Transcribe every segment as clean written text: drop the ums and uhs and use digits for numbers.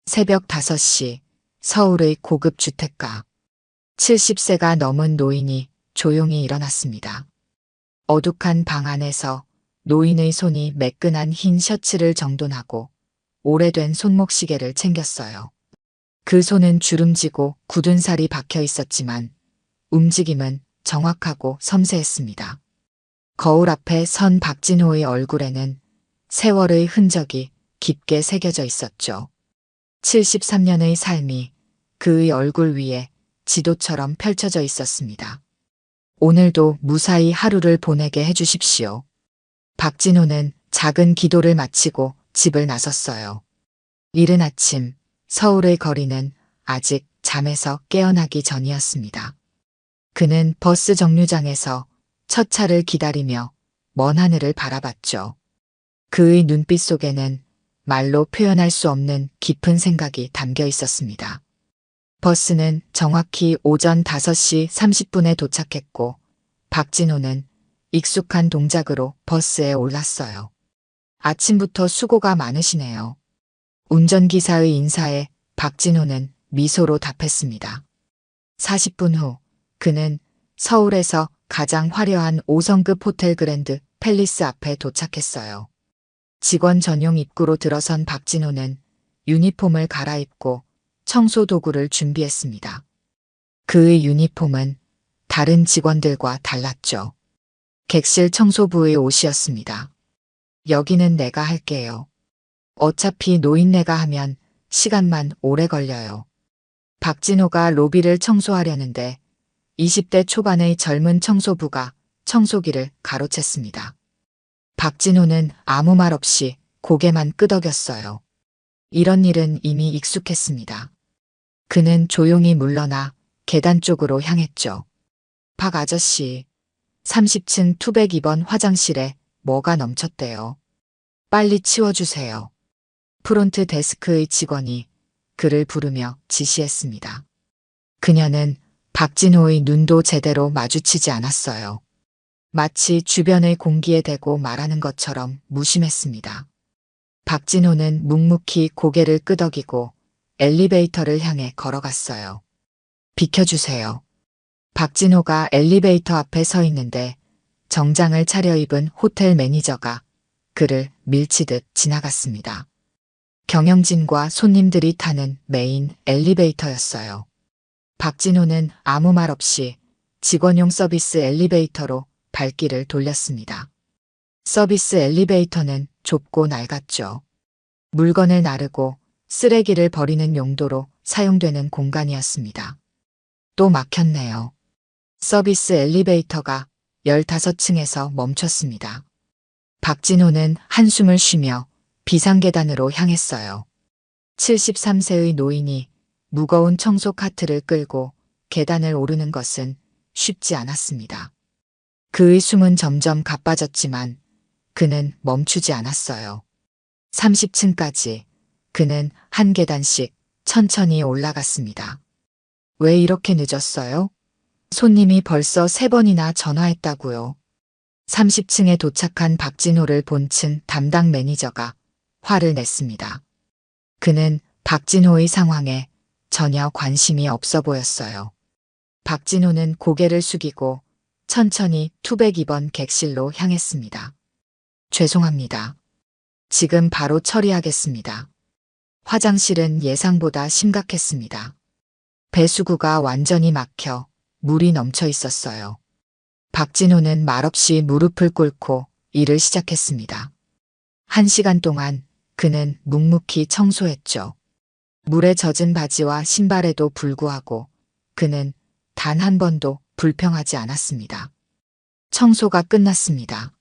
새벽 5시 서울의 고급 주택가. 70세가 넘은 노인이 조용히 일어났습니다. 어둑한 방 안에서 노인의 손이 매끈한 흰 셔츠를 정돈하고 오래된 손목시계를 챙겼어요. 그 손은 주름지고 굳은 살이 박혀 있었지만 움직임은 정확하고 섬세했습니다. 거울 앞에 선 박진호의 얼굴에는 세월의 흔적이 깊게 새겨져 있었죠. 73년의 삶이 그의 얼굴 위에 지도처럼 펼쳐져 있었습니다. 오늘도 무사히 하루를 보내게 해주십시오. 박진호는 작은 기도를 마치고 집을 나섰어요. 이른 아침 서울의 거리는 아직 잠에서 깨어나기 전이었습니다. 그는 버스 정류장에서 첫 차를 기다리며 먼 하늘을 바라봤죠. 그의 눈빛 속에는 말로 표현할 수 없는 깊은 생각이 담겨 있었습니다. 버스는 정확히 오전 5시 30분에 도착했고 박진호는 익숙한 동작으로 버스에 올랐어요. 아침부터 수고가 많으시네요. 운전기사의 인사에 박진호는 미소로 답했습니다. 40분 후 그는 서울에서 가장 화려한 5성급 호텔 그랜드 팰리스 앞에 도착했어요. 직원 전용 입구로 들어선 박진호는 유니폼을 갈아입고 청소 도구를 준비했습니다. 그의 유니폼은 다른 직원들과 달랐죠. 객실 청소부의 옷이었습니다. 여기는 내가 할게요. 어차피 노인네가 하면 시간만 오래 걸려요. 박진호가 로비를 청소하려는데 20대 초반의 젊은 청소부가 청소기를 가로챘습니다. 박진호는 아무 말 없이 고개만 끄덕였어요. 이런 일은 이미 익숙했습니다. 그는 조용히 물러나 계단 쪽으로 향했죠. 박 아저씨, 30층 202번 화장실에 뭐가 넘쳤대요. 빨리 치워주세요. 프론트 데스크의 직원이 그를 부르며 지시했습니다. 그녀는 박진호의 눈도 제대로 마주치지 않았어요. 마치 주변의 공기에 대고 말하는 것처럼 무심했습니다. 박진호는 묵묵히 고개를 끄덕이고 엘리베이터를 향해 걸어갔어요. 비켜주세요. 박진호가 엘리베이터 앞에 서 있는데 정장을 차려입은 호텔 매니저가 그를 밀치듯 지나갔습니다. 경영진과 손님들이 타는 메인 엘리베이터였어요. 박진호는 아무 말 없이 직원용 서비스 엘리베이터로 발길을 돌렸습니다. 서비스 엘리베이터는 좁고 낡았죠. 물건을 나르고 쓰레기를 버리는 용도로 사용되는 공간이었습니다. 또 막혔네요. 서비스 엘리베이터가 15층에서 멈췄습니다. 박진호는 한숨을 쉬며 비상계단으로 향했어요. 73세의 노인이 무거운 청소 카트를 끌고 계단을 오르는 것은 쉽지 않았습니다. 그의 숨은 점점 가빠졌지만 그는 멈추지 않았어요. 30층까지 그는 한 계단씩 천천히 올라갔습니다. 왜 이렇게 늦었어요? 손님이 벌써 3번이나 전화했다고요. 30층에 도착한 박진호를 본 층 담당 매니저가 화를 냈습니다. 그는 박진호의 상황에 전혀 관심이 없어 보였어요. 박진호는 고개를 숙이고 천천히 202번 객실로 향했습니다. 죄송합니다. 지금 바로 처리하겠습니다. 화장실은 예상보다 심각했습니다. 배수구가 완전히 막혀 물이 넘쳐 있었어요. 박진호는 말없이 무릎을 꿇고 일을 시작했습니다. 1시간 동안 그는 묵묵히 청소했죠. 물에 젖은 바지와 신발에도 불구하고 그는 단 한 번도 불평하지 않았습니다. 청소가 끝났습니다.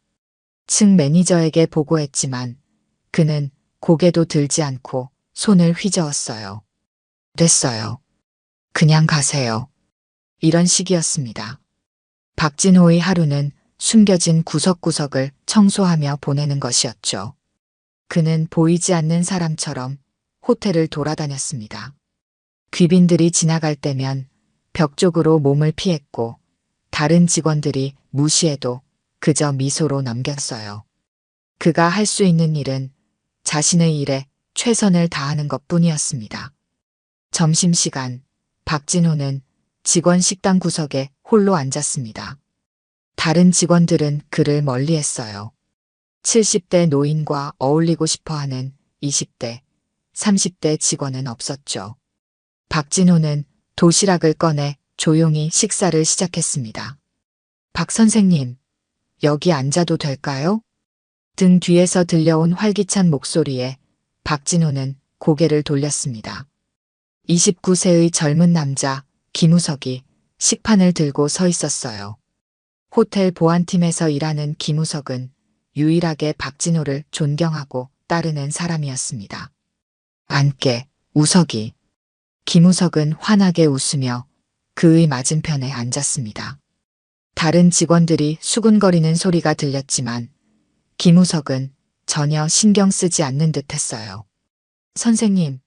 층 매니저에게 보고했지만 그는 고개도 들지 않고 손을 휘저었어요. 됐어요. 그냥 가세요. 이런 식이었습니다. 박진호의 하루는 숨겨진 구석구석을 청소하며 보내는 것이었죠. 그는 보이지 않는 사람처럼 호텔을 돌아다녔습니다. 귀빈들이 지나갈 때면 벽 쪽으로 몸을 피했고 다른 직원들이 무시해도 그저 미소로 넘겼어요. 그가 할 수 있는 일은 자신의 일에 최선을 다하는 것뿐이었습니다. 점심시간, 박진호는 직원 식당 구석에 홀로 앉았습니다. 다른 직원들은 그를 멀리했어요. 70대 노인과 어울리고 싶어하는 20대, 30대 직원은 없었죠. 박진호는 도시락을 꺼내 조용히 식사를 시작했습니다. 박 선생님, 여기 앉아도 될까요? 등 뒤에서 들려온 활기찬 목소리에 박진호는 고개를 돌렸습니다. 29세의 젊은 남자 김우석이 식판을 들고 서 있었어요. 호텔 보안팀에서 일하는 김우석은 유일하게 박진호를 존경하고 따르는 사람이었습니다. 앉게, 우석이. 김우석은 환하게 웃으며 그의 맞은편에 앉았습니다. 다른 직원들이 수군거리는 소리가 들렸지만 김우석은 전혀 신경 쓰지 않는 듯 했어요. 선생님,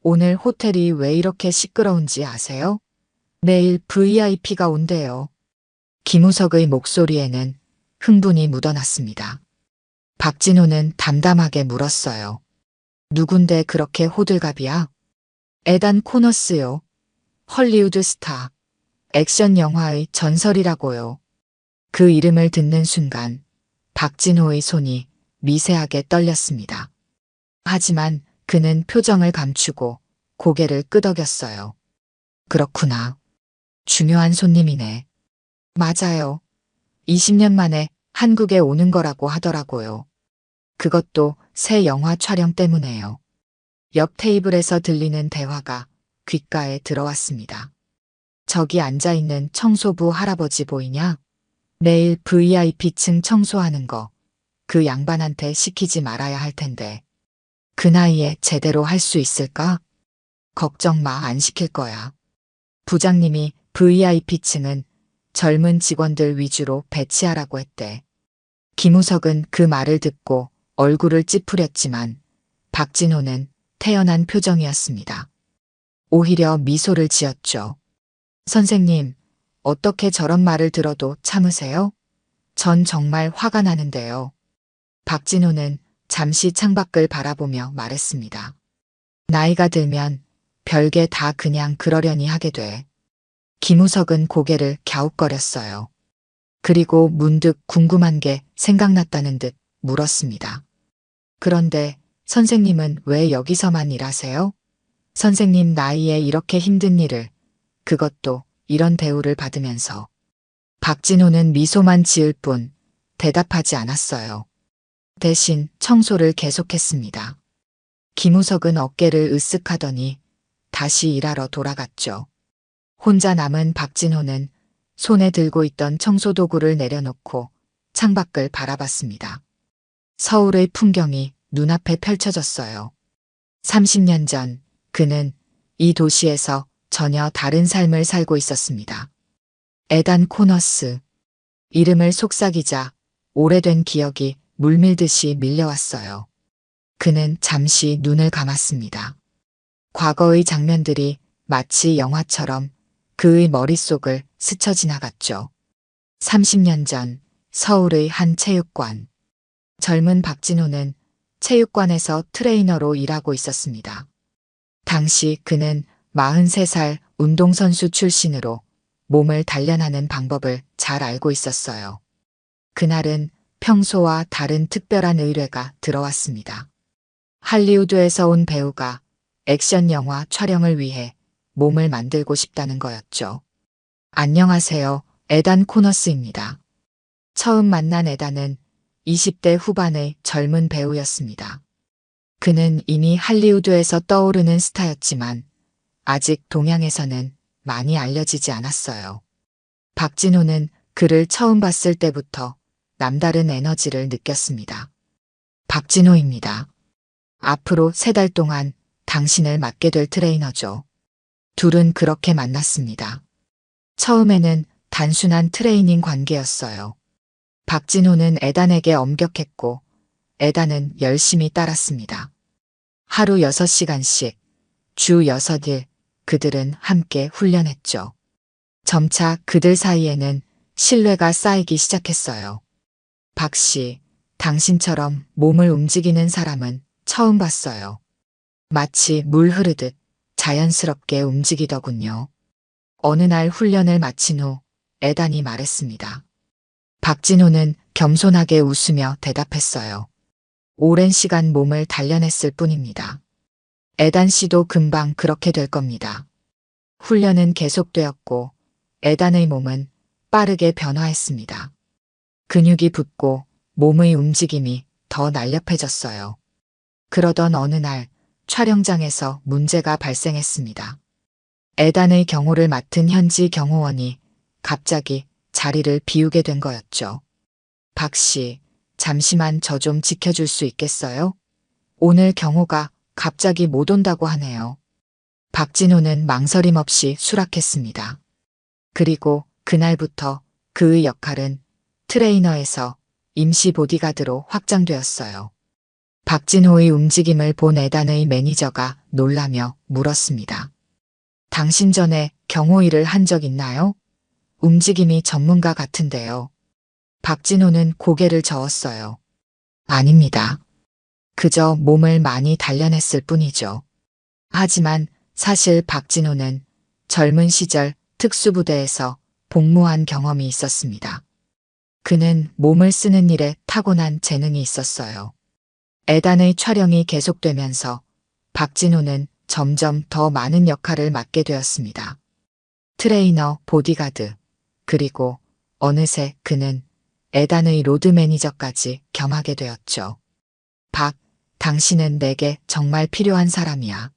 오늘 호텔이 왜 이렇게 시끄러운지 아세요? 내일 VIP가 온대요. 김우석의 목소리에는 흥분이 묻어났습니다. 박진호는 담담하게 물었어요. 누군데 그렇게 호들갑이야? 에단 코너스요. 헐리우드 스타. 액션 영화의 전설이라고요. 그 이름을 듣는 순간 박진호의 손이 미세하게 떨렸습니다. 하지만 그는 표정을 감추고 고개를 끄덕였어요. 그렇구나. 중요한 손님이네. 맞아요. 20년 만에 한국에 오는 거라고 하더라고요. 그것도 새 영화 촬영 때문에요. 옆 테이블에서 들리는 대화가 귓가에 들어왔습니다. 저기 앉아있는 청소부 할아버지 보이냐? 내일 VIP층 청소하는 거 그 양반한테 시키지 말아야 할 텐데. 그 나이에 제대로 할 수 있을까? 걱정 마, 안 시킬 거야. 부장님이 VIP층은 젊은 직원들 위주로 배치하라고 했대. 김우석은 그 말을 듣고 얼굴을 찌푸렸지만 박진호는 태연한 표정이었습니다. 오히려 미소를 지었죠. 선생님, 어떻게 저런 말을 들어도 참으세요? 전 정말 화가 나는데요. 박진호는 잠시 창밖을 바라보며 말했습니다. 나이가 들면 별게 다 그냥 그러려니 하게 돼. 김우석은 고개를 갸웃거렸어요. 그리고 문득 궁금한 게 생각났다는 듯 물었습니다. 그런데 선생님은 왜 여기서만 일하세요? 선생님 나이에 이렇게 힘든 일을, 그것도 이런 대우를 받으면서. 박진호는 미소만 지을 뿐 대답하지 않았어요. 대신 청소를 계속했습니다. 김우석은 어깨를 으쓱하더니 다시 일하러 돌아갔죠. 혼자 남은 박진호는 손에 들고 있던 청소도구를 내려놓고 창밖을 바라봤습니다. 서울의 풍경이 눈앞에 펼쳐졌어요. 30년 전 그는 이 도시에서 전혀 다른 삶을 살고 있었습니다. 에단 코너스. 이름을 속삭이자 오래된 기억이 물밀듯이 밀려왔어요. 그는 잠시 눈을 감았습니다. 과거의 장면들이 마치 영화처럼 그의 머릿속을 스쳐 지나갔죠. 30년 전 서울의 한 체육관. 젊은 박진호는 체육관에서 트레이너로 일하고 있었습니다. 당시 그는 43살 운동선수 출신으로 몸을 단련하는 방법을 잘 알고 있었어요. 그날은 평소와 다른 특별한 의뢰가 들어왔습니다. 할리우드에서 온 배우가 액션 영화 촬영을 위해 몸을 만들고 싶다는 거였죠. 안녕하세요. 에단 코너스입니다. 처음 만난 에단은 20대 후반의 젊은 배우였습니다. 그는 이미 할리우드에서 떠오르는 스타였지만 아직 동양에서는 많이 알려지지 않았어요. 박진호는 그를 처음 봤을 때부터 남다른 에너지를 느꼈습니다. 박진호입니다. 앞으로 3달 동안 당신을 맡게 될 트레이너죠. 둘은 그렇게 만났습니다. 처음에는 단순한 트레이닝 관계였어요. 박진호는 에단에게 엄격했고 에단은 열심히 따랐습니다. 하루 6시간씩, 주 6일 그들은 함께 훈련했죠. 점차 그들 사이에는 신뢰가 쌓이기 시작했어요. 박 씨, 당신처럼 몸을 움직이는 사람은 처음 봤어요. 마치 물 흐르듯 자연스럽게 움직이더군요. 어느 날 훈련을 마친 후 에단이 말했습니다. 박진호는 겸손하게 웃으며 대답했어요. 오랜 시간 몸을 단련했을 뿐입니다. 에단 씨도 금방 그렇게 될 겁니다. 훈련은 계속되었고 에단의 몸은 빠르게 변화했습니다. 근육이 붙고 몸의 움직임이 더 날렵해졌어요. 그러던 어느 날 촬영장에서 문제가 발생했습니다. 에단의 경호를 맡은 현지 경호원이 갑자기 자리를 비우게 된 거였죠. 박 씨, 잠시만 저 좀 지켜줄 수 있겠어요? 오늘 경호가 갑자기 못 온다고 하네요. 박진호는 망설임 없이 수락했습니다. 그리고 그날부터 그의 역할은 트레이너에서 임시 보디가드로 확장되었어요. 박진호의 움직임을 본 에단의 매니저가 놀라며 물었습니다. 당신 전에 경호 일을 한 적 있나요? 움직임이 전문가 같은데요. 박진호는 고개를 저었어요. 아닙니다. 그저 몸을 많이 단련했을 뿐이죠. 하지만 사실 박진호는 젊은 시절 특수부대에서 복무한 경험이 있었습니다. 그는 몸을 쓰는 일에 타고난 재능이 있었어요. 에단의 촬영이 계속되면서 박진호는 점점 더 많은 역할을 맡게 되었습니다. 트레이너, 보디가드, 그리고 어느새 그는 에단의 로드 매니저까지 겸하게 되었죠. 박, 당신은 내게 정말 필요한 사람이야.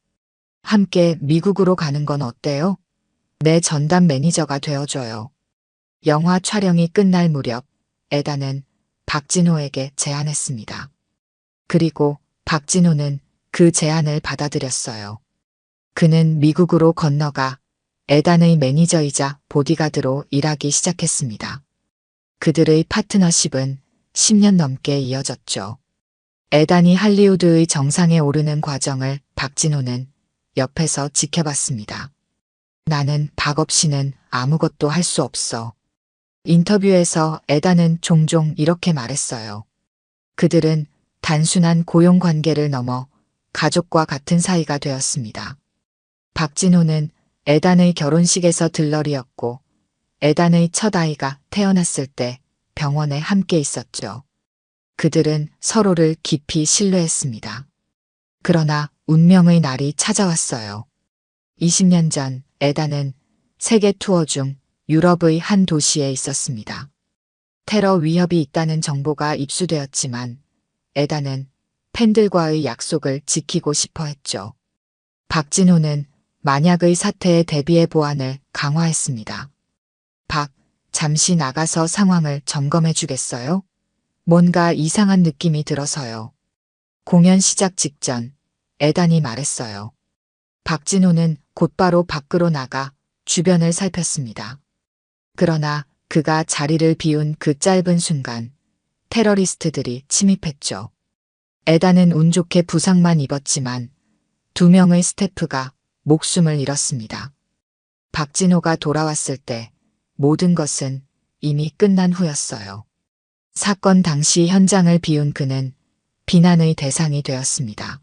함께 미국으로 가는 건 어때요? 내 전담 매니저가 되어줘요. 영화 촬영이 끝날 무렵 에단은 박진호에게 제안했습니다. 그리고 박진호는 그 제안을 받아들였어요. 그는 미국으로 건너가 에단의 매니저이자 보디가드로 일하기 시작했습니다. 그들의 파트너십은 10년 넘게 이어졌죠. 에단이 할리우드의 정상에 오르는 과정을 박진호는 옆에서 지켜봤습니다. 나는 박 없이는 아무것도 할 수 없어. 인터뷰에서 에단은 종종 이렇게 말했어요. 그들은 단순한 고용 관계를 넘어 가족과 같은 사이가 되었습니다. 박진호는 에단의 결혼식에서 들러리였고 에단의 첫 아이가 태어났을 때 병원에 함께 있었죠. 그들은 서로를 깊이 신뢰했습니다. 그러나 운명의 날이 찾아왔어요. 20년 전 에단은 세계 투어 중 유럽의 한 도시에 있었습니다. 테러 위협이 있다는 정보가 입수되었지만 에단은 팬들과의 약속을 지키고 싶어 했죠. 박진호는 만약의 사태에 대비해 보안을 강화했습니다. 박, 잠시 나가서 상황을 점검해 주겠어요? 뭔가 이상한 느낌이 들어서요. 공연 시작 직전 에단이 말했어요. 박진호는 곧바로 밖으로 나가 주변을 살폈습니다. 그러나 그가 자리를 비운 그 짧은 순간 테러리스트들이 침입했죠. 에단은 운 좋게 부상만 입었지만 2명의 스태프가 목숨을 잃었습니다. 박진호가 돌아왔을 때 모든 것은 이미 끝난 후였어요. 사건 당시 현장을 비운 그는 비난의 대상이 되었습니다.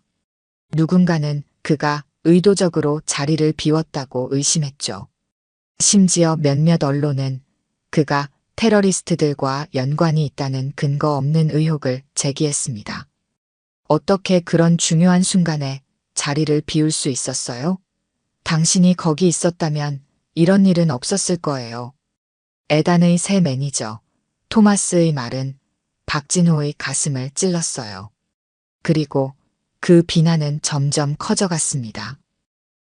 누군가는 그가 의도적으로 자리를 비웠다고 의심했죠. 심지어 몇몇 언론은 그가 테러리스트들과 연관이 있다는 근거 없는 의혹을 제기했습니다. 어떻게 그런 중요한 순간에 자리를 비울 수 있었어요? 당신이 거기 있었다면 이런 일은 없었을 거예요. 에단의 새 매니저 토마스의 말은 박진호의 가슴을 찔렀어요. 그리고 그 비난은 점점 커져갔습니다.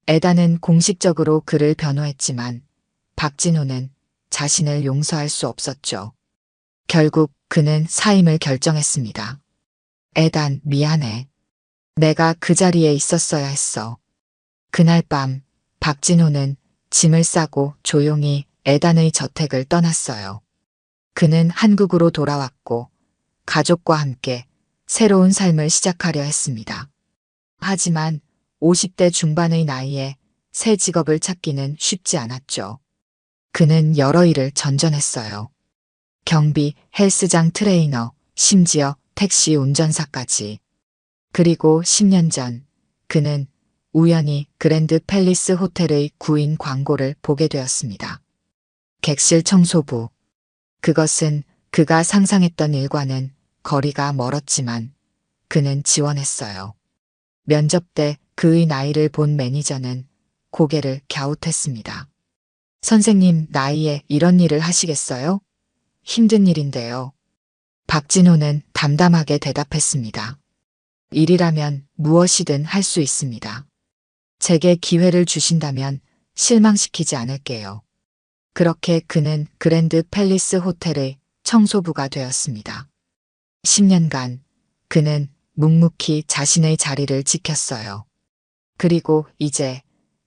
에단은 공식적으로 그를 변호했지만 박진호는 자신을 용서할 수 없었죠. 결국 그는 사임을 결정했습니다. 에단, 미안해. 내가 그 자리에 있었어야 했어. 그날 밤 박진호는 짐을 싸고 조용히 에단의 저택을 떠났어요. 그는 한국으로 돌아왔고 가족과 함께 새로운 삶을 시작하려 했습니다. 하지만 50대 중반의 나이에 새 직업을 찾기는 쉽지 않았죠. 그는 여러 일을 전전했어요. 경비, 헬스장 트레이너, 심지어 택시 운전사까지. 그리고 10년 전 그는 우연히 그랜드 팰리스 호텔의 구인 광고를 보게 되었습니다. 객실 청소부. 그것은 그가 상상했던 일과는 거리가 멀었지만 그는 지원했어요. 면접 때 그의 나이를 본 매니저는 고개를 갸웃했습니다. 선생님 나이에 이런 일을 하시겠어요? 힘든 일인데요. 박진호는 담담하게 대답했습니다. 일이라면 무엇이든 할 수 있습니다. 제게 기회를 주신다면 실망시키지 않을게요. 그렇게 그는 그랜드 팰리스 호텔의 청소부가 되었습니다. 10년간 그는 묵묵히 자신의 자리를 지켰어요. 그리고 이제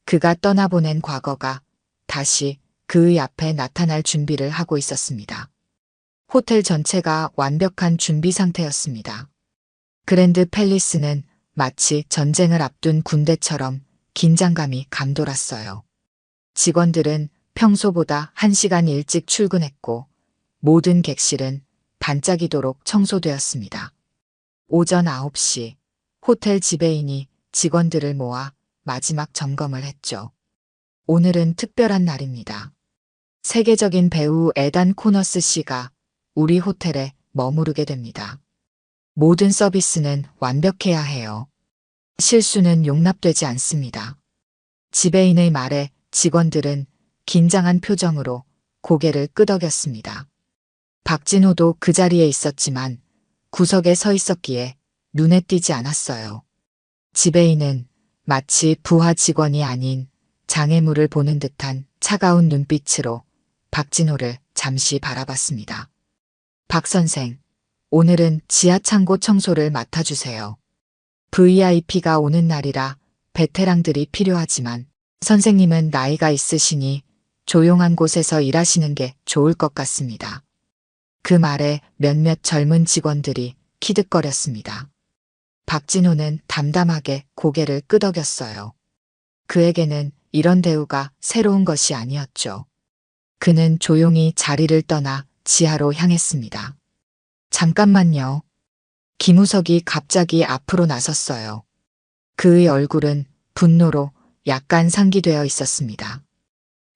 그가 떠나보낸 과거가 다시 그의 앞에 나타날 준비를 하고 있었습니다. 호텔 전체가 완벽한 준비 상태였습니다. 그랜드 팰리스는 마치 전쟁을 앞둔 군대처럼 긴장감이 감돌았어요. 직원들은 평소보다 1시간 일찍 출근했고 모든 객실은 반짝이도록 청소되었습니다. 오전 9시 호텔 지배인이 직원들을 모아 마지막 점검을 했죠. 오늘은 특별한 날입니다. 세계적인 배우 에단 코너스 씨가 우리 호텔에 머무르게 됩니다. 모든 서비스는 완벽해야 해요. 실수는 용납되지 않습니다. 지배인의 말에 직원들은 긴장한 표정으로 고개를 끄덕였습니다. 박진호도 그 자리에 있었지만 구석에 서 있었기에 눈에 띄지 않았어요. 지배인은 마치 부하 직원이 아닌 장애물을 보는 듯한 차가운 눈빛으로 박진호를 잠시 바라봤습니다. 박 선생, 오늘은 지하 창고 청소를 맡아주세요. VIP가 오는 날이라 베테랑들이 필요하지만 선생님은 나이가 있으시니 조용한 곳에서 일하시는 게 좋을 것 같습니다. 그 말에 몇몇 젊은 직원들이 키득거렸습니다. 박진호는 담담하게 고개를 끄덕였어요. 그에게는 이런 대우가 새로운 것이 아니었죠. 그는 조용히 자리를 떠나 지하로 향했습니다. 잠깐만요. 김우석이 갑자기 앞으로 나섰어요. 그의 얼굴은 분노로 약간 상기되어 있었습니다.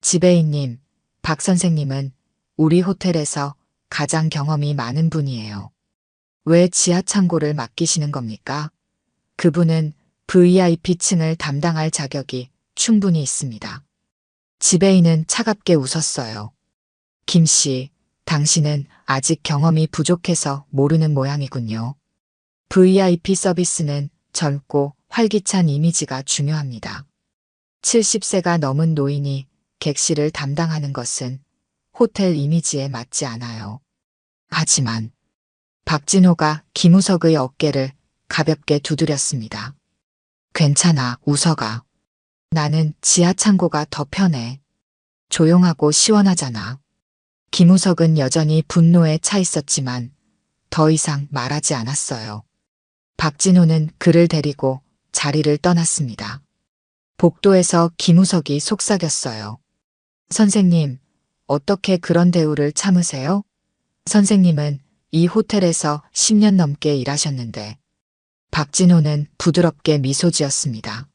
지배인님, 박 선생님은 우리 호텔에서 가장 경험이 많은 분이에요. 왜 지하 창고를 맡기시는 겁니까? 그분은 VIP층을 담당할 자격이 충분히 있습니다. 지배인은 차갑게 웃었어요. 김 씨, 당신은 아직 경험이 부족해서 모르는 모양이군요. VIP 서비스는 젊고 활기찬 이미지가 중요합니다. 70세가 넘은 노인이 객실을 담당하는 것은 호텔 이미지에 맞지 않아요. 하지만 박진호가 김우석의 어깨를 가볍게 두드렸습니다. 괜찮아, 우석아. 나는 지하 창고가 더 편해. 조용하고 시원하잖아. 김우석은 여전히 분노에 차 있었지만 더 이상 말하지 않았어요. 박진호는 그를 데리고 자리를 떠났습니다. 복도에서 김우석이 속삭였어요. 선생님, 어떻게 그런 대우를 참으세요? 선생님은 이 호텔에서 10년 넘게 일하셨는데. 박진호는 부드럽게 미소 지었습니다.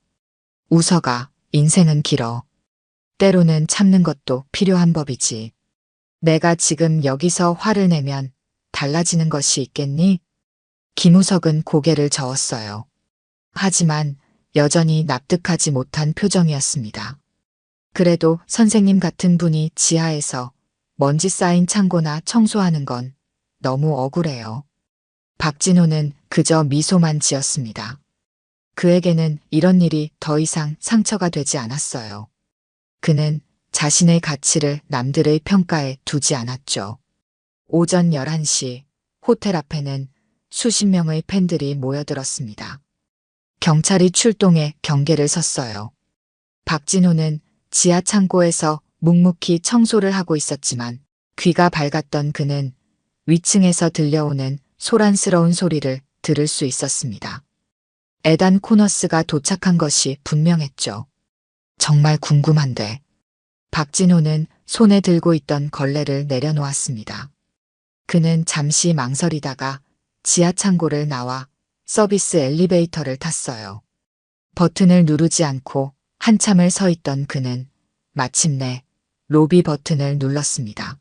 우석아, 인생은 길어. 때로는 참는 것도 필요한 법이지. 내가 지금 여기서 화를 내면 달라지는 것이 있겠니? 김우석은 고개를 저었어요. 하지만 여전히 납득하지 못한 표정이었습니다. 그래도 선생님 같은 분이 지하에서 먼지 쌓인 창고나 청소하는 건 너무 억울해요. 박진호는 그저 미소만 지었습니다. 그에게는 이런 일이 더 이상 상처가 되지 않았어요. 그는 자신의 가치를 남들의 평가에 두지 않았죠. 오전 11시 호텔 앞에는 수십 명의 팬들이 모여들었습니다. 경찰이 출동해 경계를 섰어요. 박진호는 지하 창고에서 묵묵히 청소를 하고 있었지만 귀가 밝았던 그는 위층에서 들려오는 소란스러운 소리를 들을 수 있었습니다. 에단 코너스가 도착한 것이 분명했죠. 정말 궁금한데. 박진호는 손에 들고 있던 걸레를 내려놓았습니다. 그는 잠시 망설이다가 지하 창고를 나와 서비스 엘리베이터를 탔어요. 버튼을 누르지 않고 한참을 서 있던 그는 마침내 로비 버튼을 눌렀습니다.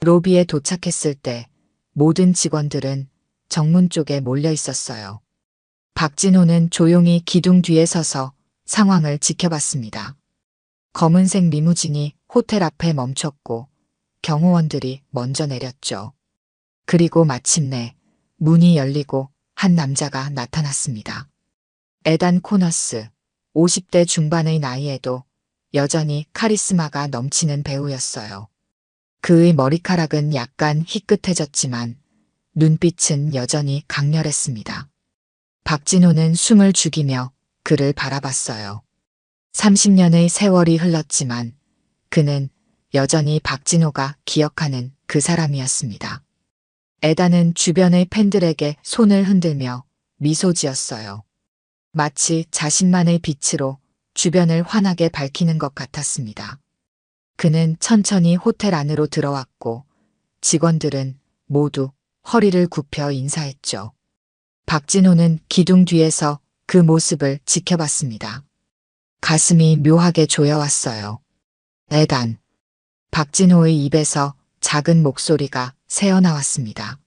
로비에 도착했을 때 모든 직원들은 정문 쪽에 몰려 있었어요. 박진호는 조용히 기둥 뒤에 서서 상황을 지켜봤습니다. 검은색 리무진이 호텔 앞에 멈췄고 경호원들이 먼저 내렸죠. 그리고 마침내 문이 열리고 한 남자가 나타났습니다. 에단 코너스, 50대 중반의 나이에도 여전히 카리스마가 넘치는 배우였어요. 그의 머리카락은 약간 희끗해졌지만 눈빛은 여전히 강렬했습니다. 박진호는 숨을 죽이며 그를 바라봤어요. 30년의 세월이 흘렀지만 그는 여전히 박진호가 기억하는 그 사람이었습니다. 에단은 주변의 팬들에게 손을 흔들며 미소 지었어요. 마치 자신만의 빛으로 주변을 환하게 밝히는 것 같았습니다. 그는 천천히 호텔 안으로 들어왔고 직원들은 모두 허리를 굽혀 인사했죠. 박진호는 기둥 뒤에서 그 모습을 지켜봤습니다. 가슴이 묘하게 조여왔어요. 에단. 박진호의 입에서 작은 목소리가 새어나왔습니다.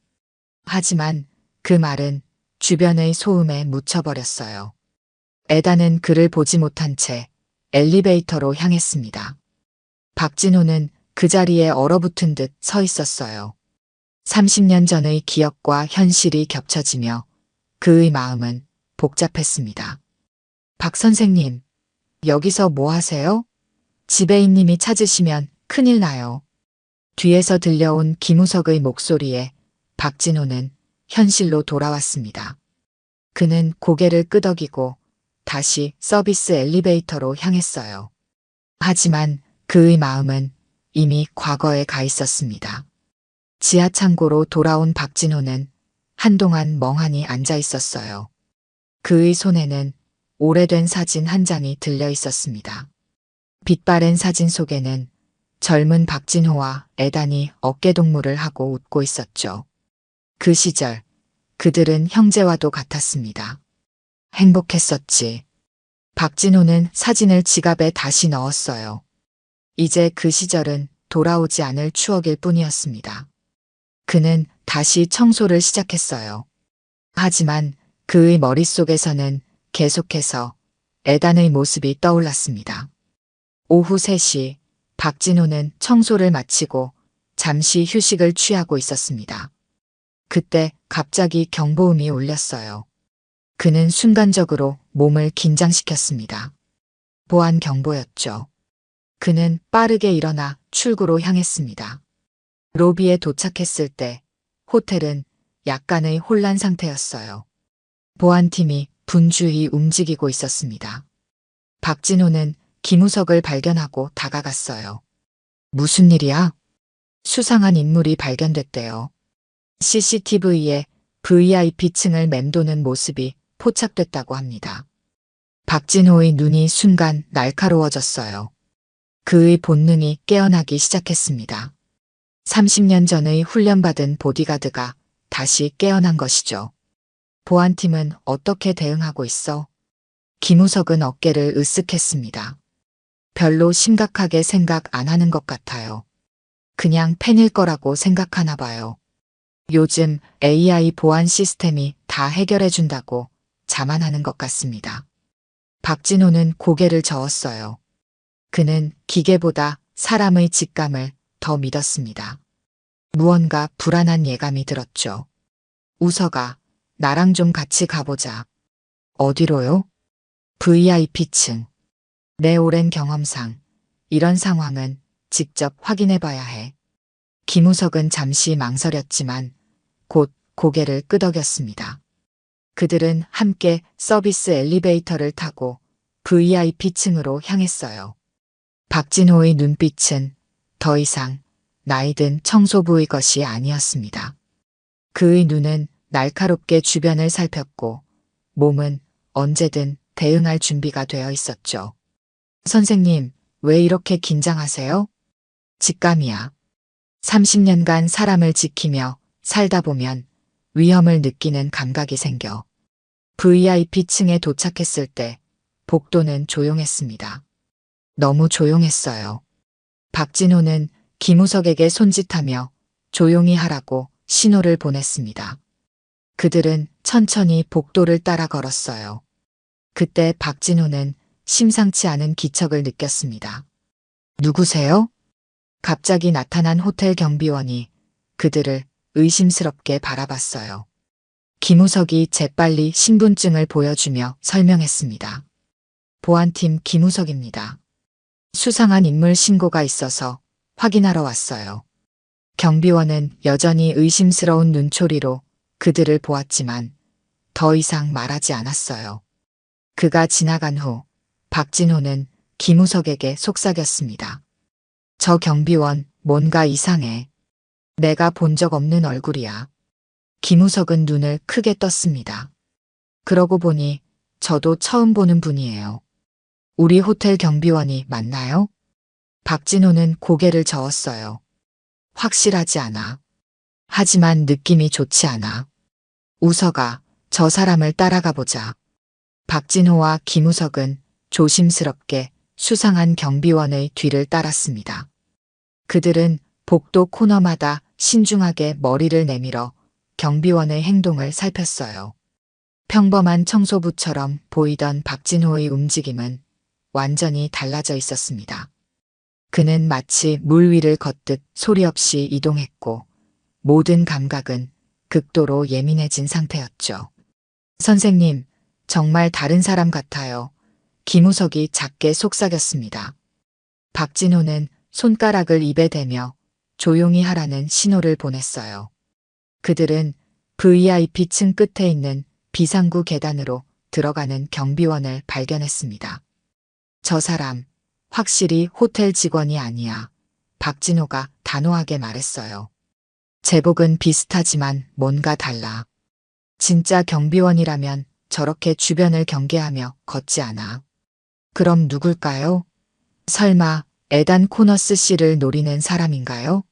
하지만 그 말은 주변의 소음에 묻혀버렸어요. 에단은 그를 보지 못한 채 엘리베이터로 향했습니다. 박진호는 그 자리에 얼어붙은 듯 서 있었어요. 30년 전의 기억과 현실이 겹쳐지며 그의 마음은 복잡했습니다. 박 선생님, 여기서 뭐 하세요? 지배인님이 찾으시면 큰일 나요. 뒤에서 들려온 김우석의 목소리에 박진호는 현실로 돌아왔습니다. 그는 고개를 끄덕이고 다시 서비스 엘리베이터로 향했어요. 하지만 그의 마음은 이미 과거에 가 있었습니다. 지하 창고로 돌아온 박진호는 한동안 멍하니 앉아 있었어요. 그의 손에는 오래된 사진 한 장이 들려 있었습니다. 빛바랜 사진 속에는 젊은 박진호와 에단이 어깨동무를 하고 웃고 있었죠. 그 시절 그들은 형제와도 같았습니다. 행복했었지. 박진호는 사진을 지갑에 다시 넣었어요. 이제 그 시절은 돌아오지 않을 추억일 뿐이었습니다. 그는 다시 청소를 시작했어요. 하지만 그의 머릿속에서는 계속해서 에단의 모습이 떠올랐습니다. 오후 3시 박진호는 청소를 마치고 잠시 휴식을 취하고 있었습니다. 그때 갑자기 경보음이 울렸어요. 그는 순간적으로 몸을 긴장시켰습니다. 보안 경보였죠. 그는 빠르게 일어나 출구로 향했습니다. 로비에 도착했을 때 호텔은 약간의 혼란 상태였어요. 보안팀이 분주히 움직이고 있었습니다. 박진호는 김우석을 발견하고 다가갔어요. 무슨 일이야? 수상한 인물이 발견됐대요. CCTV에 VIP층을 맴도는 모습이 포착됐다고 합니다. 박진호의 눈이 순간 날카로워졌어요. 그의 본능이 깨어나기 시작했습니다. 30년 전의 훈련받은 보디가드가 다시 깨어난 것이죠. 보안팀은 어떻게 대응하고 있어? 김우석은 어깨를 으쓱했습니다. 별로 심각하게 생각 안 하는 것 같아요. 그냥 팬일 거라고 생각하나 봐요. 요즘 AI 보안 시스템이 다 해결해 준다고 자만하는 것 같습니다. 박진호는 고개를 저었어요. 그는 기계보다 사람의 직감을 더 믿었습니다. 무언가 불안한 예감이 들었죠. 우석아, 나랑 좀 같이 가보자. 어디로요? VIP층. 내 오랜 경험상 이런 상황은 직접 확인해 봐야 해. 김우석은 잠시 망설였지만 곧 고개를 끄덕였습니다. 그들은 함께 서비스 엘리베이터를 타고 VIP층으로 향했어요. 박진호의 눈빛은 더 이상 나이든 청소부의 것이 아니었습니다. 그의 눈은 날카롭게 주변을 살폈고 몸은 언제든 대응할 준비가 되어 있었죠. 선생님, 왜 이렇게 긴장하세요? 직감이야. 30년간 사람을 지키며 살다 보면 위험을 느끼는 감각이 생겨. VIP층에 도착했을 때 복도는 조용했습니다. 너무 조용했어요. 박진호는 김우석에게 손짓하며 조용히 하라고 신호를 보냈습니다. 그들은 천천히 복도를 따라 걸었어요. 그때 박진호는 심상치 않은 기척을 느꼈습니다. 누구세요? 갑자기 나타난 호텔 경비원이 그들을 의심스럽게 바라봤어요. 김우석이 재빨리 신분증을 보여주며 설명했습니다. 보안팀 김우석입니다. 수상한 인물 신고가 있어서 확인하러 왔어요. 경비원은 여전히 의심스러운 눈초리로 그들을 보았지만 더 이상 말하지 않았어요. 그가 지나간 후 박진호는 김우석에게 속삭였습니다. 저 경비원 뭔가 이상해. 내가 본 적 없는 얼굴이야. 김우석은 눈을 크게 떴습니다. 그러고 보니 저도 처음 보는 분이에요. 우리 호텔 경비원이 맞나요? 박진호는 고개를 저었어요. 확실하지 않아. 하지만 느낌이 좋지 않아. 우석아, 저 사람을 따라가 보자. 박진호와 김우석은 조심스럽게 수상한 경비원의 뒤를 따랐습니다. 그들은 복도 코너마다 신중하게 머리를 내밀어 경비원의 행동을 살폈어요. 평범한 청소부처럼 보이던 박진호의 움직임은 완전히 달라져 있었습니다. 그는 마치 물 위를 걷듯 소리 없이 이동했고 모든 감각은 극도로 예민해진 상태였죠. 선생님, 정말 다른 사람 같아요. 김우석이 작게 속삭였습니다. 박진호는 손가락을 입에 대며 조용히 하라는 신호를 보냈어요. 그들은 VIP층 끝에 있는 비상구 계단으로 들어가는 경비원을 발견했습니다. 저 사람, 확실히 호텔 직원이 아니야. 박진호가 단호하게 말했어요. 제복은 비슷하지만 뭔가 달라. 진짜 경비원이라면 저렇게 주변을 경계하며 걷지 않아. 그럼 누굴까요? 설마 에단 코너스 씨를 노리는 사람인가요?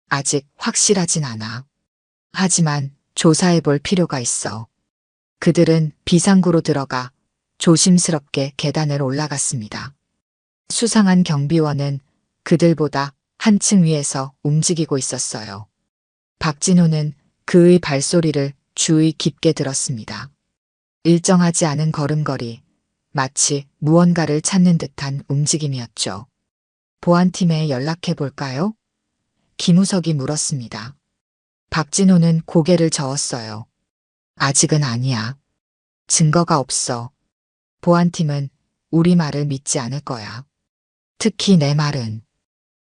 아직 확실하진 않아. 하지만 조사해 볼 필요가 있어. 그들은 비상구로 들어가 조심스럽게 계단을 올라갔습니다. 수상한 경비원은 그들보다 한층 위에서 움직이고 있었어요. 박진호는 그의 발소리를 주의 깊게 들었습니다. 일정하지 않은 걸음걸이, 마치 무언가를 찾는 듯한 움직임이었죠. 보안팀에 연락해 볼까요? 김우석이 물었습니다. 박진호는 고개를 저었어요. 아직은 아니야. 증거가 없어. 보안팀은 우리 말을 믿지 않을 거야. 특히 내 말은.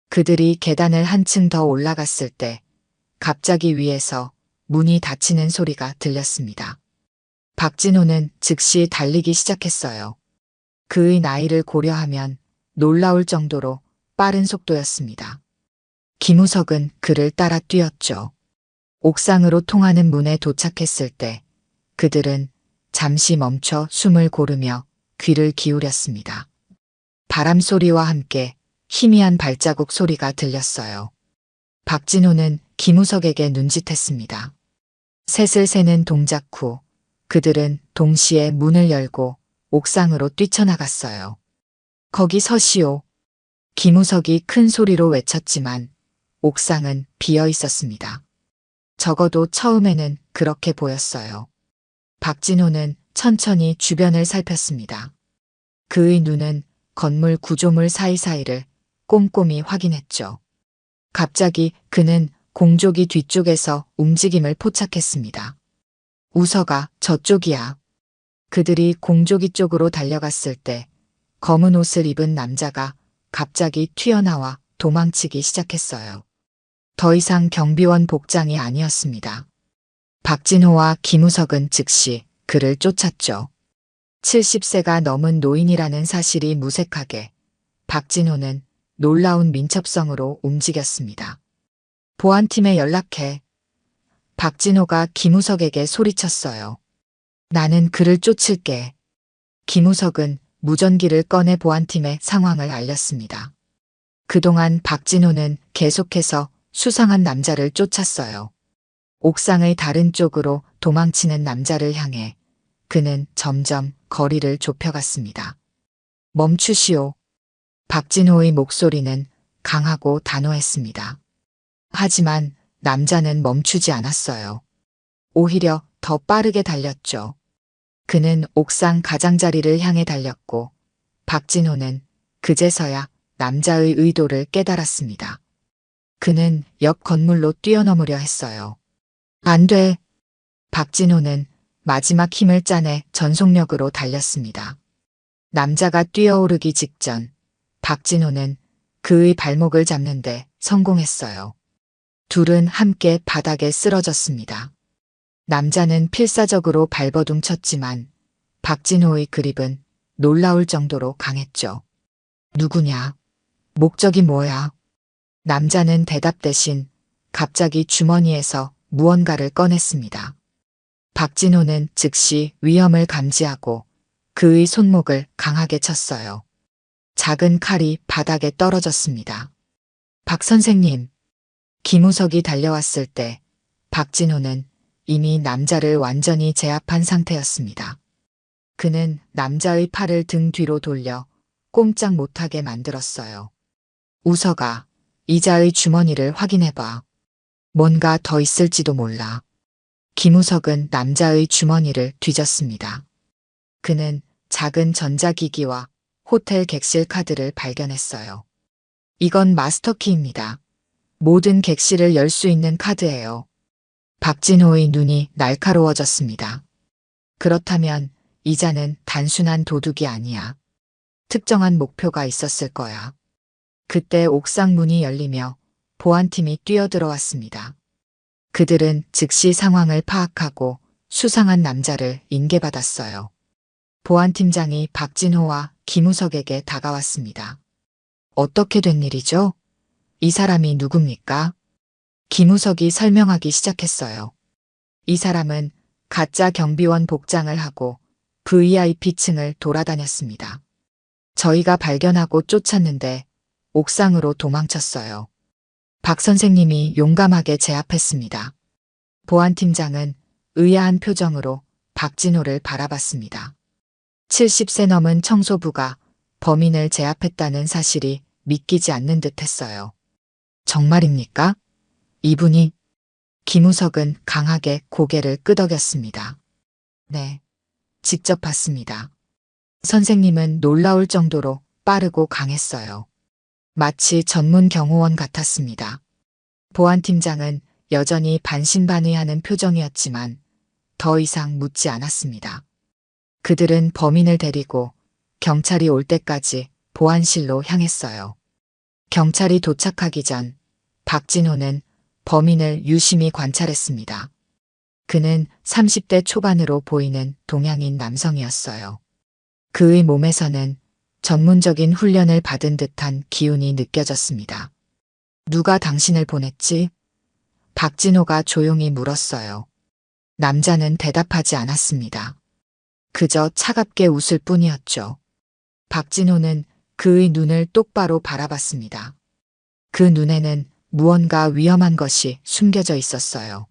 그들이 계단을 한층 더 올라갔을 때 갑자기 위에서 문이 닫히는 소리가 들렸습니다. 박진호는 즉시 달리기 시작했어요. 그의 나이를 고려하면 놀라울 정도로 빠른 속도였습니다. 김우석은 그를 따라 뛰었죠. 옥상으로 통하는 문에 도착했을 때 그들은 잠시 멈춰 숨을 고르며 귀를 기울였습니다. 바람 소리와 함께 희미한 발자국 소리가 들렸어요. 박진호는 김우석에게 눈짓했습니다. 셋을 세는 동작 후 그들은 동시에 문을 열고 옥상으로 뛰쳐나갔어요. 거기 서시오. 김우석이 큰 소리로 외쳤지만 옥상은 비어 있었습니다. 적어도 처음에는 그렇게 보였어요. 박진호는 천천히 주변을 살폈습니다. 그의 눈은 건물 구조물 사이사이를 꼼꼼히 확인했죠. 갑자기 그는 공조기 뒤쪽에서 움직임을 포착했습니다. 우석아, 저쪽이야. 그들이 공조기 쪽으로 달려갔을 때 검은 옷을 입은 남자가 갑자기 튀어나와 도망치기 시작했어요. 더 이상 경비원 복장이 아니었습니다. 박진호와 김우석은 즉시 그를 쫓았죠. 70세가 넘은 노인이라는 사실이 무색하게 박진호는 놀라운 민첩성으로 움직였습니다. 보안팀에 연락해. 박진호가 김우석에게 소리쳤어요. 나는 그를 쫓을게. 김우석은 무전기를 꺼내 보안팀에 상황을 알렸습니다. 그동안 박진호는 계속해서 수상한 남자를 쫓았어요. 옥상의 다른 쪽으로 도망치는 남자를 향해 그는 점점 거리를 좁혀갔습니다. 멈추시오. 박진호의 목소리는 강하고 단호했습니다. 하지만 남자는 멈추지 않았어요. 오히려 더 빠르게 달렸죠. 그는 옥상 가장자리를 향해 달렸고 박진호는 그제서야 남자의 의도를 깨달았습니다. 그는 옆 건물로 뛰어넘으려 했어요. 안 돼. 박진호는 마지막 힘을 짜내 전속력으로 달렸습니다. 남자가 뛰어오르기 직전 박진호는 그의 발목을 잡는데 성공했어요. 둘은 함께 바닥에 쓰러졌습니다. 남자는 필사적으로 발버둥 쳤지만 박진호의 그립은 놀라울 정도로 강했죠. 누구냐? 목적이 뭐야? 남자는 대답 대신 갑자기 주머니에서 무언가를 꺼냈습니다. 박진호는 즉시 위험을 감지하고 그의 손목을 강하게 쳤어요. 작은 칼이 바닥에 떨어졌습니다. 박 선생님. 김우석이 달려왔을 때 박진호는 이미 남자를 완전히 제압한 상태였습니다. 그는 남자의 팔을 등 뒤로 돌려 꼼짝 못하게 만들었어요. 우석아, 이자의 주머니를 확인해봐. 뭔가 더 있을지도 몰라. 김우석은 남자의 주머니를 뒤졌습니다. 그는 작은 전자기기와 호텔 객실 카드를 발견했어요. 이건 마스터키입니다. 모든 객실을 열 수 있는 카드예요. 박진호의 눈이 날카로워졌습니다. 그렇다면 이자는 단순한 도둑이 아니야. 특정한 목표가 있었을 거야. 그때 옥상 문이 열리며 보안팀이 뛰어들어왔습니다. 그들은 즉시 상황을 파악하고 수상한 남자를 인계받았어요. 보안팀장이 박진호와 김우석에게 다가왔습니다. 어떻게 된 일이죠? 이 사람이 누굽니까? 김우석이 설명하기 시작했어요. 이 사람은 가짜 경비원 복장을 하고 VIP층을 돌아다녔습니다. 저희가 발견하고 쫓았는데 옥상으로 도망쳤어요. 박 선생님이 용감하게 제압했습니다. 보안팀장은 의아한 표정으로 박진호를 바라봤습니다. 70세 넘은 청소부가 범인을 제압했다는 사실이 믿기지 않는 듯 했어요. 정말입니까? 이분이? 김우석은 강하게 고개를 끄덕였습니다. 네, 직접 봤습니다. 선생님은 놀라울 정도로 빠르고 강했어요. 마치 전문 경호원 같았습니다. 보안팀장은 여전히 반신반의하는 표정이었지만 더 이상 묻지 않았습니다. 그들은 범인을 데리고 경찰이 올 때까지 보안실로 향했어요. 경찰이 도착하기 전 박진호는 범인을 유심히 관찰했습니다. 그는 30대 초반으로 보이는 동양인 남성이었어요. 그의 몸에서는 전문적인 훈련을 받은 듯한 기운이 느껴졌습니다. 누가 당신을 보냈지? 박진호가 조용히 물었어요. 남자는 대답하지 않았습니다. 그저 차갑게 웃을 뿐이었죠. 박진호는 그의 눈을 똑바로 바라봤습니다. 그 눈에는 무언가 위험한 것이 숨겨져 있었어요.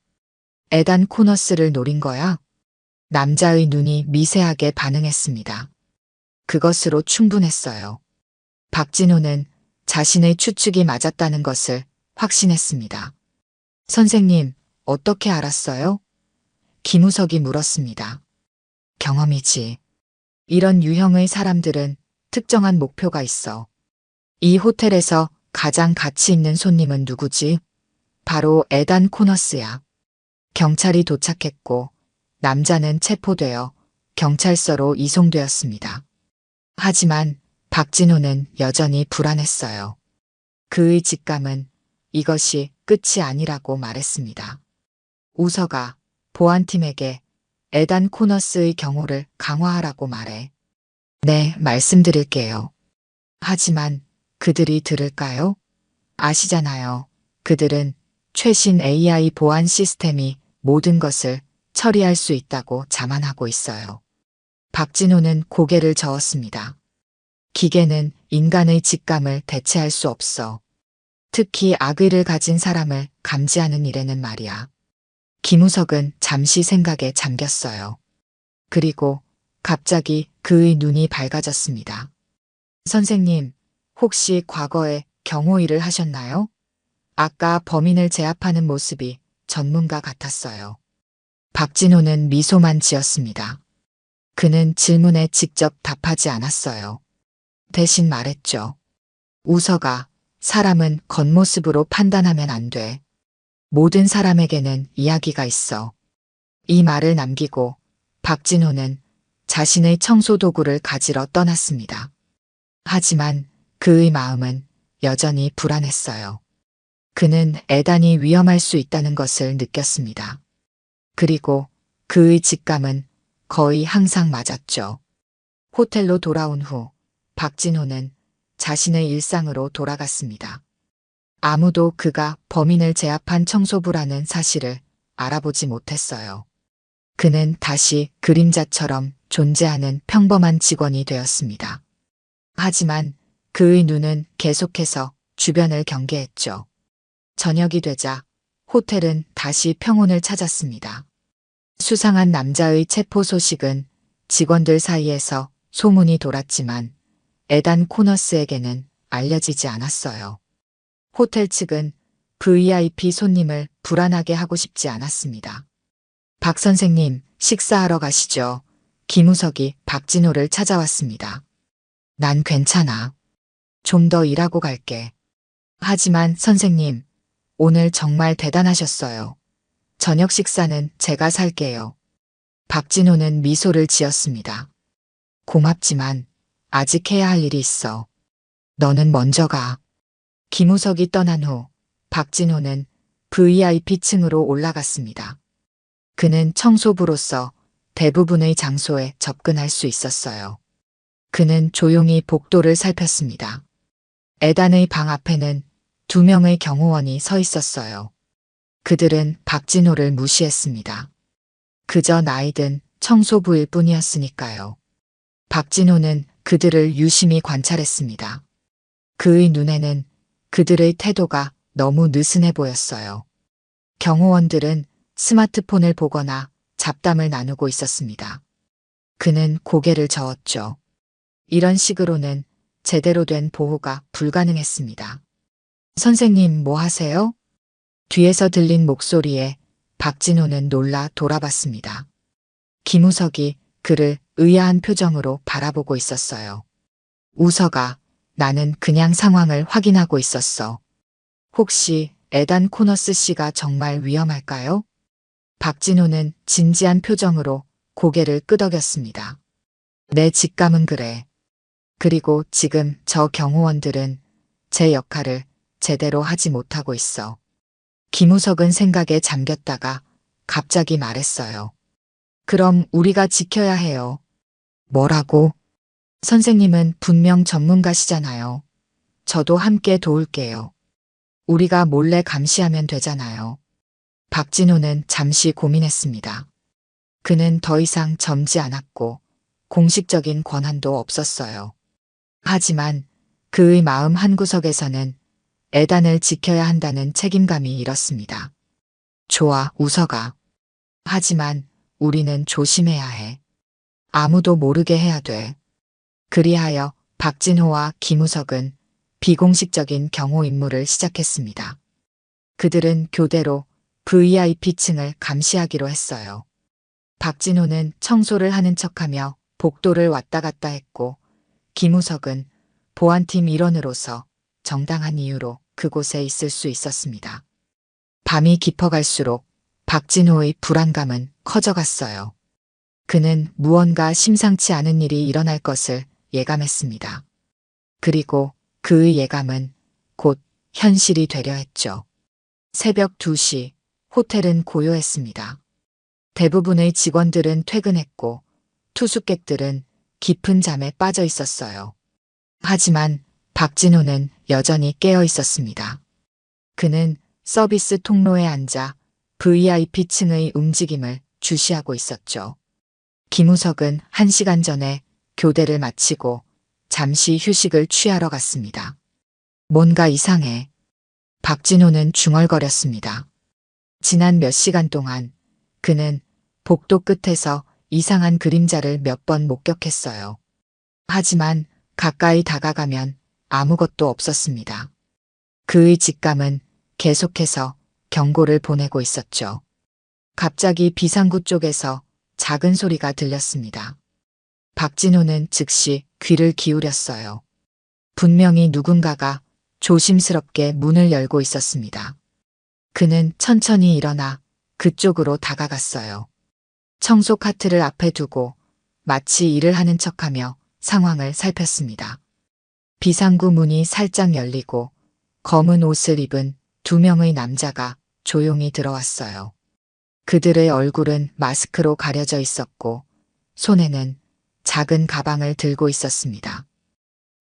에단 코너스를 노린 거야? 남자의 눈이 미세하게 반응했습니다. 그것으로 충분했어요. 박진호는 자신의 추측이 맞았다는 것을 확신했습니다. 선생님, 어떻게 알았어요? 김우석이 물었습니다. 경험이지. 이런 유형의 사람들은 특정한 목표가 있어. 이 호텔에서 가장 가치 있는 손님은 누구지? 바로 에단 코너스야. 경찰이 도착했고 남자는 체포되어 경찰서로 이송되었습니다. 하지만 박진호는 여전히 불안했어요. 그의 직감은 이것이 끝이 아니라고 말했습니다. 우석아, 보안팀에게 에단 코너스의 경호를 강화하라고 말해. 네, 말씀드릴게요. 하지만 그들이 들을까요? 아시잖아요. 그들은 최신 AI 보안 시스템이 모든 것을 처리할 수 있다고 자만하고 있어요. 박진호는 고개를 저었습니다. 기계는 인간의 직감을 대체할 수 없어. 특히 악의를 가진 사람을 감지하는 일에는 말이야. 김우석은 잠시 생각에 잠겼어요. 그리고 갑자기 그의 눈이 밝아졌습니다. 선생님, 혹시 과거에 경호 일을 하셨나요? 아까 범인을 제압하는 모습이 전문가 같았어요. 박진호는 미소만 지었습니다. 그는 질문에 직접 답하지 않았어요. 대신 말했죠. 우서가, 사람은 겉모습으로 판단하면 안 돼. 모든 사람에게는 이야기가 있어. 이 말을 남기고 박진호는 자신의 청소 도구를 가지러 떠났습니다. 하지만 그의 마음은 여전히 불안했어요. 그는 애단이 위험할 수 있다는 것을 느꼈습니다. 그리고 그의 직감은 거의 항상 맞았죠. 호텔로 돌아온 후 박진호는 자신의 일상으로 돌아갔습니다. 아무도 그가 범인을 제압한 청소부라는 사실을 알아보지 못했어요. 그는 다시 그림자처럼 존재하는 평범한 직원이 되었습니다. 하지만 그의 눈은 계속해서 주변을 경계했죠. 저녁이 되자 호텔은 다시 평온을 찾았습니다. 수상한 남자의 체포 소식은 직원들 사이에서 소문이 돌았지만 에단 코너스에게는 알려지지 않았어요. 호텔 측은 VIP 손님을 불안하게 하고 싶지 않았습니다. 박 선생님, 식사하러 가시죠. 김우석이 박진호를 찾아왔습니다. 난 괜찮아. 좀 더 일하고 갈게. 하지만 선생님, 오늘 정말 대단하셨어요. 저녁 식사는 제가 살게요. 박진호는 미소를 지었습니다. 고맙지만 아직 해야 할 일이 있어. 너는 먼저 가. 김우석이 떠난 후 박진호는 VIP층으로 올라갔습니다. 그는 청소부로서 대부분의 장소에 접근할 수 있었어요. 그는 조용히 복도를 살폈습니다. 에단의 방 앞에는 2명의 경호원이 서 있었어요. 그들은 박진호를 무시했습니다. 그저 나이든 청소부일 뿐이었으니까요. 박진호는 그들을 유심히 관찰했습니다. 그의 눈에는 그들의 태도가 너무 느슨해 보였어요. 경호원들은 스마트폰을 보거나 잡담을 나누고 있었습니다. 그는 고개를 저었죠. 이런 식으로는 제대로 된 보호가 불가능했습니다. 선생님, 뭐 하세요? 뒤에서 들린 목소리에 박진호는 놀라 돌아봤습니다. 김우석이 그를 의아한 표정으로 바라보고 있었어요. 우석아, 나는 그냥 상황을 확인하고 있었어. 혹시 에단 코너스 씨가 정말 위험할까요? 박진호는 진지한 표정으로 고개를 끄덕였습니다. 내 직감은 그래. 그리고 지금 저 경호원들은 제 역할을 제대로 하지 못하고 있어. 김우석은 생각에 잠겼다가 갑자기 말했어요. 그럼 우리가 지켜야 해요. 뭐라고? 선생님은 분명 전문가시잖아요. 저도 함께 도울게요. 우리가 몰래 감시하면 되잖아요. 박진호는 잠시 고민했습니다. 그는 더 이상 젊지 않았고 공식적인 권한도 없었어요. 하지만 그의 마음 한구석에서는 에단을 지켜야 한다는 책임감이 일었습니다. 좋아, 우석아. 하지만 우리는 조심해야 해. 아무도 모르게 해야 돼. 그리하여 박진호와 김우석은 비공식적인 경호 임무를 시작했습니다. 그들은 교대로 VIP층을 감시하기로 했어요. 박진호는 청소를 하는 척하며 복도를 왔다 갔다 했고 김우석은 보안팀 일원으로서 정당한 이유로 그곳에 있을 수 있었습니다. 밤이 깊어갈수록 박진호의 불안감은 커져갔어요. 그는 무언가 심상치 않은 일이 일어날 것을 예감했습니다. 그리고 그의 예감은 곧 현실이 되려 했죠. 새벽 2시 호텔은 고요했습니다. 대부분의 직원들은 퇴근했고 투숙객들은 깊은 잠에 빠져 있었어요. 하지만 박진호는 여전히 깨어 있었습니다. 그는 서비스 통로에 앉아 VIP층의 움직임을 주시하고 있었죠. 김우석은 1시간 전에 교대를 마치고 잠시 휴식을 취하러 갔습니다. 뭔가 이상해. 박진호는 중얼거렸습니다. 지난 몇 시간 동안 그는 복도 끝에서 이상한 그림자를 몇 번 목격했어요. 하지만 가까이 다가가면 아무것도 없었습니다. 그의 직감은 계속해서 경고를 보내고 있었죠. 갑자기 비상구 쪽에서 작은 소리가 들렸습니다. 박진호는 즉시 귀를 기울였어요. 분명히 누군가가 조심스럽게 문을 열고 있었습니다. 그는 천천히 일어나 그쪽으로 다가갔어요. 청소 카트를 앞에 두고 마치 일을 하는 척하며 상황을 살폈습니다. 비상구 문이 살짝 열리고 검은 옷을 입은 두 명의 남자가 조용히 들어왔어요. 그들의 얼굴은 마스크로 가려져 있었고 손에는 작은 가방을 들고 있었습니다.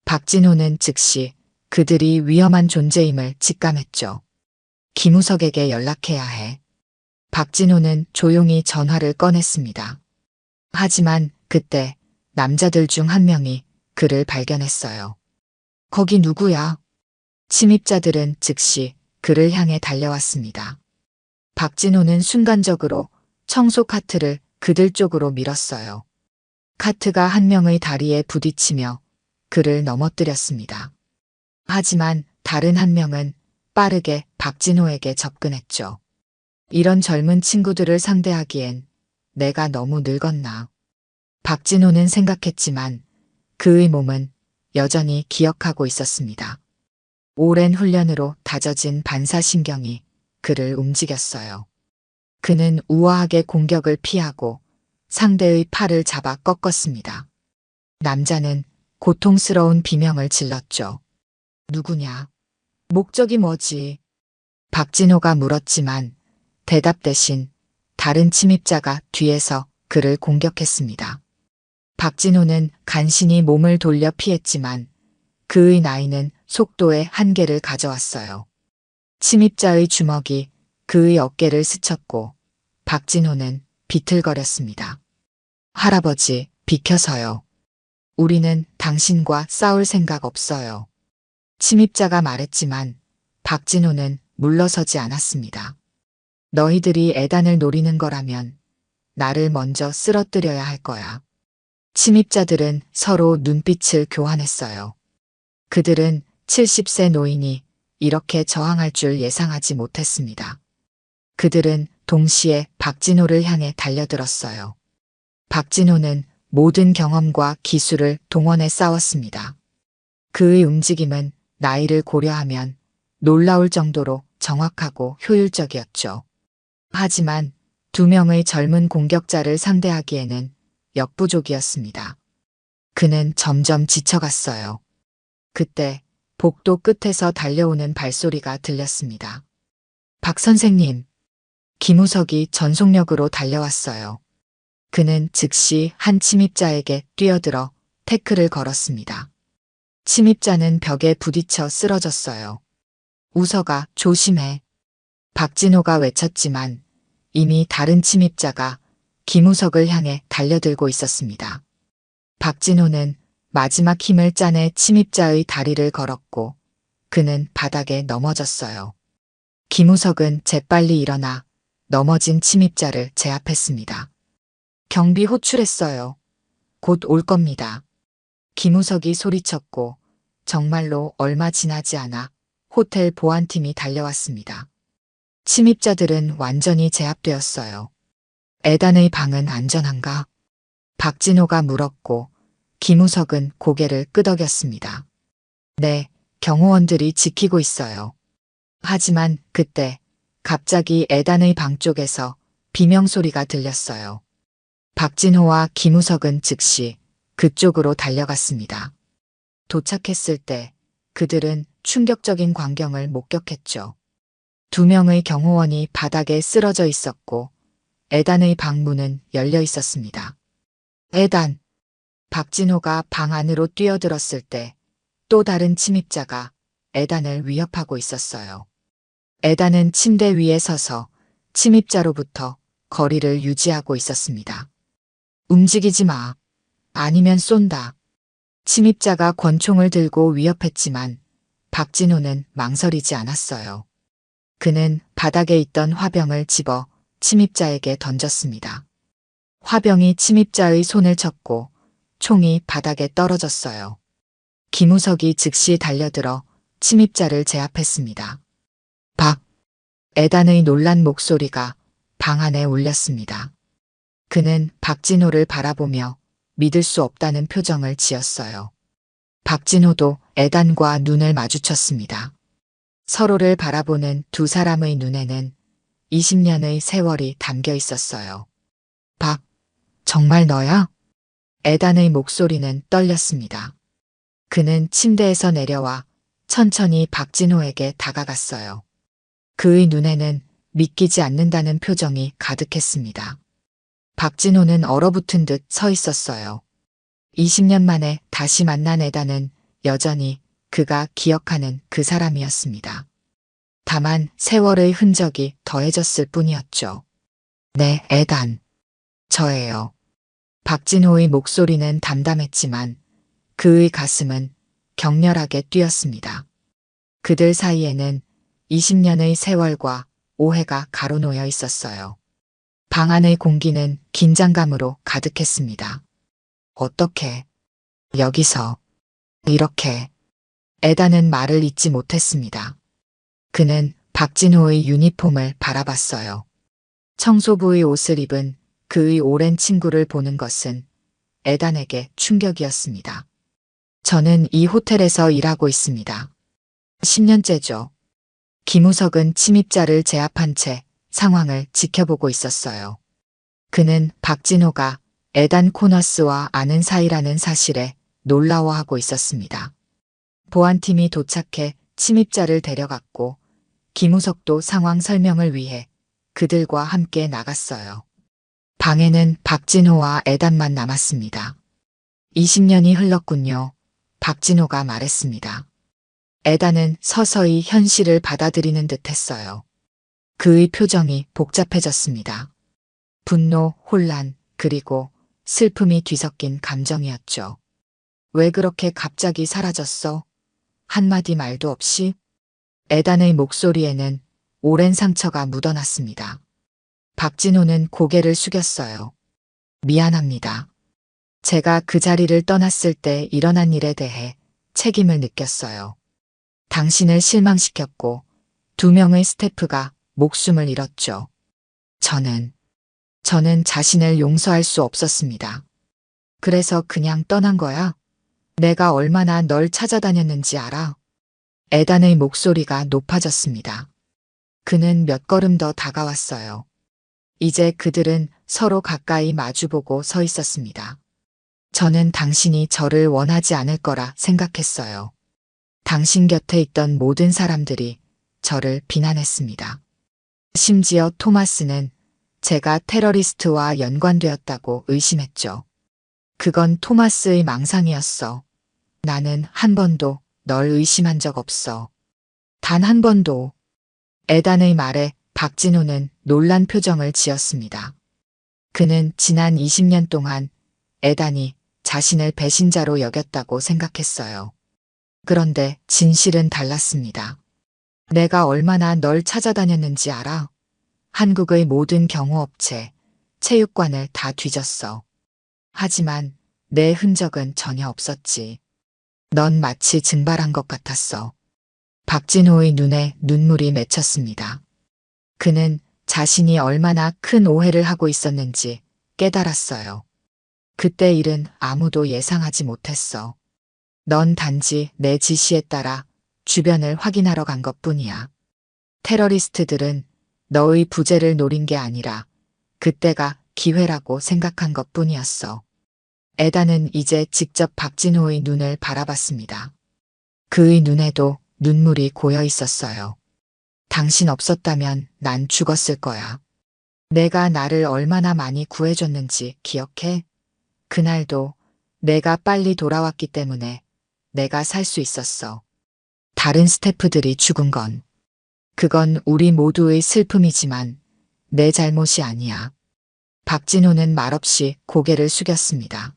박진호는 즉시 그들이 위험한 존재임을 직감했죠. 김우석에게 연락해야 해. 박진호는 조용히 전화를 꺼냈습니다. 하지만 그때 남자들 중 한 명이 그를 발견했어요. 거기 누구야? 침입자들은 즉시 그를 향해 달려왔습니다. 박진호는 순간적으로 청소 카트를 그들 쪽으로 밀었어요. 카트가 한 명의 다리에 부딪히며 그를 넘어뜨렸습니다. 하지만 다른 한 명은 빠르게 박진호에게 접근했죠. 이런 젊은 친구들을 상대하기엔 내가 너무 늙었나. 박진호는 생각했지만 그의 몸은 여전히 기억하고 있었습니다. 오랜 훈련으로 다져진 반사신경이 그를 움직였어요. 그는 우아하게 공격을 피하고 상대의 팔을 잡아 꺾었습니다. 남자는 고통스러운 비명을 질렀죠. 누구냐? 목적이 뭐지? 박진호가 물었지만 대답 대신 다른 침입자가 뒤에서 그를 공격했습니다. 박진호는 간신히 몸을 돌려 피했지만 그의 나이는 속도의 한계를 가져왔어요. 침입자의 주먹이 그의 어깨를 스쳤고 박진호는 비틀거렸습니다. 할아버지, 비켜서요. 우리는 당신과 싸울 생각 없어요. 침입자가 말했지만 박진호는 물러서지 않았습니다. 너희들이 애단을 노리는 거라면 나를 먼저 쓰러뜨려야 할 거야. 침입자들은 서로 눈빛을 교환했어요. 그들은 70세 노인이 이렇게 저항할 줄 예상하지 못했습니다. 그들은 동시에 박진호를 향해 달려들었어요. 박진호는 모든 경험과 기술을 동원해 싸웠습니다. 그의 움직임은 나이를 고려하면 놀라울 정도로 정확하고 효율적이었죠. 하지만 두 명의 젊은 공격자를 상대하기에는 역부족이었습니다. 그는 점점 지쳐갔어요. 그때 복도 끝에서 달려오는 발소리가 들렸습니다. 박 선생님, 김우석이 전속력으로 달려왔어요. 그는 즉시 한 침입자에게 뛰어들어 태클을 걸었습니다. 침입자는 벽에 부딪혀 쓰러졌어요. 우석아, 조심해. 박진호가 외쳤지만 이미 다른 침입자가 김우석을 향해 달려들고 있었습니다. 박진호는 마지막 힘을 짜내 침입자의 다리를 걸었고 그는 바닥에 넘어졌어요. 김우석은 재빨리 일어나 넘어진 침입자를 제압했습니다. 경비 호출했어요. 곧 올 겁니다. 김우석이 소리쳤고 정말로 얼마 지나지 않아 호텔 보안팀이 달려왔습니다. 침입자들은 완전히 제압되었어요. 애단의 방은 안전한가? 박진호가 물었고 김우석은 고개를 끄덕였습니다. 네, 경호원들이 지키고 있어요. 하지만 그때 갑자기 애단의 방 쪽에서 비명소리가 들렸어요. 박진호와 김우석은 즉시 그쪽으로 달려갔습니다. 도착했을 때 그들은 충격적인 광경을 목격했죠. 두 명의 경호원이 바닥에 쓰러져 있었고 애단의 방문은 열려 있었습니다. 애단! 박진호가 방 안으로 뛰어들었을 때 또 다른 침입자가 애단을 위협하고 있었어요. 애단은 침대 위에 서서 침입자로부터 거리를 유지하고 있었습니다. 움직이지 마. 아니면 쏜다. 침입자가 권총을 들고 위협했지만 박진호는 망설이지 않았어요. 그는 바닥에 있던 화병을 집어 침입자에게 던졌습니다. 화병이 침입자의 손을 쳤고 총이 바닥에 떨어졌어요. 김우석이 즉시 달려들어 침입자를 제압했습니다. 박! 애단의 놀란 목소리가 방 안에 울렸습니다. 그는 박진호를 바라보며 믿을 수 없다는 표정을 지었어요. 박진호도 애단과 눈을 마주쳤습니다. 서로를 바라보는 두 사람의 눈에는 20년의 세월이 담겨 있었어요. 박, 정말 너야? 애단의 목소리는 떨렸습니다. 그는 침대에서 내려와 천천히 박진호에게 다가갔어요. 그의 눈에는 믿기지 않는다는 표정이 가득했습니다. 박진호는 얼어붙은 듯 서 있었어요. 20년 만에 다시 만난 애단은 여전히 그가 기억하는 그 사람이었습니다. 다만 세월의 흔적이 더해졌을 뿐이었죠. 네, 애단. 저예요. 박진호의 목소리는 담담했지만 그의 가슴은 격렬하게 뛰었습니다. 그들 사이에는 20년의 세월과 오해가 가로놓여 있었어요. 방 안의 공기는 긴장감으로 가득했습니다. 어떻게? 여기서. 이렇게. 애단은 말을 잇지 못했습니다. 그는 박진호의 유니폼을 바라봤어요. 청소부의 옷을 입은 그의 오랜 친구를 보는 것은 애단에게 충격이었습니다. 저는 이 호텔에서 일하고 있습니다. 10년째죠. 김우석은 침입자를 제압한 채 상황을 지켜보고 있었어요. 그는 박진호가 애단 코너스와 아는 사이라는 사실에 놀라워하고 있었습니다. 보안팀이 도착해 침입자를 데려갔고 김우석도 상황 설명을 위해 그들과 함께 나갔어요. 방에는 박진호와 애단만 남았습니다. 20년이 흘렀군요. 박진호가 말했습니다. 애단은 서서히 현실을 받아들이는 듯 했어요. 그의 표정이 복잡해졌습니다. 분노, 혼란, 그리고 슬픔이 뒤섞인 감정이었죠. 왜 그렇게 갑자기 사라졌어? 한마디 말도 없이? 애단의 목소리에는 오랜 상처가 묻어났습니다. 박진호는 고개를 숙였어요. 미안합니다. 제가 그 자리를 떠났을 때 일어난 일에 대해 책임을 느꼈어요. 당신을 실망시켰고 2명의 스태프가 목숨을 잃었죠. 저는 자신을 용서할 수 없었습니다. 그래서 그냥 떠난 거야? 내가 얼마나 널 찾아다녔는지 알아? 애단의 목소리가 높아졌습니다. 그는 몇 걸음 더 다가왔어요. 이제 그들은 서로 가까이 마주보고 서 있었습니다. 저는 당신이 저를 원하지 않을 거라 생각했어요. 당신 곁에 있던 모든 사람들이 저를 비난했습니다. 심지어 토마스는 제가 테러리스트와 연관되었다고 의심했죠. 그건 토마스의 망상이었어. 나는 한 번도 널 의심한 적 없어. 단 한 번도. 애단의 말에 박진호는 놀란 표정을 지었습니다. 그는 지난 20년 동안 애단이 자신을 배신자로 여겼다고 생각했어요. 그런데 진실은 달랐습니다. 내가 얼마나 널 찾아다녔는지 알아? 한국의 모든 경호업체, 체육관을 다 뒤졌어. 하지만 내 흔적은 전혀 없었지. 넌 마치 증발한 것 같았어. 박진호의 눈에 눈물이 맺혔습니다. 그는 자신이 얼마나 큰 오해를 하고 있었는지 깨달았어요. 그때 일은 아무도 예상하지 못했어. 넌 단지 내 지시에 따라 주변을 확인하러 간 것뿐이야. 테러리스트들은 너의 부재를 노린 게 아니라 그때가 기회라고 생각한 것뿐이었어. 애단은 이제 직접 박진호의 눈을 바라봤습니다. 그의 눈에도 눈물이 고여 있었어요. 당신 없었다면 난 죽었을 거야. 내가 나를 얼마나 많이 구해줬는지 기억해? 그날도 내가 빨리 돌아왔기 때문에 내가 살 수 있었어. 다른 스태프들이 죽은 그건 우리 모두의 슬픔이지만 내 잘못이 아니야. 박진호는 말없이 고개를 숙였습니다.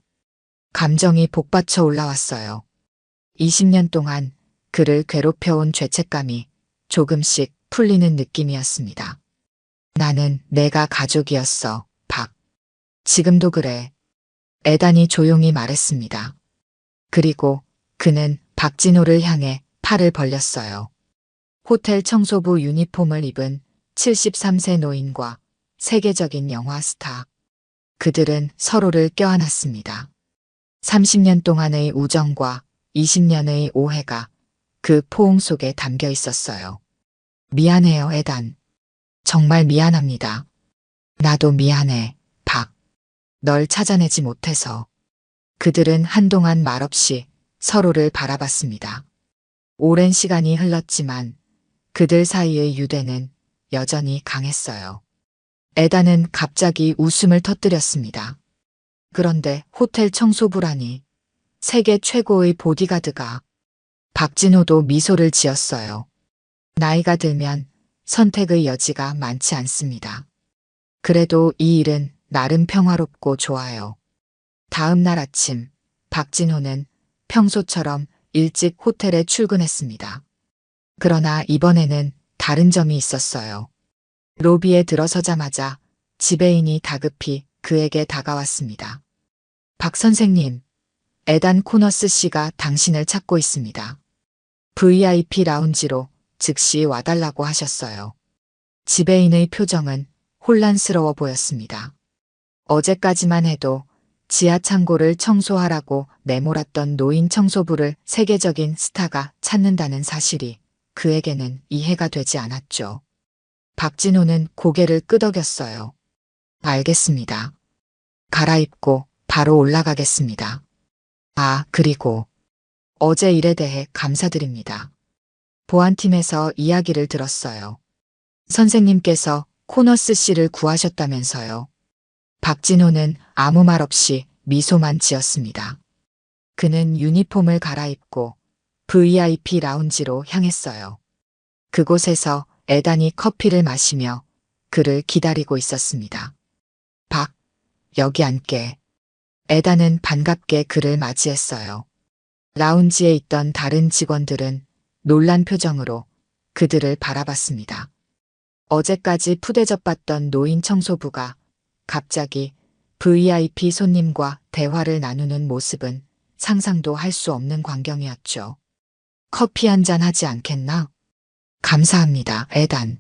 감정이 복받쳐 올라왔어요. 20년 동안 그를 괴롭혀온 죄책감이 조금씩 풀리는 느낌이었습니다. 나는 내가 가족이었어, 박. 지금도 그래. 애단이 조용히 말했습니다. 그리고 그는 박진호를 향해 팔을 벌렸어요. 호텔 청소부 유니폼을 입은 73세 노인과 세계적인 영화 스타. 그들은 서로를 껴안았습니다. 30년 동안의 우정과 20년의 오해가 그 포옹 속에 담겨 있었어요. 미안해요, 에단. 정말 미안합니다. 나도 미안해, 박. 널 찾아내지 못해서. 그들은 한동안 말없이 서로를 바라봤습니다. 오랜 시간이 흘렀지만 그들 사이의 유대는 여전히 강했어요. 에단은 갑자기 웃음을 터뜨렸습니다. 그런데 호텔 청소부라니. 세계 최고의 보디가드가. 박진호도 미소를 지었어요. 나이가 들면 선택의 여지가 많지 않습니다. 그래도 이 일은 나름 평화롭고 좋아요. 다음 날 아침, 박진호는 평소처럼 일찍 호텔에 출근했습니다. 그러나 이번에는 다른 점이 있었어요. 로비에 들어서자마자 지배인이 다급히 그에게 다가왔습니다. 박 선생님, 에단 코너스 씨가 당신을 찾고 있습니다. VIP 라운지로 즉시 와달라고 하셨어요. 지배인의 표정은 혼란스러워 보였습니다. 어제까지만 해도 지하 창고를 청소하라고 내몰았던 노인 청소부를 세계적인 스타가 찾는다는 사실이 그에게는 이해가 되지 않았죠. 박진호는 고개를 끄덕였어요. 알겠습니다. 갈아입고 바로 올라가겠습니다. 아, 그리고 어제 일에 대해 감사드립니다. 보안팀에서 이야기를 들었어요. 선생님께서 코너스 씨를 구하셨다면서요. 박진호는 아무 말 없이 미소만 지었습니다. 그는 유니폼을 갈아입고 VIP 라운지로 향했어요. 그곳에서 에단이 커피를 마시며 그를 기다리고 있었습니다. 박, 여기 앉게. 에단은 반갑게 그를 맞이했어요. 라운지에 있던 다른 직원들은 놀란 표정으로 그들을 바라봤습니다. 어제까지 푸대접받던 노인 청소부가 갑자기 VIP 손님과 대화를 나누는 모습은 상상도 할 수 없는 광경이었죠. 커피 한 잔 하지 않겠나? 감사합니다, 에단.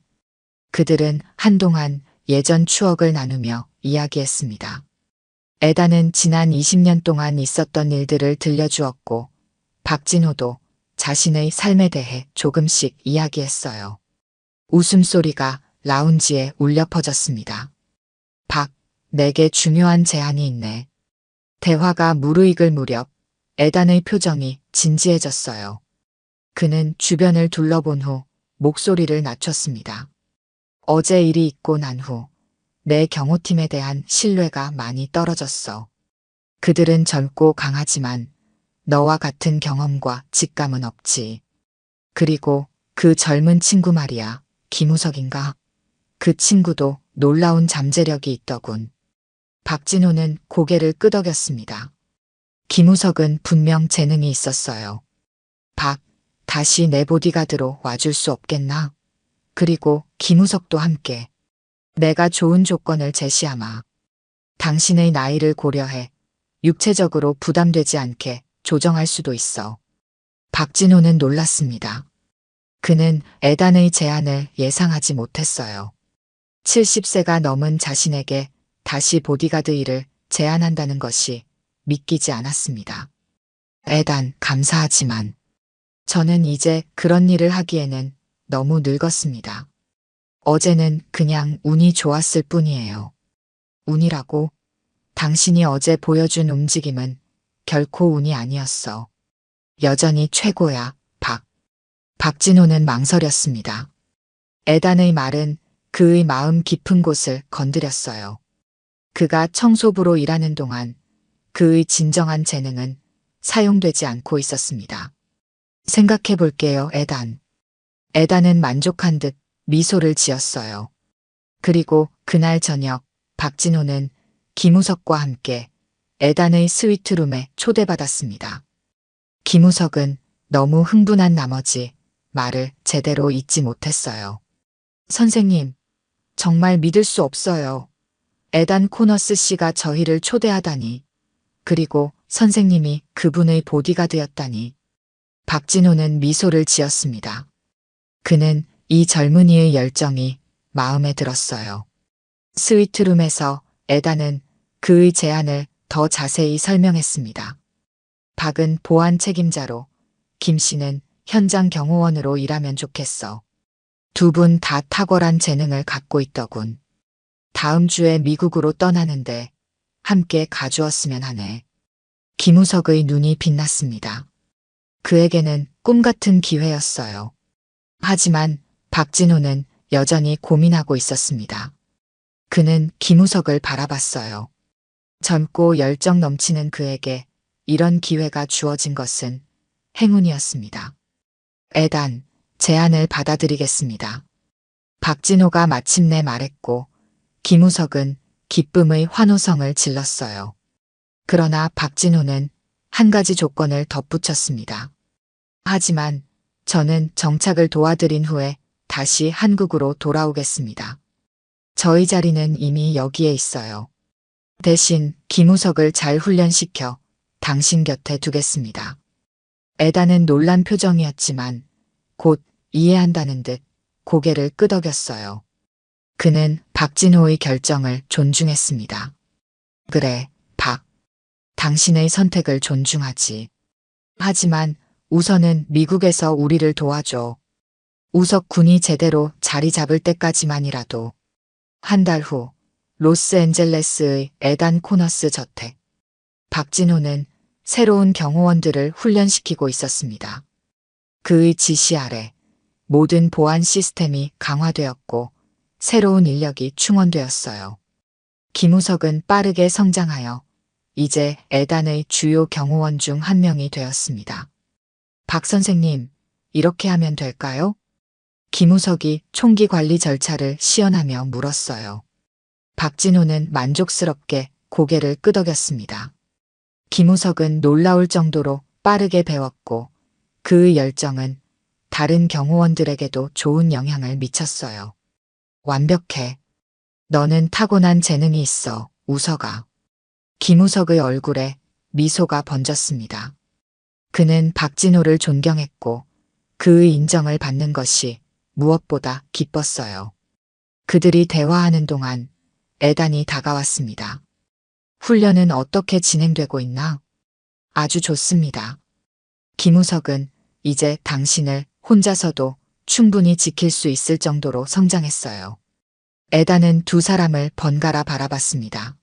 그들은 한동안 예전 추억을 나누며 이야기했습니다. 에단은 지난 20년 동안 있었던 일들을 들려주었고 박진호도 자신의 삶에 대해 조금씩 이야기했어요. 웃음소리가 라운지에 울려 퍼졌습니다. 박, 내게 중요한 제안이 있네. 대화가 무르익을 무렵 에단의 표정이 진지해졌어요. 그는 주변을 둘러본 후 목소리를 낮췄습니다. 어제 일이 있고 난 후 내 경호팀에 대한 신뢰가 많이 떨어졌어. 그들은 젊고 강하지만 너와 같은 경험과 직감은 없지. 그리고 그 젊은 친구 말이야, 김우석인가? 그 친구도 놀라운 잠재력이 있더군. 박진호는 고개를 끄덕였습니다. 김우석은 분명 재능이 있었어요. 박, 다시 내 보디가드로 와줄 수 없겠나? 그리고 김우석도 함께. 내가 좋은 조건을 제시하마. 당신의 나이를 고려해 육체적으로 부담되지 않게 조정할 수도 있어. 박진호는 놀랐습니다. 그는 에단의 제안을 예상하지 못했어요. 70세가 넘은 자신에게 다시 보디가드 일을 제안한다는 것이 믿기지 않았습니다. 에단, 감사하지만 저는 이제 그런 일을 하기에는 너무 늙었습니다. 어제는 그냥 운이 좋았을 뿐이에요. 운이라고? 당신이 어제 보여준 움직임은 결코 운이 아니었어. 여전히 최고야, 박. 박진호는 망설였습니다. 에단의 말은 그의 마음 깊은 곳을 건드렸어요. 그가 청소부로 일하는 동안 그의 진정한 재능은 사용되지 않고 있었습니다. 생각해 볼게요, 에단. 에단은 만족한 듯 미소를 지었어요. 그리고 그날 저녁 박진호는 김우석과 함께 에단의 스위트룸에 초대받았습니다. 김우석은 너무 흥분한 나머지 말을 제대로 잇지 못했어요. 선생님, 정말 믿을 수 없어요. 에단 코너스 씨가 저희를 초대하다니. 그리고 선생님이 그분의 보디가드였다니. 박진호는 미소를 지었습니다. 그는 이 젊은이의 열정이 마음에 들었어요. 스위트룸에서 에다는 그의 제안을 더 자세히 설명했습니다. 박은 보안 책임자로, 김 씨는 현장 경호원으로 일하면 좋겠어. 두 분 다 탁월한 재능을 갖고 있더군. 다음 주에 미국으로 떠나는데 함께 가주었으면 하네. 김우석의 눈이 빛났습니다. 그에게는 꿈 같은 기회였어요. 하지만 박진호는 여전히 고민하고 있었습니다. 그는 김우석을 바라봤어요. 젊고 열정 넘치는 그에게 이런 기회가 주어진 것은 행운이었습니다. 에단, 제안을 받아들이겠습니다. 박진호가 마침내 말했고 김우석은 기쁨의 환호성을 질렀어요. 그러나 박진호는 한 가지 조건을 덧붙였습니다. 하지만 저는 정착을 도와드린 후에 다시 한국으로 돌아오겠습니다. 저희 자리는 이미 여기에 있어요. 대신 김우석을 잘 훈련시켜 당신 곁에 두겠습니다. 에다는 놀란 표정이었지만 곧 이해한다는 듯 고개를 끄덕였어요. 그는 박진호의 결정을 존중했습니다. 그래, 박. 당신의 선택을 존중하지. 하지만 우선은 미국에서 우리를 도와줘. 우석 군이 제대로 자리 잡을 때까지만이라도. 한 달 후 로스앤젤레스의 에단 코너스 저택. 박진호는 새로운 경호원들을 훈련시키고 있었습니다. 그의 지시 아래 모든 보안 시스템이 강화되었고 새로운 인력이 충원되었어요. 김우석은 빠르게 성장하여 이제 에단의 주요 경호원 중 한 명이 되었습니다. 박 선생님, 이렇게 하면 될까요? 김우석이 총기 관리 절차를 시연하며 물었어요. 박진호는 만족스럽게 고개를 끄덕였습니다. 김우석은 놀라울 정도로 빠르게 배웠고 그의 열정은 다른 경호원들에게도 좋은 영향을 미쳤어요. 완벽해. 너는 타고난 재능이 있어, 우석아. 김우석의 얼굴에 미소가 번졌습니다. 그는 박진호를 존경했고 그의 인정을 받는 것이 무엇보다 기뻤어요. 그들이 대화하는 동안 에단이 다가왔습니다. 훈련은 어떻게 진행되고 있나? 아주 좋습니다. 김우석은 이제 당신을 혼자서도 충분히 지킬 수 있을 정도로 성장했어요. 에단은 두 사람을 번갈아 바라봤습니다.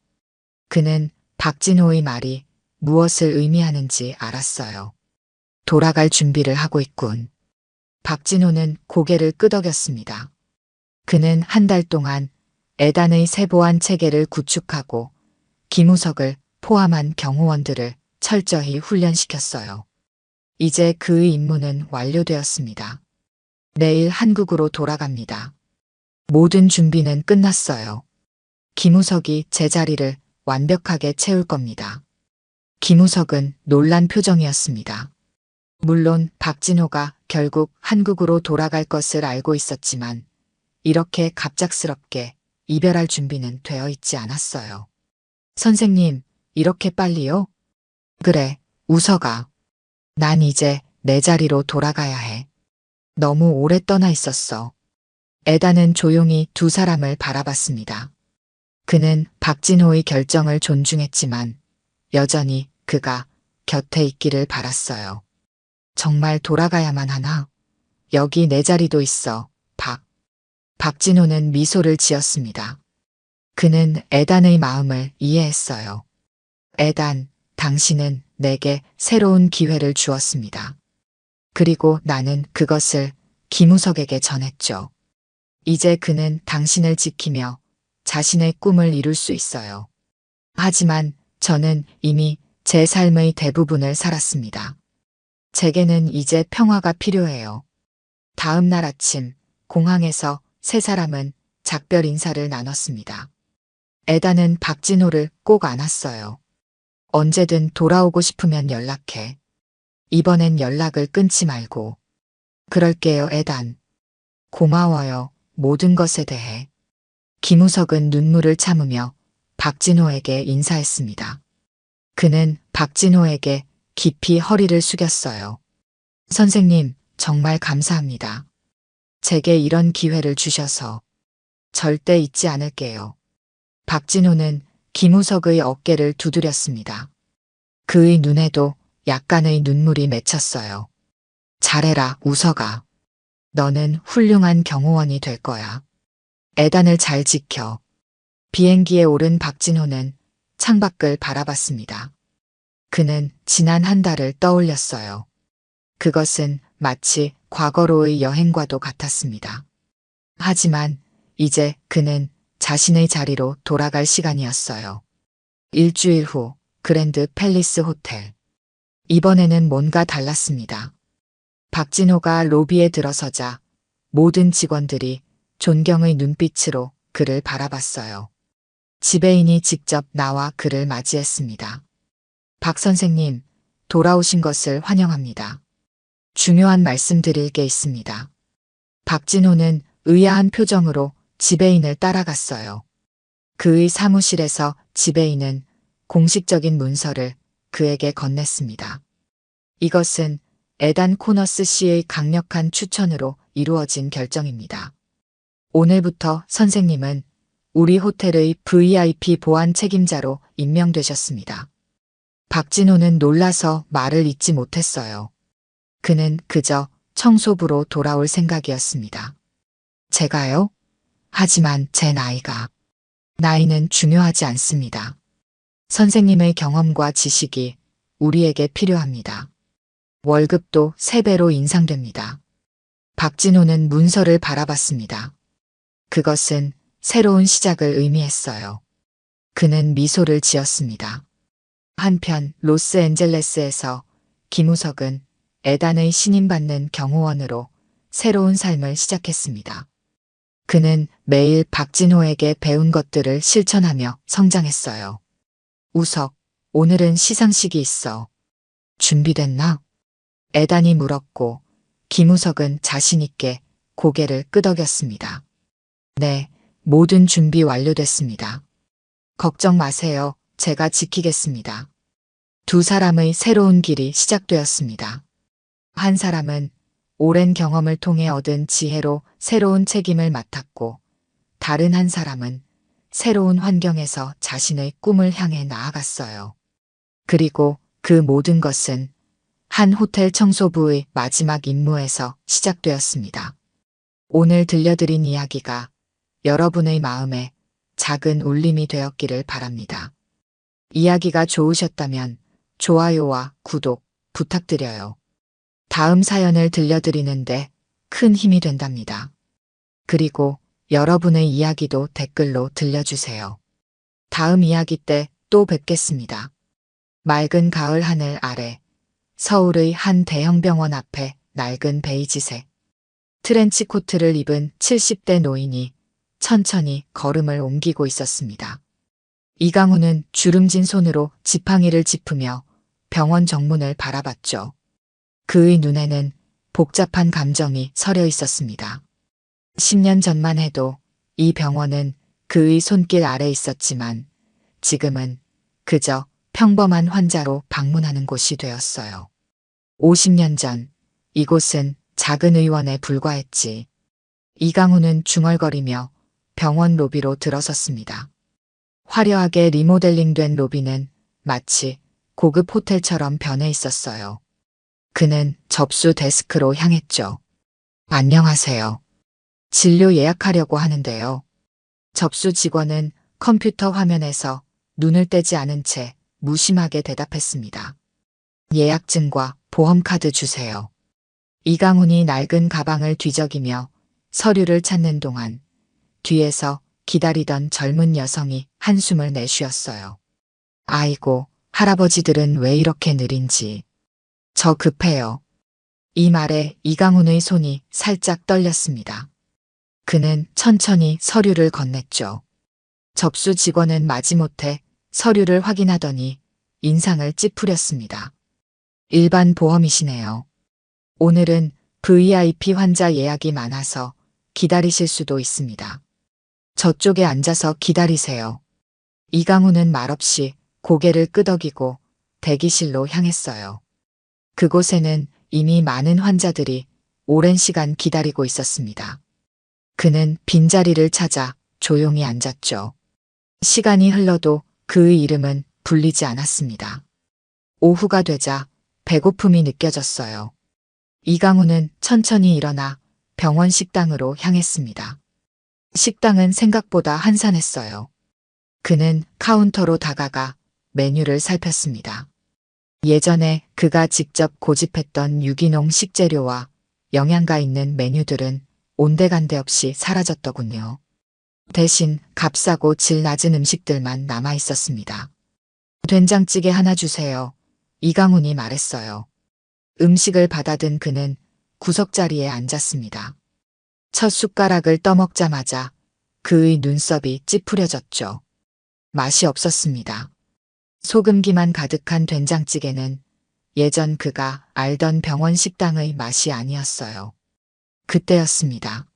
그는 박진호의 말이 무엇을 의미하는지 알았어요. 돌아갈 준비를 하고 있군. 박진호는 고개를 끄덕였습니다. 그는 한 달 동안 에단의 세보안 체계를 구축하고 김우석을 포함한 경호원들을 철저히 훈련시켰어요. 이제 그의 임무는 완료되었습니다. 내일 한국으로 돌아갑니다. 모든 준비는 끝났어요. 김우석이 제자리를 완벽하게 채울 겁니다. 김우석은 놀란 표정이었습니다. 물론 박진호가 결국 한국으로 돌아갈 것을 알고 있었지만 이렇게 갑작스럽게 이별할 준비는 되어 있지 않았어요. 선생님, 이렇게 빨리요? 그래, 우석아. 난 이제 내 자리로 돌아가야 해. 너무 오래 떠나 있었어. 에다는 조용히 두 사람을 바라봤습니다. 그는 박진호의 결정을 존중했지만 여전히 그가 곁에 있기를 바랐어요. 정말 돌아가야만 하나? 여기 내 자리도 있어, 박. 박진호는 미소를 지었습니다. 그는 에단의 마음을 이해했어요. 에단, 당신은 내게 새로운 기회를 주었습니다. 그리고 나는 그것을 김우석에게 전했죠. 이제 그는 당신을 지키며 자신의 꿈을 이룰 수 있어요. 하지만 저는 이미 제 삶의 대부분을 살았습니다. 제게는 이제 평화가 필요해요. 다음 날 아침 공항에서 세 사람은 작별 인사를 나눴습니다. 에다는 박진호를 꼭 안았어요. 언제든 돌아오고 싶으면 연락해. 이번엔 연락을 끊지 말고. 그럴게요, 에단. 고마워요, 모든 것에 대해. 김우석은 눈물을 참으며 박진호에게 인사했습니다. 그는 박진호에게 깊이 허리를 숙였어요. 선생님, 정말 감사합니다. 제게 이런 기회를 주셔서 절대 잊지 않을게요. 박진호는 김우석의 어깨를 두드렸습니다. 그의 눈에도 약간의 눈물이 맺혔어요. 잘해라, 우석아. 너는 훌륭한 경호원이 될 거야. 애단을 잘 지켜. 비행기에 오른 박진호는 창밖을 바라봤습니다. 그는 지난 한 달을 떠올렸어요. 그것은 마치 과거로의 여행과도 같았습니다. 하지만 이제 그는 자신의 자리로 돌아갈 시간이었어요. 일주일 후 그랜드 팰리스 호텔. 이번에는 뭔가 달랐습니다. 박진호가 로비에 들어서자 모든 직원들이 존경의 눈빛으로 그를 바라봤어요. 지배인이 직접 나와 그를 맞이했습니다. 박 선생님, 돌아오신 것을 환영합니다. 중요한 말씀 드릴 게 있습니다. 박진호는 의아한 표정으로 지배인을 따라갔어요. 그의 사무실에서 지배인은 공식적인 문서를 그에게 건넸습니다. 이것은 에단 코너스 씨의 강력한 추천으로 이루어진 결정입니다. 오늘부터 선생님은 우리 호텔의 VIP 보안 책임자로 임명되셨습니다. 박진호는 놀라서 말을 잇지 못했어요. 그는 그저 청소부로 돌아올 생각이었습니다. 제가요? 하지만 제 나이는 중요하지 않습니다. 선생님의 경험과 지식이 우리에게 필요합니다. 월급도 3배로 인상됩니다. 박진호는 문서를 바라봤습니다. 그것은 새로운 시작을 의미했어요. 그는 미소를 지었습니다. 한편 로스앤젤레스에서 김우석은 에단의 신임받는 경호원으로 새로운 삶을 시작했습니다. 그는 매일 박진호에게 배운 것들을 실천하며 성장했어요. 우석, 오늘은 시상식이 있어. 준비됐나? 에단이 물었고 김우석은 자신있게 고개를 끄덕였습니다. 네, 모든 준비 완료됐습니다. 걱정 마세요. 제가 지키겠습니다. 두 사람의 새로운 길이 시작되었습니다. 한 사람은 오랜 경험을 통해 얻은 지혜로 새로운 책임을 맡았고, 다른 한 사람은 새로운 환경에서 자신의 꿈을 향해 나아갔어요. 그리고 그 모든 것은 한 호텔 청소부의 마지막 임무에서 시작되었습니다. 오늘 들려드린 이야기가 여러분의 마음에 작은 울림이 되었기를 바랍니다. 이야기가 좋으셨다면 좋아요와 구독 부탁드려요. 다음 사연을 들려드리는데 큰 힘이 된답니다. 그리고 여러분의 이야기도 댓글로 들려주세요. 다음 이야기 때 또 뵙겠습니다. 맑은 가을 하늘 아래 서울의 한 대형 병원 앞에 낡은 베이지색 트렌치 코트를 입은 70대 노인이 천천히 걸음을 옮기고 있었습니다. 이강우는 주름진 손으로 지팡이를 짚으며 병원 정문을 바라봤죠. 그의 눈에는 복잡한 감정이 서려 있었습니다. 10년 전만 해도 이 병원은 그의 손길 아래 있었지만 지금은 그저 평범한 환자로 방문하는 곳이 되었어요. 50년 전 이곳은 작은 의원에 불과했지. 이강우는 중얼거리며 병원 로비로 들어섰습니다. 화려하게 리모델링된 로비는 마치 고급 호텔처럼 변해 있었어요. 그는 접수 데스크로 향했죠. 안녕하세요. 진료 예약하려고 하는데요. 접수 직원은 컴퓨터 화면에서 눈을 떼지 않은 채 무심하게 대답했습니다. 예약증과 보험카드 주세요. 이강훈이 낡은 가방을 뒤적이며 서류를 찾는 동안 뒤에서 기다리던 젊은 여성이 한숨을 내쉬었어요. 아이고, 할아버지들은 왜 이렇게 느린지. 저 급해요. 이 말에 이강훈의 손이 살짝 떨렸습니다. 그는 천천히 서류를 건넸죠. 접수 직원은 마지못해 서류를 확인하더니 인상을 찌푸렸습니다. 일반 보험이시네요. 오늘은 VIP 환자 예약이 많아서 기다리실 수도 있습니다. 저쪽에 앉아서 기다리세요. 이강훈은 말없이 고개를 끄덕이고 대기실로 향했어요. 그곳에는 이미 많은 환자들이 오랜 시간 기다리고 있었습니다. 그는 빈자리를 찾아 조용히 앉았죠. 시간이 흘러도 그의 이름은 불리지 않았습니다. 오후가 되자 배고픔이 느껴졌어요. 이강훈은 천천히 일어나 병원 식당으로 향했습니다. 식당은 생각보다 한산했어요. 그는 카운터로 다가가 메뉴를 살폈습니다. 예전에 그가 직접 고집했던 유기농 식재료와 영양가 있는 메뉴들은 온데간데 없이 사라졌더군요. 대신 값싸고 질 낮은 음식들만 남아 있었습니다. 된장찌개 하나 주세요. 이강훈이 말했어요. 음식을 받아든 그는 구석자리에 앉았습니다. 첫 숟가락을 떠먹자마자 그의 눈썹이 찌푸려졌죠. 맛이 없었습니다. 소금기만 가득한 된장찌개는 예전 그가 알던 병원 식당의 맛이 아니었어요. 그때였습니다.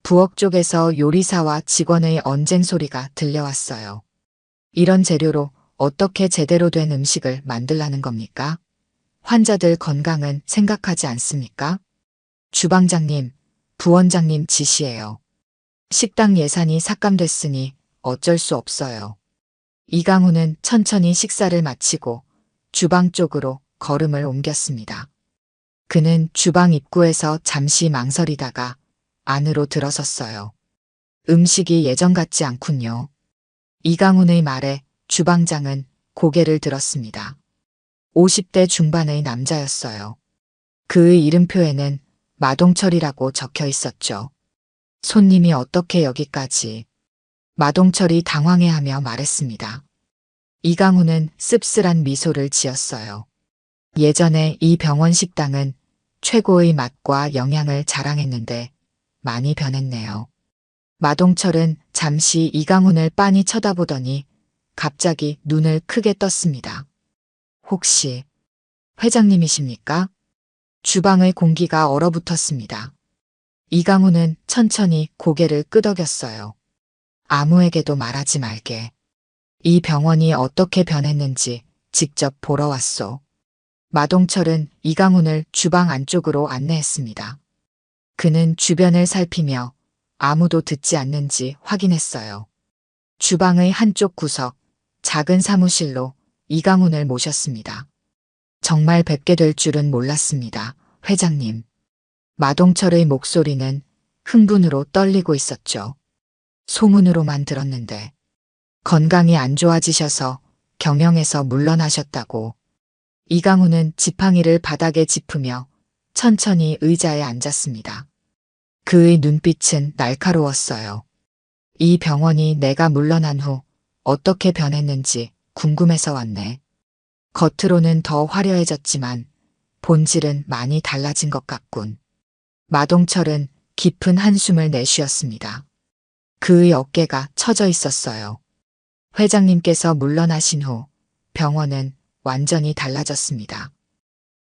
부엌 쪽에서 요리사와 직원의 언쟁 소리가 들려왔어요. 이런 재료로 어떻게 제대로 된 음식을 만들라는 겁니까? 환자들 건강은 생각하지 않습니까? 주방장님, 부원장님 지시예요. 식당 예산이 삭감됐으니 어쩔 수 없어요. 이강훈은 천천히 식사를 마치고 주방 쪽으로 걸음을 옮겼습니다. 그는 주방 입구에서 잠시 망설이다가 안으로 들어섰어요. 음식이 예전 같지 않군요. 이강훈의 말에 주방장은 고개를 들었습니다. 50대 중반의 남자였어요. 그의 이름표에는 마동철이라고 적혀 있었죠. 손님이 어떻게 여기까지? 마동철이 당황해하며 말했습니다. 이강훈은 씁쓸한 미소를 지었어요. 예전에 이 병원 식당은 최고의 맛과 영양을 자랑했는데 많이 변했네요. 마동철은 잠시 이강훈을 빤히 쳐다보더니 갑자기 눈을 크게 떴습니다. 혹시 회장님이십니까? 주방의 공기가 얼어붙었습니다. 이강훈은 천천히 고개를 끄덕였어요. 아무에게도 말하지 말게. 이 병원이 어떻게 변했는지 직접 보러 왔소. 마동철은 이강훈을 주방 안쪽으로 안내했습니다. 그는 주변을 살피며 아무도 듣지 않는지 확인했어요. 주방의 한쪽 구석, 작은 사무실로 이강훈을 모셨습니다. 정말 뵙게 될 줄은 몰랐습니다, 회장님. 마동철의 목소리는 흥분으로 떨리고 있었죠. 소문으로만 들었는데 건강이 안 좋아지셔서 경영에서 물러나셨다고. 이강훈은 지팡이를 바닥에 짚으며 천천히 의자에 앉았습니다. 그의 눈빛은 날카로웠어요. 이 병원이 내가 물러난 후 어떻게 변했는지 궁금해서 왔네. 겉으로는 더 화려해졌지만 본질은 많이 달라진 것 같군. 마동철은 깊은 한숨을 내쉬었습니다. 그의 어깨가 처져 있었어요. 회장님께서 물러나신 후 병원은 완전히 달라졌습니다.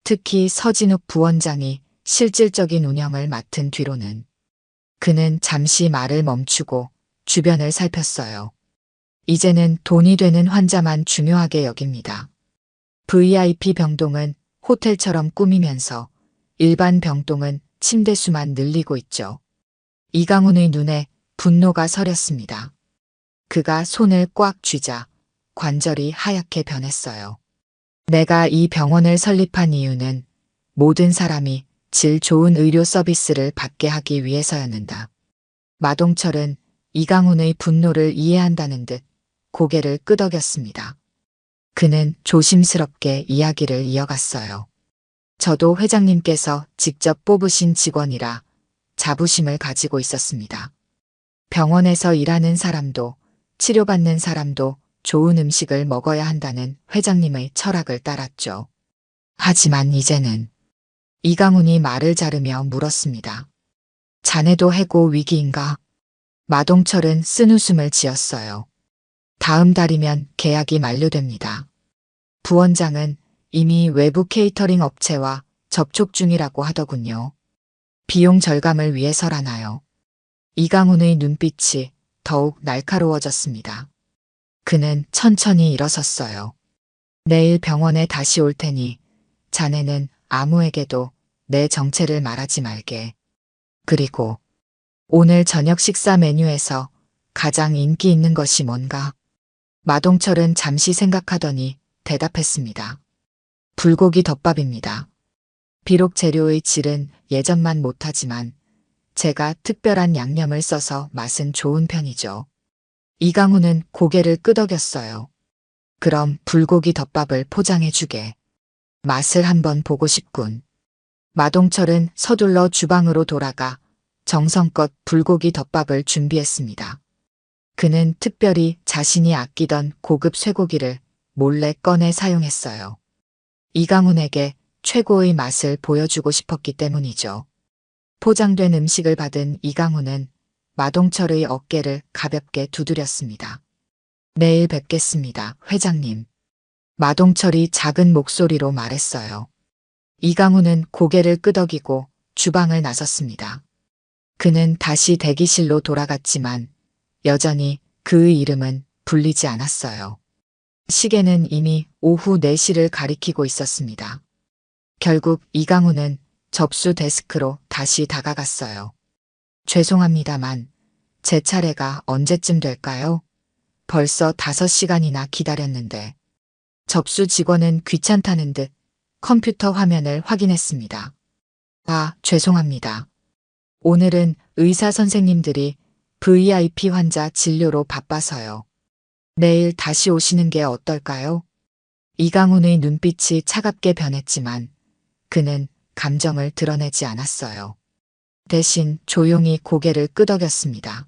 특히 서진욱 부원장이 실질적인 운영을 맡은 뒤로는. 그는 잠시 말을 멈추고 주변을 살폈어요. 이제는 돈이 되는 환자만 중요하게 여깁니다. VIP 병동은 호텔처럼 꾸미면서 일반 병동은 침대 수만 늘리고 있죠. 이강훈의 눈에 분노가 서렸습니다. 그가 손을 꽉 쥐자 관절이 하얗게 변했어요. 내가 이 병원을 설립한 이유는 모든 사람이 질 좋은 의료 서비스를 받게 하기 위해서였는다. 마동철은 이강훈의 분노를 이해한다는 듯 고개를 끄덕였습니다. 그는 조심스럽게 이야기를 이어갔어요. 저도 회장님께서 직접 뽑으신 직원이라 자부심을 가지고 있었습니다. 병원에서 일하는 사람도 치료받는 사람도 좋은 음식을 먹어야 한다는 회장님의 철학을 따랐죠. 하지만 이제는 이강훈이 말을 자르며 물었습니다. 자네도 해고 위기인가? 마동철은 쓴웃음을 지었어요. 다음 달이면 계약이 만료됩니다. 부원장은 이미 외부 케이터링 업체와 접촉 중이라고 하더군요. 비용 절감을 위해서라나요? 이강훈의 눈빛이 더욱 날카로워졌습니다. 그는 천천히 일어섰어요. 내일 병원에 다시 올 테니 자네는 아무에게도 내 정체를 말하지 말게. 그리고 오늘 저녁 식사 메뉴에서 가장 인기 있는 것이 뭔가? 마동철은 잠시 생각하더니 대답했습니다. 불고기 덮밥입니다. 비록 재료의 질은 예전만 못하지만 제가 특별한 양념을 써서 맛은 좋은 편이죠. 이강훈은 고개를 끄덕였어요. 그럼 불고기 덮밥을 포장해주게. 맛을 한번 보고 싶군. 마동철은 서둘러 주방으로 돌아가 정성껏 불고기 덮밥을 준비했습니다. 그는 특별히 자신이 아끼던 고급 쇠고기를 몰래 꺼내 사용했어요. 이강훈에게 최고의 맛을 보여주고 싶었기 때문이죠. 포장된 음식을 받은 이강훈은 마동철의 어깨를 가볍게 두드렸습니다. 내일 뵙겠습니다, 회장님. 마동철이 작은 목소리로 말했어요. 이강훈은 고개를 끄덕이고 주방을 나섰습니다. 그는 다시 대기실로 돌아갔지만 여전히 그의 이름은 불리지 않았어요. 시계는 이미 오후 4시를 가리키고 있었습니다. 결국 이강훈은 접수 데스크로 다시 다가갔어요. 죄송합니다만 제 차례가 언제쯤 될까요? 벌써 5시간이나 기다렸는데. 접수 직원은 귀찮다는 듯 컴퓨터 화면을 확인했습니다. 아, 죄송합니다. 오늘은 의사 선생님들이 VIP 환자 진료로 바빠서요. 내일 다시 오시는 게 어떨까요? 이강훈의 눈빛이 차갑게 변했지만 그는 감정을 드러내지 않았어요. 대신 조용히 고개를 끄덕였습니다.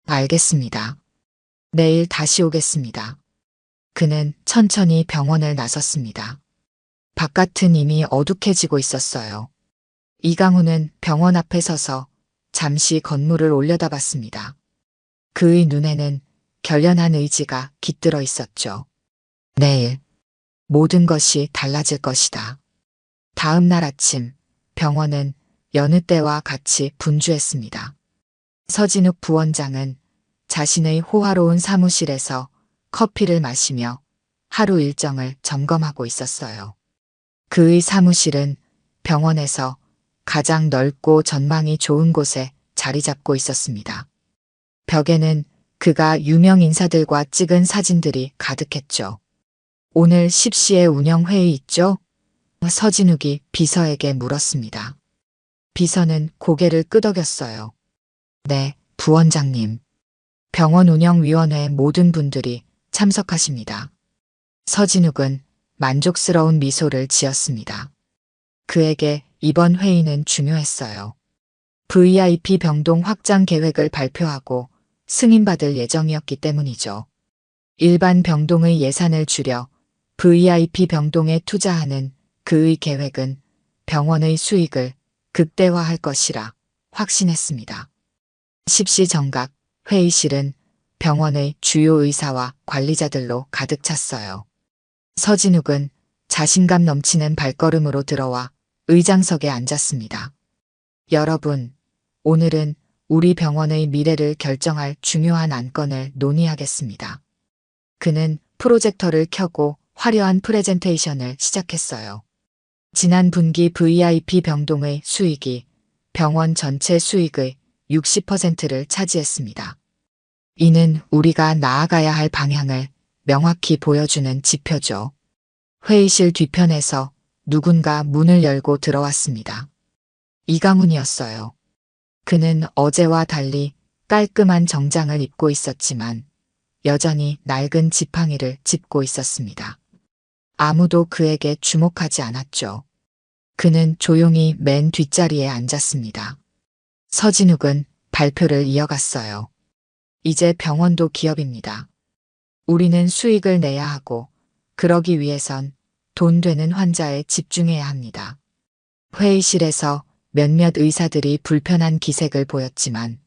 알겠습니다. 내일 다시 오겠습니다. 그는 천천히 병원을 나섰습니다. 바깥은 이미 어둑해지고 있었어요. 이강훈은 병원 앞에 서서 잠시 건물을 올려다봤습니다. 그의 눈에는 결연한 의지가 깃들어 있었죠. 내일 모든 것이 달라질 것이다. 다음 날 아침 병원은 여느 때와 같이 분주했습니다. 서진욱 부원장은 자신의 호화로운 사무실에서 커피를 마시며 하루 일정을 점검하고 있었어요. 그의 사무실은 병원에서 가장 넓고 전망이 좋은 곳에 자리 잡고 있었습니다. 벽에는 그가 유명 인사들과 찍은 사진들이 가득했죠. 오늘 10시에 운영회의 있죠? 서진욱이 비서에게 물었습니다. 비서는 고개를 끄덕였어요. 네, 부원장님. 병원 운영위원회 모든 분들이 참석하십니다. 서진욱은 만족스러운 미소를 지었습니다. 그에게 이번 회의는 중요했어요. VIP 병동 확장 계획을 발표하고 승인받을 예정이었기 때문이죠. 일반 병동의 예산을 줄여 VIP 병동에 투자하는 그의 계획은 병원의 수익을 극대화할 것이라 확신했습니다. 10시 정각 회의실은 병원의 주요 의사와 관리자들로 가득 찼어요. 서진욱은 자신감 넘치는 발걸음으로 들어와 의장석에 앉았습니다. 여러분, 오늘은 우리 병원의 미래를 결정할 중요한 안건을 논의하겠습니다. 그는 프로젝터를 켜고 화려한 프레젠테이션을 시작했어요. 지난 분기 VIP 병동의 수익이 병원 전체 수익의 60%를 차지했습니다. 이는 우리가 나아가야 할 방향을 명확히 보여주는 지표죠. 회의실 뒤편에서 누군가 문을 열고 들어왔습니다. 이강훈이었어요. 그는 어제와 달리 깔끔한 정장을 입고 있었지만 여전히 낡은 지팡이를 짚고 있었습니다. 아무도 그에게 주목하지 않았죠. 그는 조용히 맨 뒷자리에 앉았습니다. 서진욱은 발표를 이어갔어요. 이제 병원도 기업입니다. 우리는 수익을 내야 하고 그러기 위해선 돈 되는 환자에 집중해야 합니다. 회의실에서 몇몇 의사들이 불편한 기색을 보였지만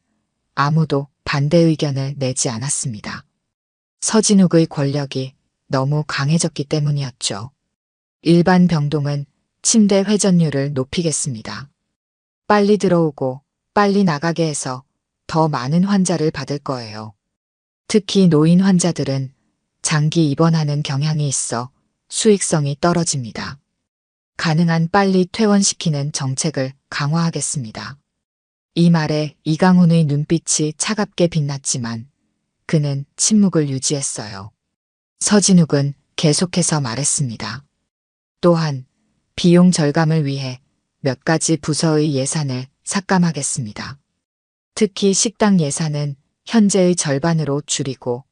아무도 반대 의견을 내지 않았습니다. 서진욱의 권력이 너무 강해졌기 때문이었죠. 일반 병동은 침대 회전율을 높이겠습니다. 빨리 들어오고 빨리 나가게 해서 더 많은 환자를 받을 거예요. 특히 노인 환자들은 장기 입원하는 경향이 있어 수익성이 떨어집니다. 가능한 빨리 퇴원시키는 정책을 강화하겠습니다. 이 말에 이강훈의 눈빛이 차갑게 빛났지만 그는 침묵을 유지했어요. 서진욱은 계속해서 말했습니다. 또한 비용 절감을 위해 몇 가지 부서의 예산을 삭감하겠습니다. 특히 식당 예산은 현재의 절반으로 줄이고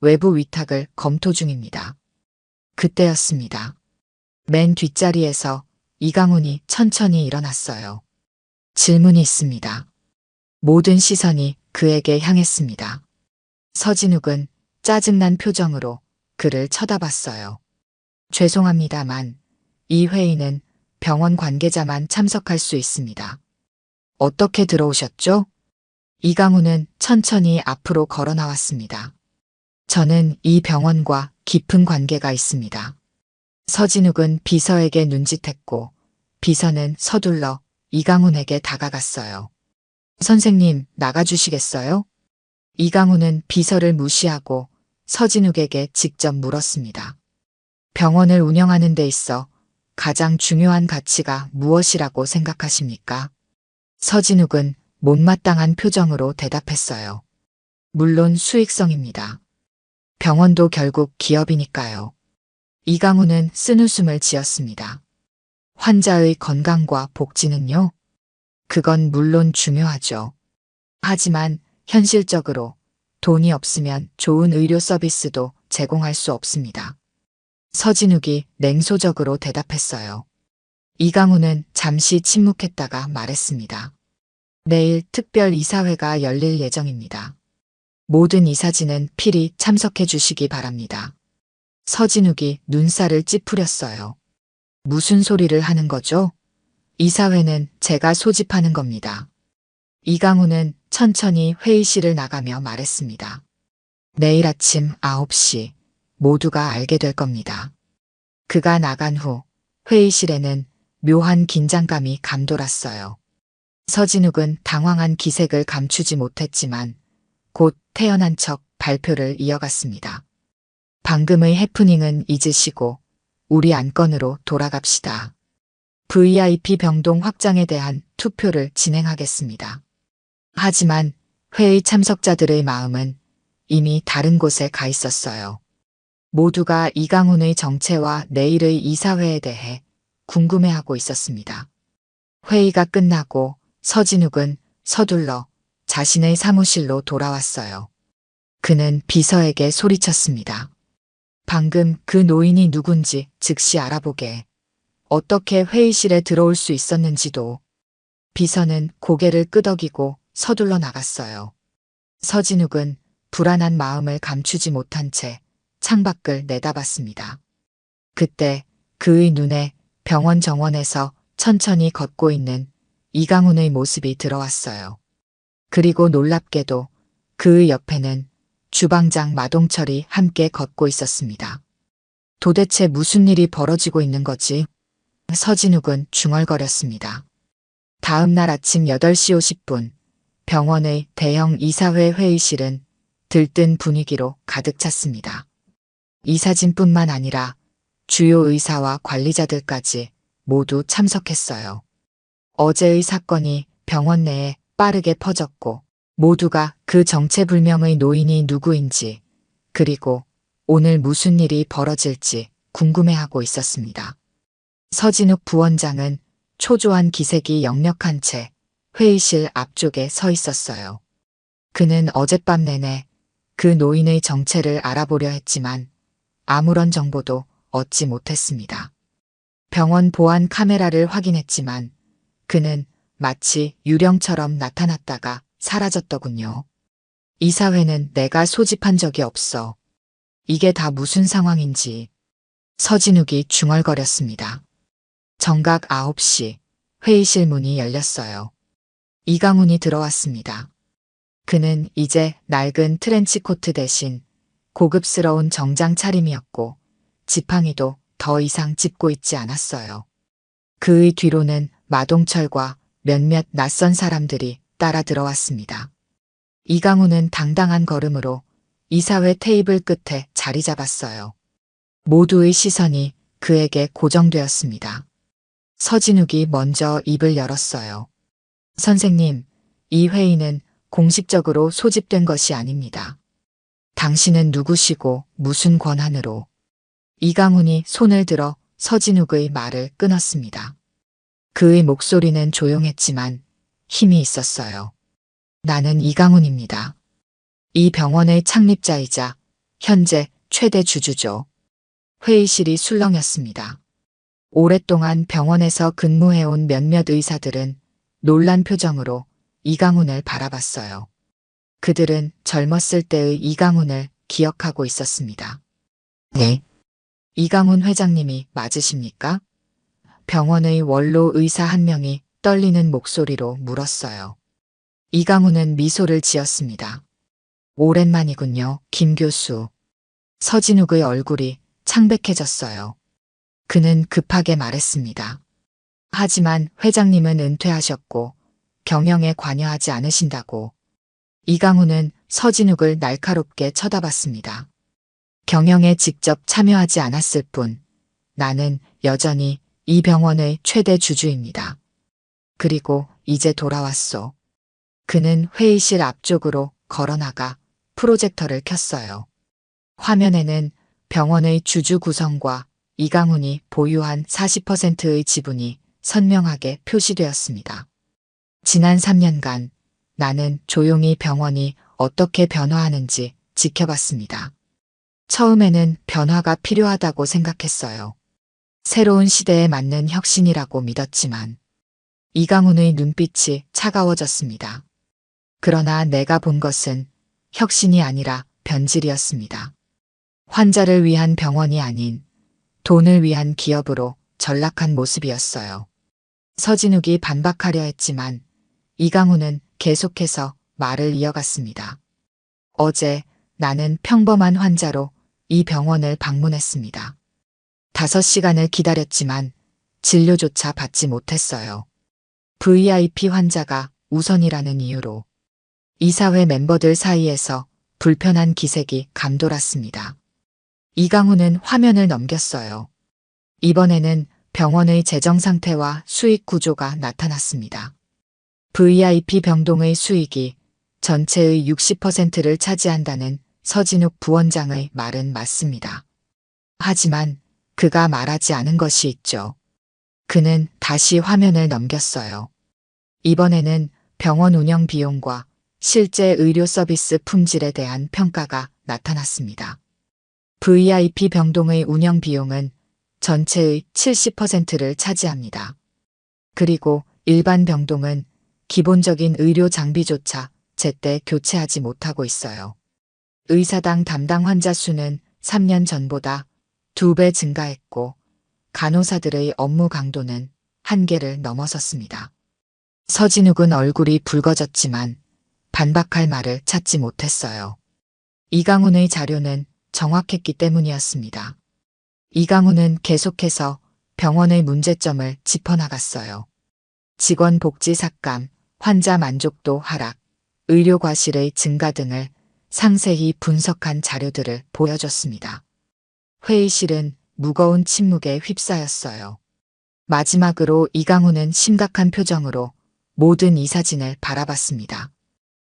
외부 위탁을 검토 중입니다. 그때였습니다. 맨 뒷자리에서 이강훈이 천천히 일어났어요. 질문이 있습니다. 모든 시선이 그에게 향했습니다. 서진욱은 짜증난 표정으로 그를 쳐다봤어요. 죄송합니다만 이 회의는 병원 관계자만 참석할 수 있습니다. 어떻게 들어오셨죠? 이강훈은 천천히 앞으로 걸어 나왔습니다. 저는 이 병원과 깊은 관계가 있습니다. 서진욱은 비서에게 눈짓했고 비서는 서둘러 이강훈에게 다가갔어요. 선생님, 나가주시겠어요? 이강훈은 비서를 무시하고 서진욱에게 직접 물었습니다. 병원을 운영하는 데 있어 가장 중요한 가치가 무엇이라고 생각하십니까? 서진욱은 못마땅한 표정으로 대답했어요. 물론 수익성입니다. 병원도 결국 기업이니까요. 이강훈은 쓴웃음을 지었습니다. 환자의 건강과 복지는요? 그건 물론 중요하죠. 하지만 현실적으로 돈이 없으면 좋은 의료 서비스도 제공할 수 없습니다. 서진욱이 냉소적으로 대답했어요. 이강훈은 잠시 침묵했다가 말했습니다. 내일 특별 이사회가 열릴 예정입니다. 모든 이사진은 필히 참석해 주시기 바랍니다. 서진욱이 눈살을 찌푸렸어요. 무슨 소리를 하는 거죠? 이사회는 제가 소집하는 겁니다. 이강훈은 천천히 회의실을 나가며 말했습니다. 내일 아침 9시 모두가 알게 될 겁니다. 그가 나간 후 회의실에는 묘한 긴장감이 감돌았어요. 서진욱은 당황한 기색을 감추지 못했지만 곧 태연한 척 발표를 이어갔습니다. 방금의 해프닝은 잊으시고 우리 안건으로 돌아갑시다. VIP 병동 확장에 대한 투표를 진행하겠습니다. 하지만 회의 참석자들의 마음은 이미 다른 곳에 가 있었어요. 모두가 이강훈의 정체와 내일의 이사회에 대해 궁금해하고 있었습니다. 회의가 끝나고 서진욱은 서둘러 자신의 사무실로 돌아왔어요. 그는 비서에게 소리쳤습니다. 방금 그 노인이 누군지 즉시 알아보게. 어떻게 회의실에 들어올 수 있었는지도. 비서는 고개를 끄덕이고 서둘러 나갔어요. 서진욱은 불안한 마음을 감추지 못한 채 창밖을 내다봤습니다. 그때 그의 눈에 병원 정원에서 천천히 걷고 있는 이강훈의 모습이 들어왔어요. 그리고 놀랍게도 그의 옆에는 주방장 마동철이 함께 걷고 있었습니다. 도대체 무슨 일이 벌어지고 있는 거지? 서진욱은 중얼거렸습니다. 다음 날 아침 8시 50분 병원의 대형 이사회 회의실은 들뜬 분위기로 가득 찼습니다. 이사진뿐만 아니라 주요 의사와 관리자들까지 모두 참석했어요. 어제의 사건이 병원 내에 빠르게 퍼졌고 모두가 그 정체불명의 노인이 누구인지 그리고 오늘 무슨 일이 벌어질지 궁금해하고 있었습니다. 서진욱 부원장은 초조한 기색이 역력한 채 회의실 앞쪽에 서 있었어요. 그는 어젯밤 내내 그 노인의 정체를 알아보려 했지만 아무런 정보도 얻지 못했습니다. 병원 보안 카메라를 확인했지만 그는 마치 유령처럼 나타났다가 사라졌더군요. 이사회는 내가 소집한 적이 없어. 이게 다 무슨 상황인지. 서진욱이 중얼거렸습니다. 정각 9시 회의실 문이 열렸어요. 이강훈이 들어왔습니다. 그는 이제 낡은 트렌치코트 대신 고급스러운 정장 차림이었고 지팡이도 더 이상 짚고 있지 않았어요. 그의 뒤로는 마동철과 몇몇 낯선 사람들이 따라 들어왔습니다. 이강훈은 당당한 걸음으로 이사회 테이블 끝에 자리 잡았어요. 모두의 시선이 그에게 고정되었습니다. 서진욱이 먼저 입을 열었어요. 선생님, 이 회의는 공식적으로 소집된 것이 아닙니다. 당신은 누구시고 무슨 권한으로? 이강훈이 손을 들어 서진욱의 말을 끊었습니다. 그의 목소리는 조용했지만 힘이 있었어요. 나는 이강훈입니다. 이 병원의 창립자이자 현재 최대 주주죠. 회의실이 술렁였습니다. 오랫동안 병원에서 근무해온 몇몇 의사들은 놀란 표정으로 이강훈을 바라봤어요. 그들은 젊었을 때의 이강훈을 기억하고 있었습니다. 네. 이강훈 회장님이 맞으십니까? 병원의 원로 의사 한 명이 떨리는 목소리로 물었어요. 이강훈은 미소를 지었습니다. 오랜만이군요, 김 교수. 서진욱의 얼굴이 창백해졌어요. 그는 급하게 말했습니다. 하지만 회장님은 은퇴하셨고 경영에 관여하지 않으신다고. 이강훈은 서진욱을 날카롭게 쳐다봤습니다. 경영에 직접 참여하지 않았을 뿐 나는 여전히 이 병원의 최대 주주입니다. 그리고 이제 돌아왔소. 그는 회의실 앞쪽으로 걸어나가 프로젝터를 켰어요. 화면에는 병원의 주주 구성과 이강훈이 보유한 40%의 지분이 선명하게 표시되었습니다. 지난 3년간 나는 조용히 병원이 어떻게 변화하는지 지켜봤습니다. 처음에는 변화가 필요하다고 생각했어요. 새로운 시대에 맞는 혁신이라고 믿었지만 이강훈의 눈빛이 차가워졌습니다. 그러나 내가 본 것은 혁신이 아니라 변질이었습니다. 환자를 위한 병원이 아닌 돈을 위한 기업으로 전락한 모습이었어요. 서진욱이 반박하려 했지만 이강훈은 계속해서 말을 이어갔습니다. 어제 나는 평범한 환자로 이 병원을 방문했습니다. 5시간을 기다렸지만 진료조차 받지 못했어요. VIP 환자가 우선이라는 이유로 이사회 멤버들 사이에서 불편한 기색이 감돌았습니다. 이강훈은 화면을 넘겼어요. 이번에는 병원의 재정 상태와 수익 구조가 나타났습니다. VIP 병동의 수익이 전체의 60%를 차지한다는 서진욱 부원장의 말은 맞습니다. 하지만 그가 말하지 않은 것이 있죠. 그는 다시 화면을 넘겼어요. 이번에는 병원 운영 비용과 실제 의료 서비스 품질에 대한 평가가 나타났습니다. VIP 병동의 운영 비용은 전체의 70%를 차지합니다. 그리고 일반 병동은 기본적인 의료 장비조차 제때 교체하지 못하고 있어요. 의사당 담당 환자 수는 3년 전보다 2배 증가했고 간호사들의 업무 강도는 한계를 넘어섰습니다. 서진욱은 얼굴이 붉어졌지만 반박할 말을 찾지 못했어요. 이강훈의 자료는 정확했기 때문이었습니다. 이강훈은 계속해서 병원의 문제점을 짚어나갔어요. 직원 복지 삭감, 환자 만족도 하락, 의료 과실의 증가 등을 상세히 분석한 자료들을 보여줬습니다. 회의실은 무거운 침묵에 휩싸였어요. 마지막으로 이강훈은 심각한 표정으로 모든 이 사진을 바라봤습니다.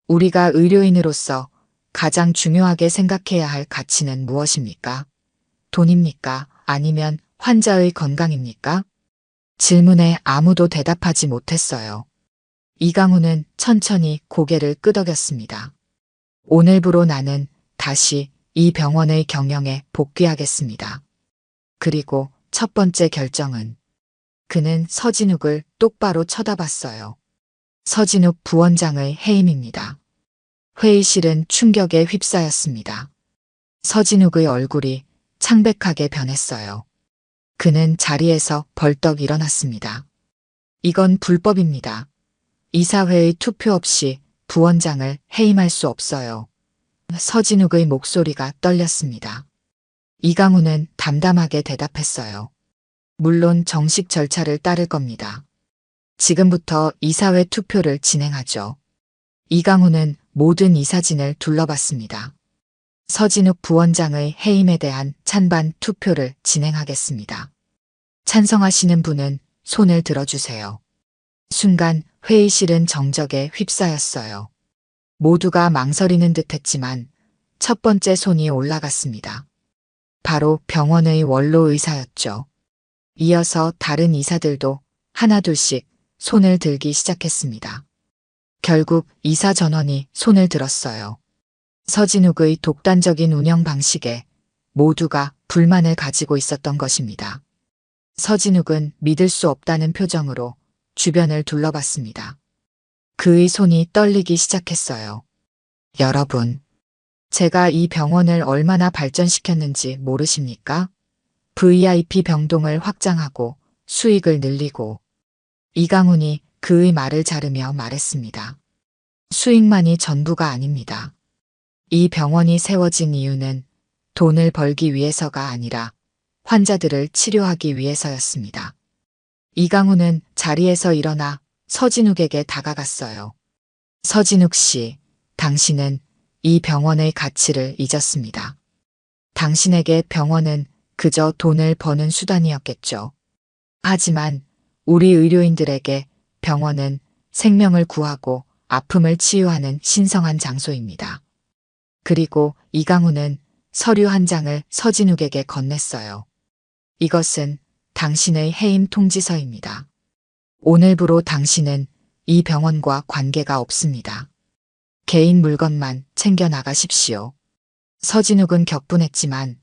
우리가 의료인으로서 가장 중요하게 생각해야 할 가치는 무엇입니까? 돈입니까? 아니면 환자의 건강입니까? 질문에 아무도 대답하지 못했어요. 이강훈은 천천히 고개를 끄덕였습니다. 오늘부로 나는 다시 이 병원의 경영에 복귀하겠습니다. 그리고 첫 번째 결정은 그는 서진욱을 똑바로 쳐다봤어요. 서진욱 부원장의 해임입니다. 회의실은 충격에 휩싸였습니다. 서진욱의 얼굴이 창백하게 변했어요. 그는 자리에서 벌떡 일어났습니다. 이건 불법입니다. 이사회의 투표 없이 부원장을 해임할 수 없어요. 서진욱의 목소리가 떨렸습니다. 이강훈은 담담하게 대답했어요. 물론 정식 절차를 따를 겁니다. 지금부터 이사회 투표를 진행하죠. 이강훈은 모든 이 사진을 둘러봤습니다. 서진욱 부원장의 해임에 대한 찬반 투표를 진행하겠습니다. 찬성하시는 분은 손을 들어주세요. 순간 회의실은 정적에 휩싸였어요. 모두가 망설이는 듯 했지만 첫 번째 손이 올라갔습니다. 바로 병원의 원로 의사였죠. 이어서 다른 이사들도 하나둘씩 손을 들기 시작했습니다. 결국 이사 전원이 손을 들었어요. 서진욱의 독단적인 운영 방식에 모두가 불만을 가지고 있었던 것입니다. 서진욱은 믿을 수 없다는 표정으로 주변을 둘러봤습니다. 그의 손이 떨리기 시작했어요. 여러분, 제가 이 병원을 얼마나 발전시켰는지 모르십니까? VIP 병동을 확장하고 수익을 늘리고. 이강훈이 그의 말을 자르며 말했습니다. 수익만이 전부가 아닙니다. 이 병원이 세워진 이유는 돈을 벌기 위해서가 아니라 환자들을 치료하기 위해서였습니다. 이강훈은 자리에서 일어나 서진욱에게 다가갔어요. 서진욱 씨, 당신은 이 병원의 가치를 잊었습니다. 당신에게 병원은 그저 돈을 버는 수단이었겠죠. 하지만 우리 의료인들에게 병원은 생명을 구하고 아픔을 치유하는 신성한 장소입니다. 그리고 이강훈은 서류 한 장을 서진욱에게 건넸어요. 이것은 당신의 해임 통지서입니다. 오늘부로 당신은 이 병원과 관계가 없습니다. 개인 물건만 챙겨 나가십시오. 서진욱은 격분했지만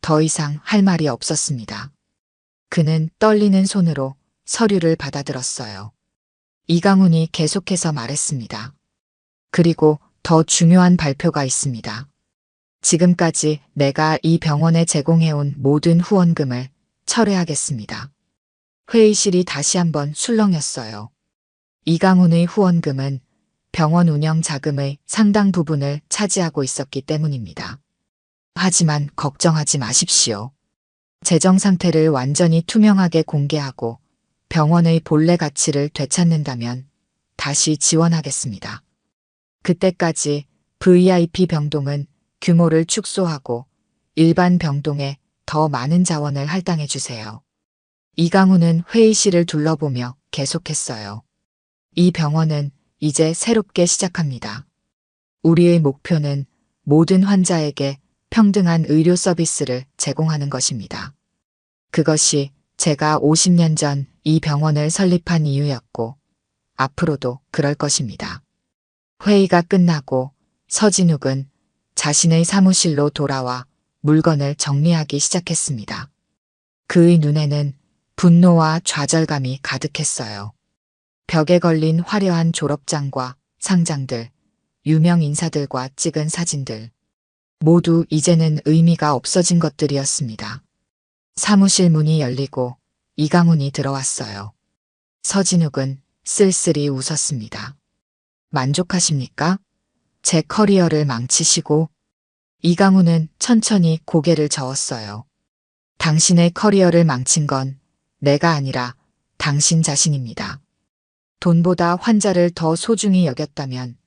더 이상 할 말이 없었습니다. 그는 떨리는 손으로 서류를 받아들었어요. 이강훈이 계속해서 말했습니다. 그리고 더 중요한 발표가 있습니다. 지금까지 내가 이 병원에 제공해온 모든 후원금을 철회하겠습니다. 회의실이 다시 한번 술렁였어요. 이강훈의 후원금은 병원 운영 자금의 상당 부분을 차지하고 있었기 때문입니다. 하지만 걱정하지 마십시오. 재정 상태를 완전히 투명하게 공개하고 병원의 본래 가치를 되찾는다면 다시 지원하겠습니다. 그때까지 VIP 병동은 규모를 축소하고 일반 병동에 더 많은 자원을 할당해 주세요. 이강훈은 회의실을 둘러보며 계속했어요. 이 병원은 이제 새롭게 시작합니다. 우리의 목표는 모든 환자에게 평등한 의료 서비스를 제공하는 것입니다. 그것이 제가 50년 전 이 병원을 설립한 이유였고 앞으로도 그럴 것입니다. 회의가 끝나고 서진욱은 자신의 사무실로 돌아와 물건을 정리하기 시작했습니다. 그의 눈에는 분노와 좌절감이 가득했어요. 벽에 걸린 화려한 졸업장과 상장들, 유명 인사들과 찍은 사진들, 모두 이제는 의미가 없어진 것들이었습니다. 사무실 문이 열리고 이강훈이 들어왔어요. 서진욱은 쓸쓸히 웃었습니다. 만족하십니까? 제 커리어를 망치시고. 이강훈은 천천히 고개를 저었어요. 당신의 커리어를 망친 건 내가 아니라 당신 자신입니다. 돈보다 환자를 더 소중히 여겼다면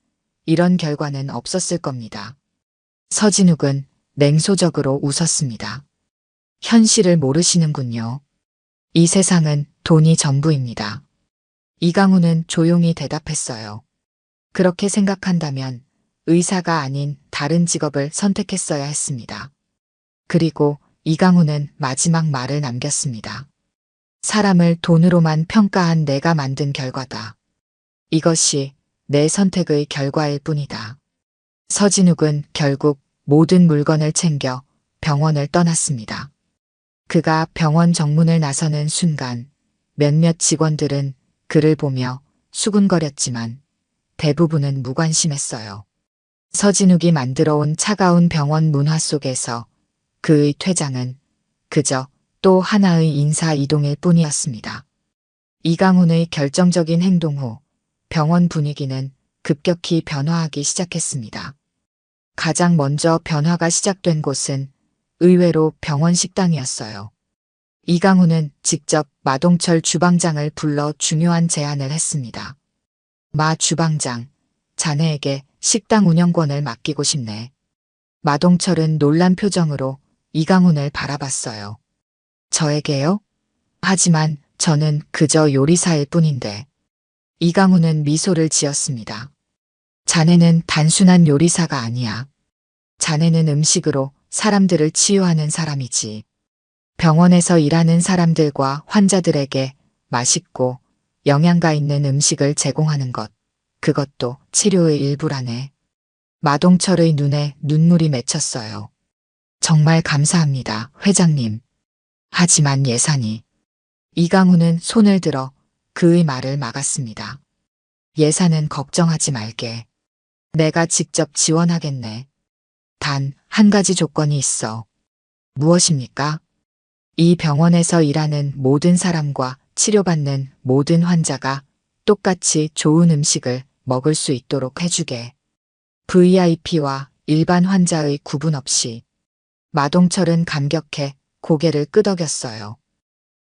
이런 결과는 없었을 겁니다. 서진욱은 냉소적으로 웃었습니다. 현실을 모르시는군요. 이 세상은 돈이 전부입니다. 이강훈은 조용히 대답했어요. 그렇게 생각한다면 의사가 아닌 다른 직업을 선택했어야 했습니다. 그리고 이강훈은 마지막 말을 남겼습니다. 사람을 돈으로만 평가한 내가 만든 결과다. 이것이 내 선택의 결과일 뿐이다. 서진욱은 결국 모든 물건을 챙겨 병원을 떠났습니다. 그가 병원 정문을 나서는 순간 몇몇 직원들은 그를 보며 수군거렸지만 대부분은 무관심했어요. 서진욱이 만들어온 차가운 병원 문화 속에서 그의 퇴장은 그저 또 하나의 인사 이동일 뿐이었습니다. 이강훈의 결정적인 행동 후 병원 분위기는 급격히 변화하기 시작했습니다. 가장 먼저 변화가 시작된 곳은 의외로 병원 식당이었어요. 이강훈은 직접 마동철 주방장을 불러 중요한 제안을 했습니다. 마 주방장, 자네에게 식당 운영권을 맡기고 싶네. 마동철은 놀란 표정으로 이강훈을 바라봤어요. 저에게요? 하지만 저는 그저 요리사일 뿐인데. 이강훈은 미소를 지었습니다. 자네는 단순한 요리사가 아니야. 자네는 음식으로 사람들을 치유하는 사람이지. 병원에서 일하는 사람들과 환자들에게 맛있고 영양가 있는 음식을 제공하는 것. 그것도 치료의 일부라네. 마동철의 눈에 눈물이 맺혔어요. 정말 감사합니다, 회장님. 하지만 예산이. 이강훈은 손을 들어 그의 말을 막았습니다. 예산은 걱정하지 말게. 내가 직접 지원하겠네. 단 한 가지 조건이 있어. 무엇입니까? 이 병원에서 일하는 모든 사람과 치료받는 모든 환자가 똑같이 좋은 음식을 먹을 수 있도록 해주게. VIP와 일반 환자의 구분 없이. 마동철은 감격해 고개를 끄덕였어요.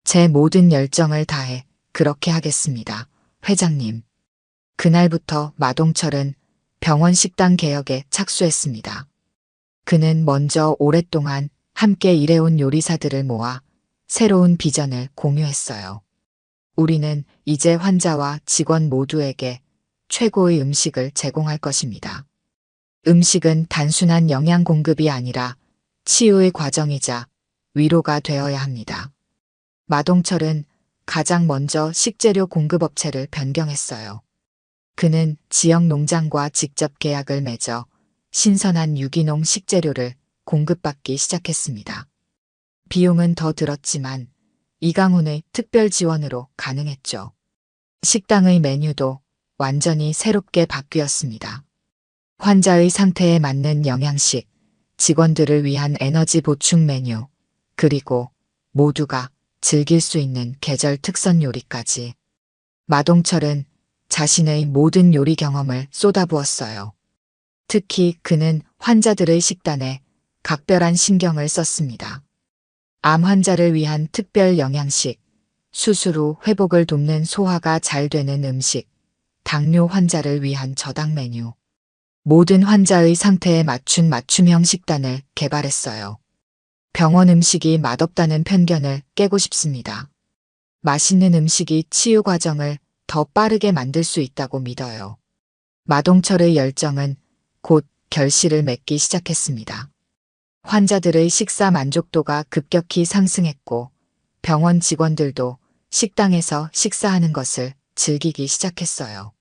제 모든 열정을 다해 그렇게 하겠습니다, 회장님. 그날부터 마동철은 병원 식당 개혁에 착수했습니다. 그는 먼저 오랫동안 함께 일해온 요리사들을 모아 새로운 비전을 공유했어요. 우리는 이제 환자와 직원 모두에게 최고의 음식을 제공할 것입니다. 음식은 단순한 영양 공급이 아니라 치유의 과정이자 위로가 되어야 합니다. 마동철은 가장 먼저 식재료 공급업체를 변경했어요. 그는 지역 농장과 직접 계약을 맺어 신선한 유기농 식재료를 공급받기 시작했습니다. 비용은 더 들었지만 이강훈의 특별 지원으로 가능했죠. 식당의 메뉴도 완전히 새롭게 바뀌었습니다. 환자의 상태에 맞는 영양식, 직원들을 위한 에너지 보충 메뉴, 그리고 모두가 즐길 수 있는 계절 특선 요리까지. 마동철은 자신의 모든 요리 경험을 쏟아부었어요. 특히 그는 환자들의 식단에 각별한 신경을 썼습니다. 암 환자를 위한 특별 영양식, 수술 후 회복을 돕는 소화가 잘 되는 음식, 당뇨 환자를 위한 저당 메뉴. 모든 환자의 상태에 맞춘 맞춤형 식단을 개발했어요. 병원 음식이 맛없다는 편견을 깨고 싶습니다. 맛있는 음식이 치유 과정을 더 빠르게 만들 수 있다고 믿어요. 마동철의 열정은 곧 결실을 맺기 시작했습니다. 환자들의 식사 만족도가 급격히 상승했고 병원 직원들도 식당에서 식사하는 것을 즐기기 시작했어요.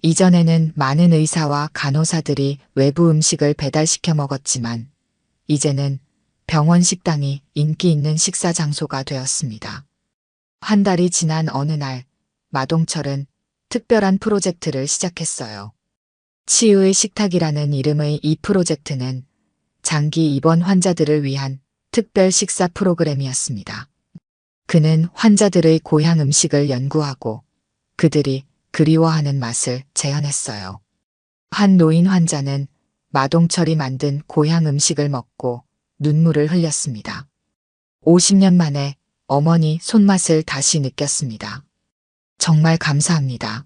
이전에는 많은 의사와 간호사들이 외부 음식을 배달시켜 먹었지만 이제는 병원 식당이 인기 있는 식사 장소가 되었습니다. 한 달이 지난 어느 날 마동철은 특별한 프로젝트를 시작했어요. 치유의 식탁이라는 이름의 이 프로젝트는 장기 입원 환자들을 위한 특별 식사 프로그램이었습니다. 그는 환자들의 고향 음식을 연구하고 그들이 그리워하는 맛을 재현했어요. 한 노인 환자는 마동철이 만든 고향 음식을 먹고 눈물을 흘렸습니다. 50년 만에 어머니 손맛을 다시 느꼈습니다. 정말 감사합니다.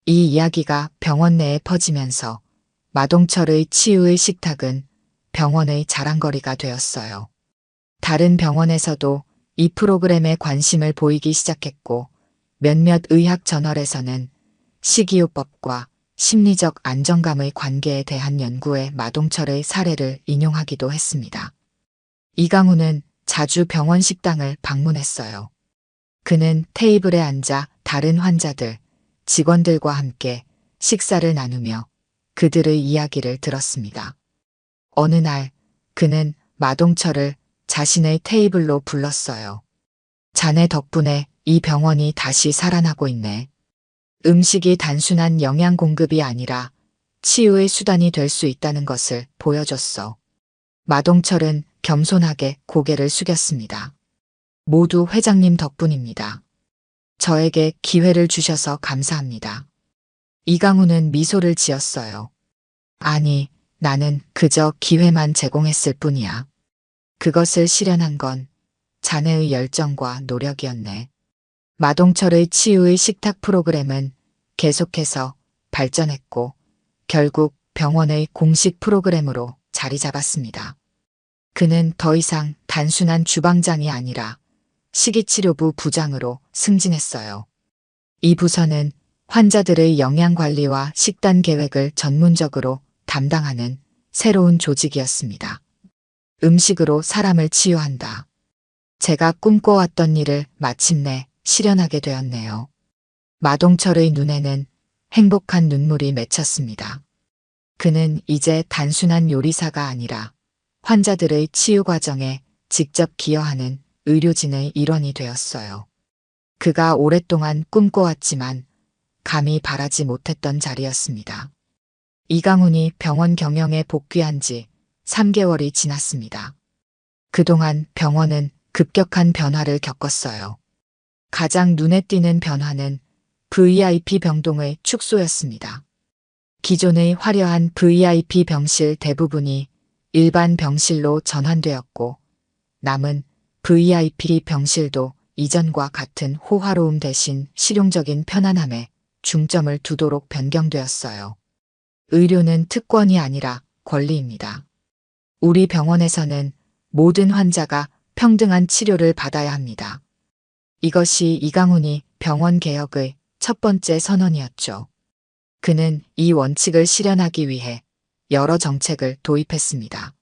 이 이야기가 병원 내에 퍼지면서 마동철의 치유의 식탁은 병원의 자랑거리가 되었어요. 다른 병원에서도 이 프로그램에 관심을 보이기 시작했고 몇몇 의학 저널에서는 식이요법과 심리적 안정감의 관계에 대한 연구에 마동철의 사례를 인용하기도 했습니다. 이강훈은 자주 병원 식당을 방문했어요. 그는 테이블에 앉아 다른 환자들, 직원들과 함께 식사를 나누며 그들의 이야기를 들었습니다. 어느 날 그는 마동철을 자신의 테이블로 불렀어요. 자네 덕분에 이 병원이 다시 살아나고 있네. 음식이 단순한 영양 공급이 아니라 치유의 수단이 될 수 있다는 것을 보여줬어. 마동철은 겸손하게 고개를 숙였습니다. 모두 회장님 덕분입니다. 저에게 기회를 주셔서 감사합니다. 이강훈은 미소를 지었어요. 아니, 나는 그저 기회만 제공했을 뿐이야. 그것을 실현한 건 자네의 열정과 노력이었네. 마동철의 치유의 식탁 프로그램은 계속해서 발전했고 결국 병원의 공식 프로그램으로 자리 잡았습니다. 그는 더 이상 단순한 주방장이 아니라 식이치료부 부장으로 승진했어요. 이 부서는 환자들의 영양관리와 식단 계획을 전문적으로 담당하는 새로운 조직이었습니다. 음식으로 사람을 치유한다. 제가 꿈꿔왔던 일을 마침내 실현하게 되었네요. 마동철의 눈에는 행복한 눈물이 맺혔습니다. 그는 이제 단순한 요리사가 아니라 환자들의 치유 과정에 직접 기여하는 의료진의 일원이 되었어요. 그가 오랫동안 꿈꿔왔지만 감히 바라지 못했던 자리였습니다. 이강훈이 병원 경영에 복귀한 지 3개월이 지났습니다. 그동안 병원은 급격한 변화를 겪었어요. 가장 눈에 띄는 변화는 VIP 병동의 축소였습니다. 기존의 화려한 VIP 병실 대부분이 일반 병실로 전환되었고 남은 VIP 병실도 이전과 같은 호화로움 대신 실용적인 편안함에 중점을 두도록 변경되었어요. 의료는 특권이 아니라 권리입니다. 우리 병원에서는 모든 환자가 평등한 치료를 받아야 합니다. 이것이 이강훈이 병원 개혁의 첫 번째 선언이었죠. 그는 이 원칙을 실현하기 위해 여러 정책을 도입했습니다.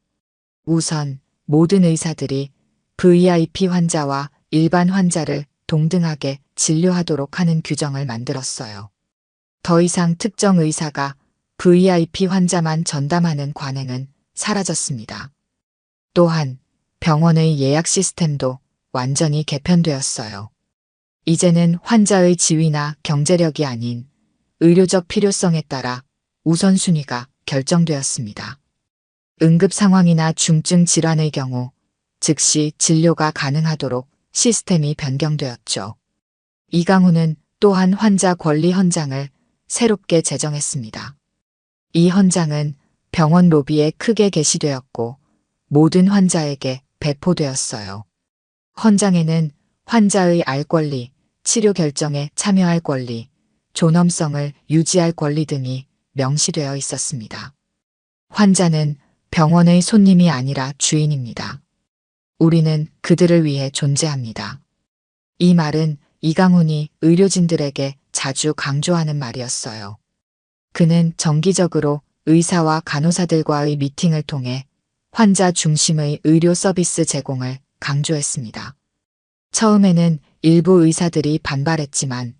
우선 모든 의사들이 VIP 환자와 일반 환자를 동등하게 진료하도록 하는 규정을 만들었어요. 더 이상 특정 의사가 VIP 환자만 전담하는 관행은 사라졌습니다. 또한 병원의 예약 시스템도 완전히 개편되었어요. 이제는 환자의 지위나 경제력이 아닌 의료적 필요성에 따라 우선순위가 결정되었습니다. 응급 상황이나 중증 질환의 경우 즉시 진료가 가능하도록 시스템이 변경되었죠. 이강훈은 또한 환자 권리 헌장을 새롭게 제정했습니다. 이 헌장은 병원 로비에 크게 게시되었고 모든 환자에게 배포되었어요. 헌장에는 환자의 알 권리, 치료 결정에 참여할 권리, 존엄성을 유지할 권리 등이 명시되어 있었습니다. 환자는 병원의 손님이 아니라 주인입니다. 우리는 그들을 위해 존재합니다. 이 말은 이강훈이 의료진들에게 자주 강조하는 말이었어요. 그는 정기적으로 의사와 간호사들과의 미팅을 통해 환자 중심의 의료 서비스 제공을 강조했습니다. 처음에는 일부 의사들이 반발했지만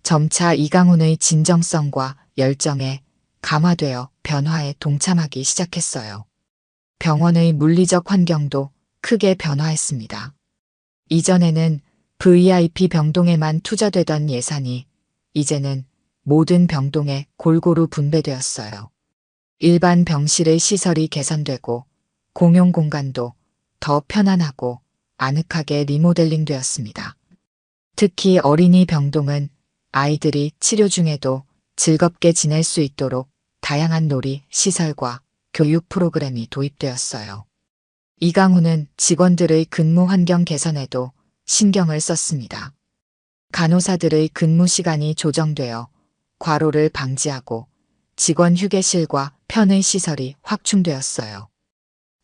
점차 이강훈의 진정성과 열정에 감화되어 변화에 동참하기 시작했어요. 병원의 물리적 환경도 크게 변화했습니다. 이전에는 VIP 병동에만 투자되던 예산이 이제는 모든 병동에 골고루 분배되었어요. 일반 병실의 시설이 개선되고 공용 공간도 더 편안하고 아늑하게 리모델링 되었습니다. 특히 어린이 병동은 아이들이 치료 중에도 즐겁게 지낼 수 있도록 다양한 놀이, 시설과 교육 프로그램이 도입되었어요. 이강훈은 직원들의 근무 환경 개선에도 신경을 썼습니다. 간호사들의 근무 시간이 조정되어 과로를 방지하고 직원 휴게실과 편의 시설이 확충되었어요.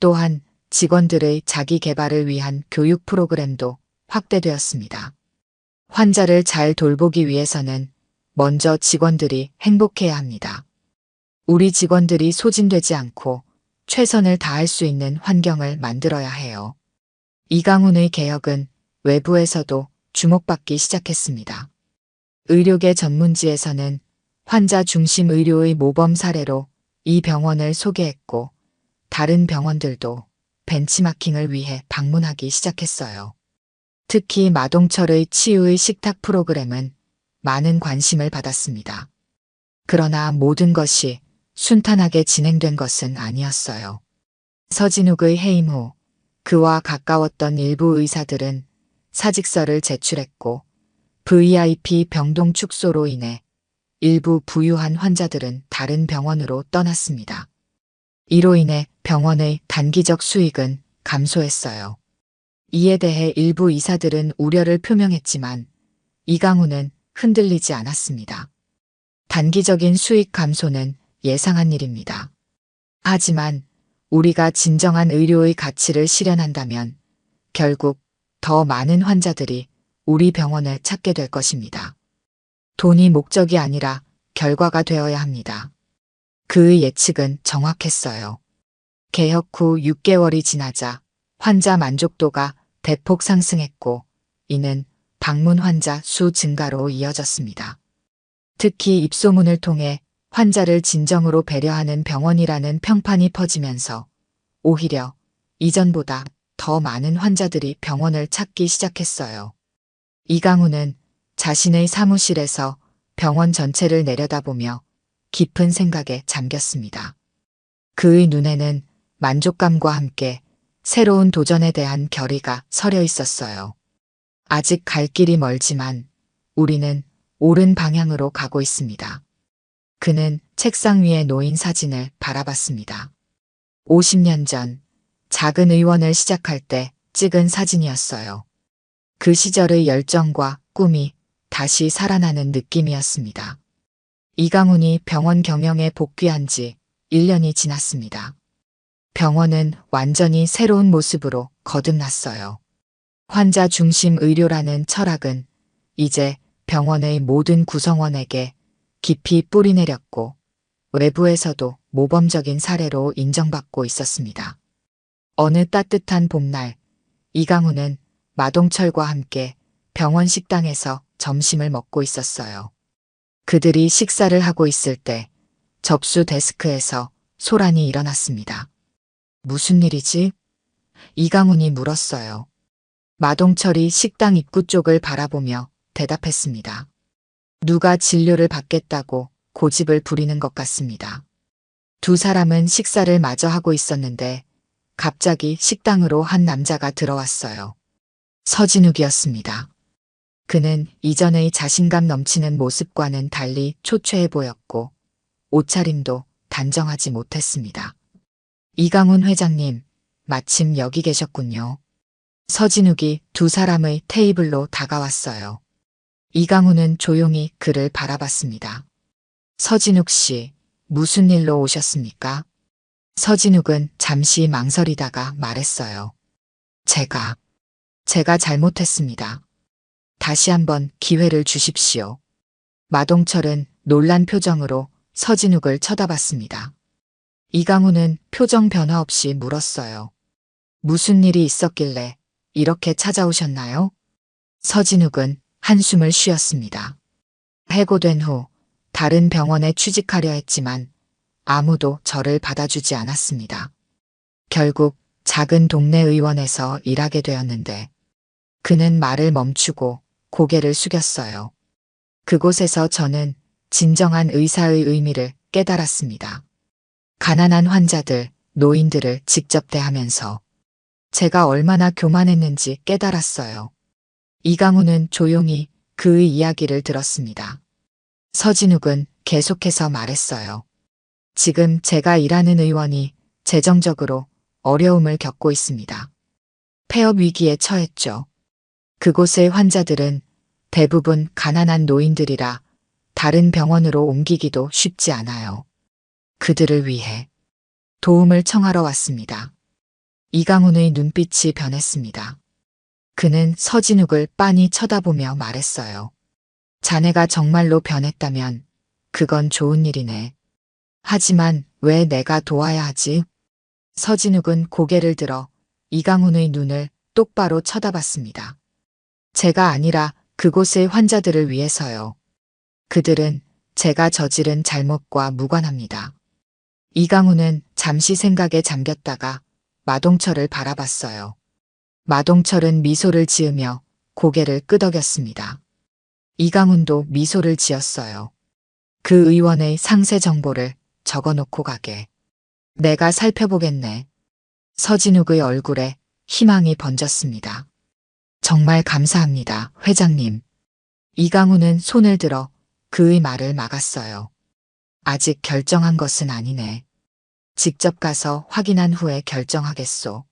또한 직원들의 자기 개발을 위한 교육 프로그램도 확대되었습니다. 환자를 잘 돌보기 위해서는 먼저 직원들이 행복해야 합니다. 우리 직원들이 소진되지 않고 최선을 다할 수 있는 환경을 만들어야 해요. 이강훈의 개혁은 외부에서도 주목받기 시작했습니다. 의료계 전문지에서는 환자 중심 의료의 모범 사례로 이 병원을 소개했고 다른 병원들도 벤치마킹을 위해 방문하기 시작했어요. 특히 마동철의 치유의 식탁 프로그램은 많은 관심을 받았습니다. 그러나 모든 것이 순탄하게 진행된 것은 아니었어요. 서진욱의 해임 후 그와 가까웠던 일부 의사들은 사직서를 제출했고 VIP 병동 축소로 인해 일부 부유한 환자들은 다른 병원으로 떠났습니다. 이로 인해 병원의 단기적 수익은 감소했어요. 이에 대해 일부 의사들은 우려를 표명했지만 이강훈은 흔들리지 않았습니다. 단기적인 수익 감소는 예상한 일입니다. 하지만 우리가 진정한 의료의 가치를 실현한다면 결국 더 많은 환자들이 우리 병원을 찾게 될 것입니다. 돈이 목적이 아니라 결과가 되어야 합니다. 그의 예측은 정확했어요. 개혁 후 6개월이 지나자 환자 만족도가 대폭 상승했고 이는 방문 환자 수 증가로 이어졌습니다. 특히 입소문을 통해 환자를 진정으로 배려하는 병원이라는 평판이 퍼지면서 오히려 이전보다 더 많은 환자들이 병원을 찾기 시작했어요. 이강훈은 자신의 사무실에서 병원 전체를 내려다보며 깊은 생각에 잠겼습니다. 그의 눈에는 만족감과 함께 새로운 도전에 대한 결의가 서려 있었어요. 아직 갈 길이 멀지만 우리는 옳은 방향으로 가고 있습니다. 그는 책상 위에 놓인 사진을 바라봤습니다. 50년 전 작은 의원을 시작할 때 찍은 사진이었어요. 그 시절의 열정과 꿈이 다시 살아나는 느낌이었습니다. 이강훈이 병원 경영에 복귀한 지 1년이 지났습니다. 병원은 완전히 새로운 모습으로 거듭났어요. 환자 중심 의료라는 철학은 이제 병원의 모든 구성원에게 깊이 뿌리내렸고 외부에서도 모범적인 사례로 인정받고 있었습니다. 어느 따뜻한 봄날, 이강훈은 마동철과 함께 병원 식당에서 점심을 먹고 있었어요. 그들이 식사를 하고 있을 때 접수 데스크에서 소란이 일어났습니다. 무슨 일이지? 이강훈이 물었어요. 마동철이 식당 입구 쪽을 바라보며 대답했습니다. 누가 진료를 받겠다고 고집을 부리는 것 같습니다. 두 사람은 식사를 마저 하고 있었는데 갑자기 식당으로 한 남자가 들어왔어요. 서진욱이었습니다. 그는 이전의 자신감 넘치는 모습과는 달리 초췌해 보였고 옷차림도 단정하지 못했습니다. 이강훈 회장님, 마침 여기 계셨군요. 서진욱이 두 사람의 테이블로 다가왔어요. 이강훈은 조용히 그를 바라봤습니다. 서진욱 씨, 무슨 일로 오셨습니까? 서진욱은 잠시 망설이다가 말했어요. 제가 잘못했습니다. 다시 한번 기회를 주십시오. 마동철은 놀란 표정으로 서진욱을 쳐다봤습니다. 이강훈은 표정 변화 없이 물었어요. 무슨 일이 있었길래 이렇게 찾아오셨나요? 서진욱은 한숨을 쉬었습니다. 해고된 후 다른 병원에 취직하려 했지만 아무도 저를 받아주지 않았습니다. 결국 작은 동네 의원에서 일하게 되었는데 그는 말을 멈추고 고개를 숙였어요. 그곳에서 저는 진정한 의사의 의미를 깨달았습니다. 가난한 환자들, 노인들을 직접 대하면서 제가 얼마나 교만했는지 깨달았어요. 이강훈은 조용히 그의 이야기를 들었습니다. 서진욱은 계속해서 말했어요. 지금 제가 일하는 의원이 재정적으로 어려움을 겪고 있습니다. 폐업 위기에 처했죠. 그곳의 환자들은 대부분 가난한 노인들이라 다른 병원으로 옮기기도 쉽지 않아요. 그들을 위해 도움을 청하러 왔습니다. 이강훈의 눈빛이 변했습니다. 그는 서진욱을 빤히 쳐다보며 말했어요. 자네가 정말로 변했다면 그건 좋은 일이네. 하지만 왜 내가 도와야 하지? 서진욱은 고개를 들어 이강훈의 눈을 똑바로 쳐다봤습니다. 제가 아니라 그곳의 환자들을 위해서요. 그들은 제가 저지른 잘못과 무관합니다. 이강훈은 잠시 생각에 잠겼다가 마동철을 바라봤어요. 마동철은 미소를 지으며 고개를 끄덕였습니다. 이강훈도 미소를 지었어요. 그 의원의 상세 정보를 적어놓고 가게. 내가 살펴보겠네. 서진욱의 얼굴에 희망이 번졌습니다. 정말 감사합니다, 회장님. 이강훈은 손을 들어 그의 말을 막았어요. 아직 결정한 것은 아니네. 직접 가서 확인한 후에 결정하겠소.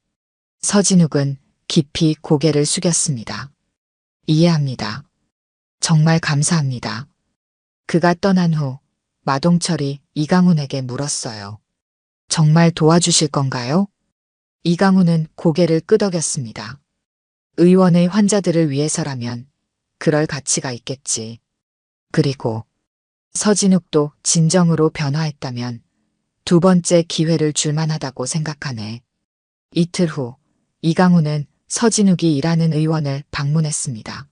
서진욱은 깊이 고개를 숙였습니다. 이해합니다. 정말 감사합니다. 그가 떠난 후 마동철이 이강훈에게 물었어요. 정말 도와주실 건가요? 이강훈은 고개를 끄덕였습니다. 의원의 환자들을 위해서라면 그럴 가치가 있겠지. 그리고 서진욱도 진정으로 변화했다면 두 번째 기회를 줄 만하다고 생각하네. 이틀 후 이강훈은 서진욱이 일하는 의원을 방문했습니다.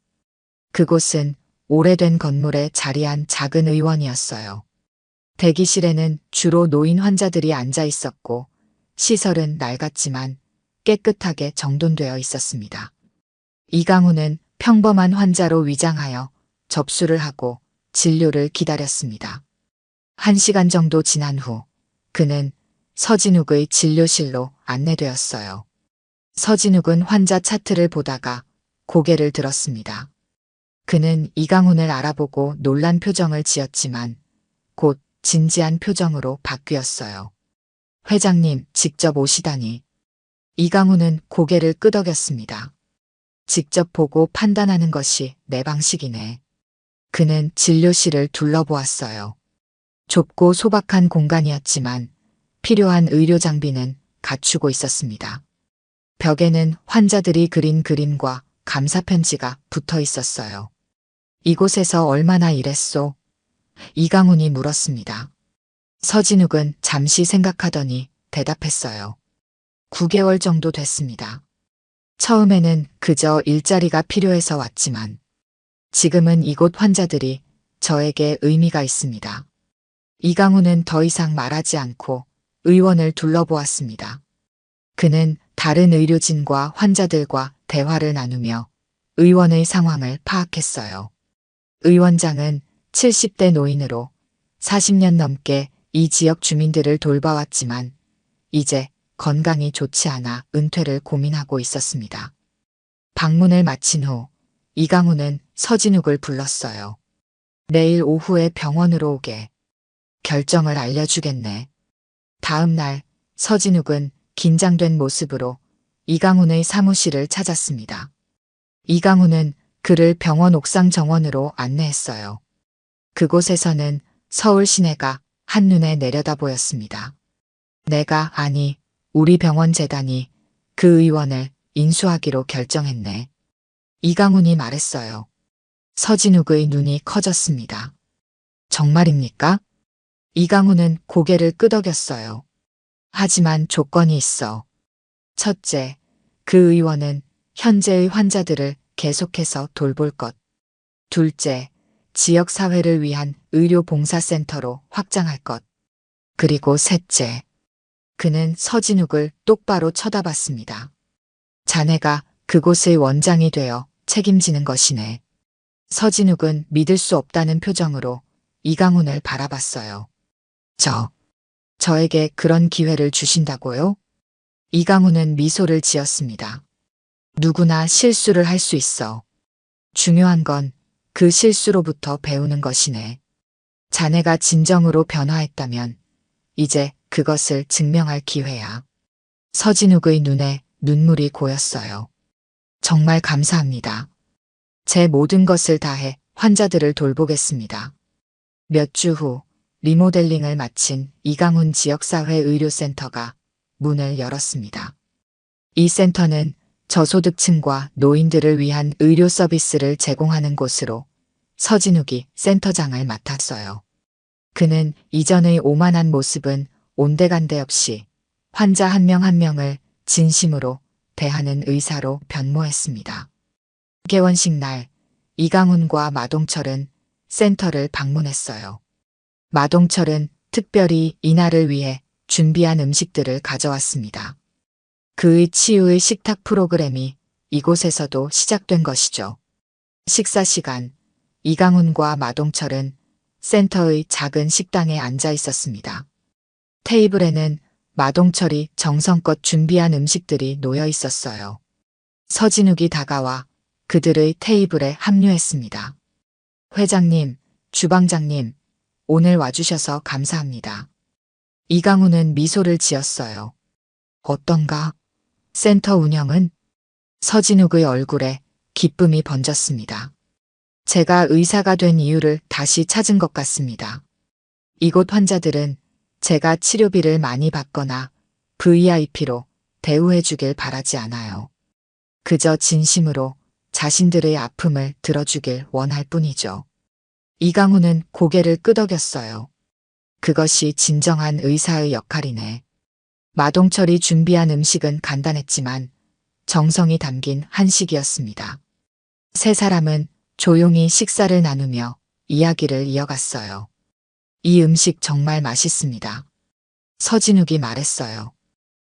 그곳은 오래된 건물에 자리한 작은 의원이었어요. 대기실에는 주로 노인 환자들이 앉아 있었고 시설은 낡았지만 깨끗하게 정돈되어 있었습니다. 이강훈은 평범한 환자로 위장하여 접수를 하고 진료를 기다렸습니다. 1시간 정도 지난 후 그는 서진욱의 진료실로 안내되었어요. 서진욱은 환자 차트를 보다가 고개를 들었습니다. 그는 이강훈을 알아보고 놀란 표정을 지었지만 곧 진지한 표정으로 바뀌었어요. 회장님, 직접 오시다니. 이강훈은 고개를 끄덕였습니다. 직접 보고 판단하는 것이 내 방식이네. 그는 진료실을 둘러보았어요. 좁고 소박한 공간이었지만 필요한 의료 장비는 갖추고 있었습니다. 벽에는 환자들이 그린 그림과 감사 편지가 붙어 있었어요. 이곳에서 얼마나 일했소? 이강훈이 물었습니다. 서진욱은 잠시 생각하더니 대답했어요. 9개월 정도 됐습니다. 처음에는 그저 일자리가 필요해서 왔지만 지금은 이곳 환자들이 저에게 의미가 있습니다. 이강훈은 더 이상 말하지 않고 의원을 둘러보았습니다. 그는 다른 의료진과 환자들과 대화를 나누며 의원의 상황을 파악했어요. 의원장은 70대 노인으로 40년 넘게 이 지역 주민들을 돌봐왔지만 이제 건강이 좋지 않아 은퇴를 고민하고 있었습니다. 방문을 마친 후 이강훈은 서진욱을 불렀어요. 내일 오후에 병원으로 오게. 결정을 알려주겠네. 다음 날 서진욱은 긴장된 모습으로 이강훈의 사무실을 찾았습니다. 이강훈은 그를 병원 옥상 정원으로 안내했어요. 그곳에서는 서울 시내가 한눈에 내려다 보였습니다. 아니, 우리 병원 재단이 그 의원을 인수하기로 결정했네. 이강훈이 말했어요. 서진욱의 눈이 커졌습니다. 정말입니까? 이강훈은 고개를 끄덕였어요. 하지만 조건이 있어. 첫째, 그 의원은 현재의 환자들을 계속해서 돌볼 것. 둘째, 지역사회를 위한 의료봉사센터로 확장할 것. 그리고 셋째, 그는 서진욱을 똑바로 쳐다봤습니다. 자네가 그곳의 원장이 되어 책임지는 것이네. 서진욱은 믿을 수 없다는 표정으로 이강훈을 바라봤어요. 저에게 그런 기회를 주신다고요? 이강훈은 미소를 지었습니다. 누구나 실수를 할 수 있어. 중요한 건 그 실수로부터 배우는 것이네. 자네가 진정으로 변화했다면 이제 그것을 증명할 기회야. 서진욱의 눈에 눈물이 고였어요. 정말 감사합니다. 제 모든 것을 다해 환자들을 돌보겠습니다. 몇 주 후 리모델링을 마친 이강훈 지역사회 의료센터가 문을 열었습니다. 이 센터는 저소득층과 노인들을 위한 의료 서비스를 제공하는 곳으로 서진욱이 센터장을 맡았어요. 그는 이전의 오만한 모습은 온데간데 없이 환자 한 명 한 명을 진심으로 대하는 의사로 변모했습니다. 개원식 날 이강훈과 마동철은 센터를 방문했어요. 마동철은 특별히 이날을 위해 준비한 음식들을 가져왔습니다. 그의 치유의 식탁 프로그램이 이곳에서도 시작된 것이죠. 식사 시간, 이강훈과 마동철은 센터의 작은 식당에 앉아 있었습니다. 테이블에는 마동철이 정성껏 준비한 음식들이 놓여 있었어요. 서진욱이 다가와 그들의 테이블에 합류했습니다. 회장님, 주방장님, 오늘 와주셔서 감사합니다. 이강훈은 미소를 지었어요. 어떤가? 센터 운영은? 서진욱의 얼굴에 기쁨이 번졌습니다. 제가 의사가 된 이유를 다시 찾은 것 같습니다. 이곳 환자들은 제가 치료비를 많이 받거나 VIP로 대우해 주길 바라지 않아요. 그저 진심으로 자신들의 아픔을 들어주길 원할 뿐이죠. 이강우는 고개를 끄덕였어요. 그것이 진정한 의사의 역할이네. 마동철이 준비한 음식은 간단했지만 정성이 담긴 한식이었습니다. 세 사람은 조용히 식사를 나누며 이야기를 이어갔어요. 이 음식 정말 맛있습니다. 서진욱이 말했어요.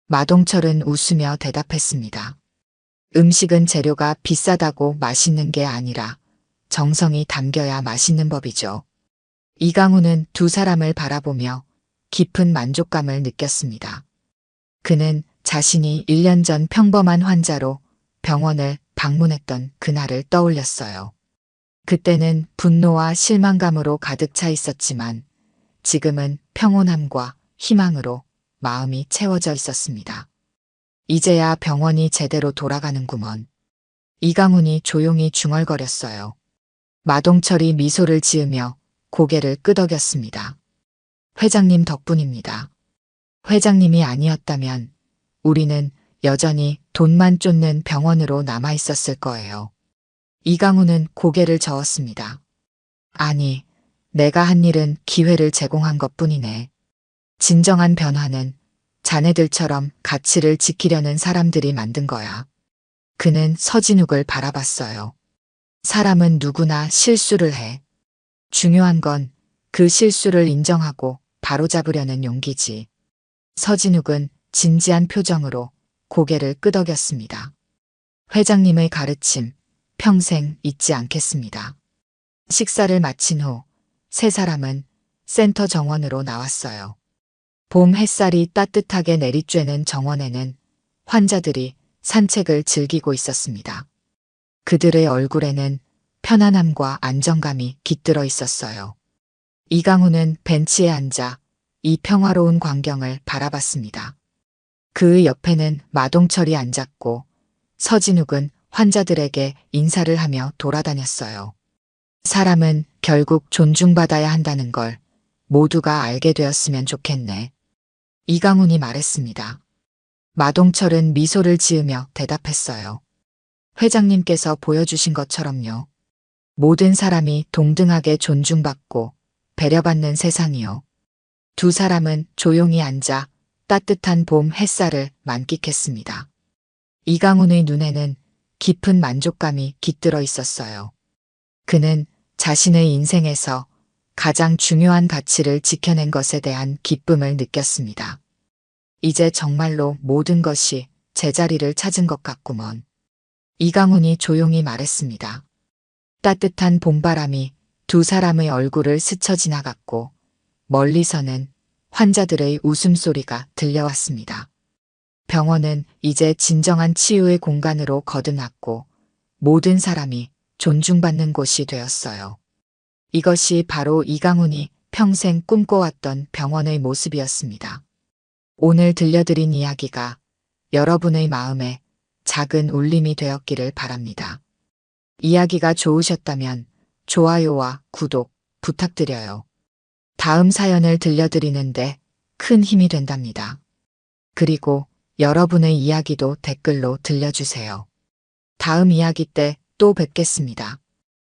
마동철은 웃으며 대답했습니다. 음식은 재료가 비싸다고 맛있는 게 아니라 정성이 담겨야 맛있는 법이죠. 이강우는 두 사람을 바라보며 깊은 만족감을 느꼈습니다. 그는 자신이 1년 전 평범한 환자로 병원을 방문했던 그날을 떠올렸어요. 그때는 분노와 실망감으로 가득 차 있었지만 지금은 평온함과 희망으로 마음이 채워져 있었습니다. 이제야 병원이 제대로 돌아가는구먼. 이강훈이 조용히 중얼거렸어요. 마동철이 미소를 지으며 고개를 끄덕였습니다. 회장님 덕분입니다. 회장님이 아니었다면 우리는 여전히 돈만 쫓는 병원으로 남아 있었을 거예요. 이강훈은 고개를 저었습니다. 아니, 내가 한 일은 기회를 제공한 것뿐이네. 진정한 변화는 자네들처럼 가치를 지키려는 사람들이 만든 거야. 그는 서진욱을 바라봤어요. 사람은 누구나 실수를 해. 중요한 건 그 실수를 인정하고 바로잡으려는 용기지. 서진욱은 진지한 표정으로 고개를 끄덕였습니다. 회장님의 가르침 평생 잊지 않겠습니다. 식사를 마친 후 세 사람은 센터 정원으로 나왔어요. 봄 햇살이 따뜻하게 내리쬐는 정원에는 환자들이 산책을 즐기고 있었습니다. 그들의 얼굴에는 편안함과 안정감이 깃들어 있었어요. 이강훈은 벤치에 앉아 이 평화로운 광경을 바라봤습니다. 그 옆에는 마동철이 앉았고 서진욱은 환자들에게 인사를 하며 돌아다녔어요. 사람은 결국 존중받아야 한다는 걸 모두가 알게 되었으면 좋겠네. 이강훈이 말했습니다. 마동철은 미소를 지으며 대답했어요. 회장님께서 보여주신 것처럼요. 모든 사람이 동등하게 존중받고 배려받는 세상이요. 두 사람은 조용히 앉아 따뜻한 봄 햇살을 만끽했습니다. 이강훈의 눈에는 깊은 만족감이 깃들어 있었어요. 그는 자신의 인생에서 가장 중요한 가치를 지켜낸 것에 대한 기쁨을 느꼈습니다. 이제 정말로 모든 것이 제자리를 찾은 것 같구먼. 이강훈이 조용히 말했습니다. 따뜻한 봄바람이 두 사람의 얼굴을 스쳐 지나갔고 멀리서는 환자들의 웃음소리가 들려왔습니다. 병원은 이제 진정한 치유의 공간으로 거듭났고 모든 사람이 존중받는 곳이 되었어요. 이것이 바로 이강훈이 평생 꿈꿔왔던 병원의 모습이었습니다. 오늘 들려드린 이야기가 여러분의 마음에 작은 울림이 되었기를 바랍니다. 이야기가 좋으셨다면 좋아요와 구독 부탁드려요. 다음 사연을 들려드리는데 큰 힘이 된답니다. 그리고 여러분의 이야기도 댓글로 들려주세요. 다음 이야기 때 또 뵙겠습니다.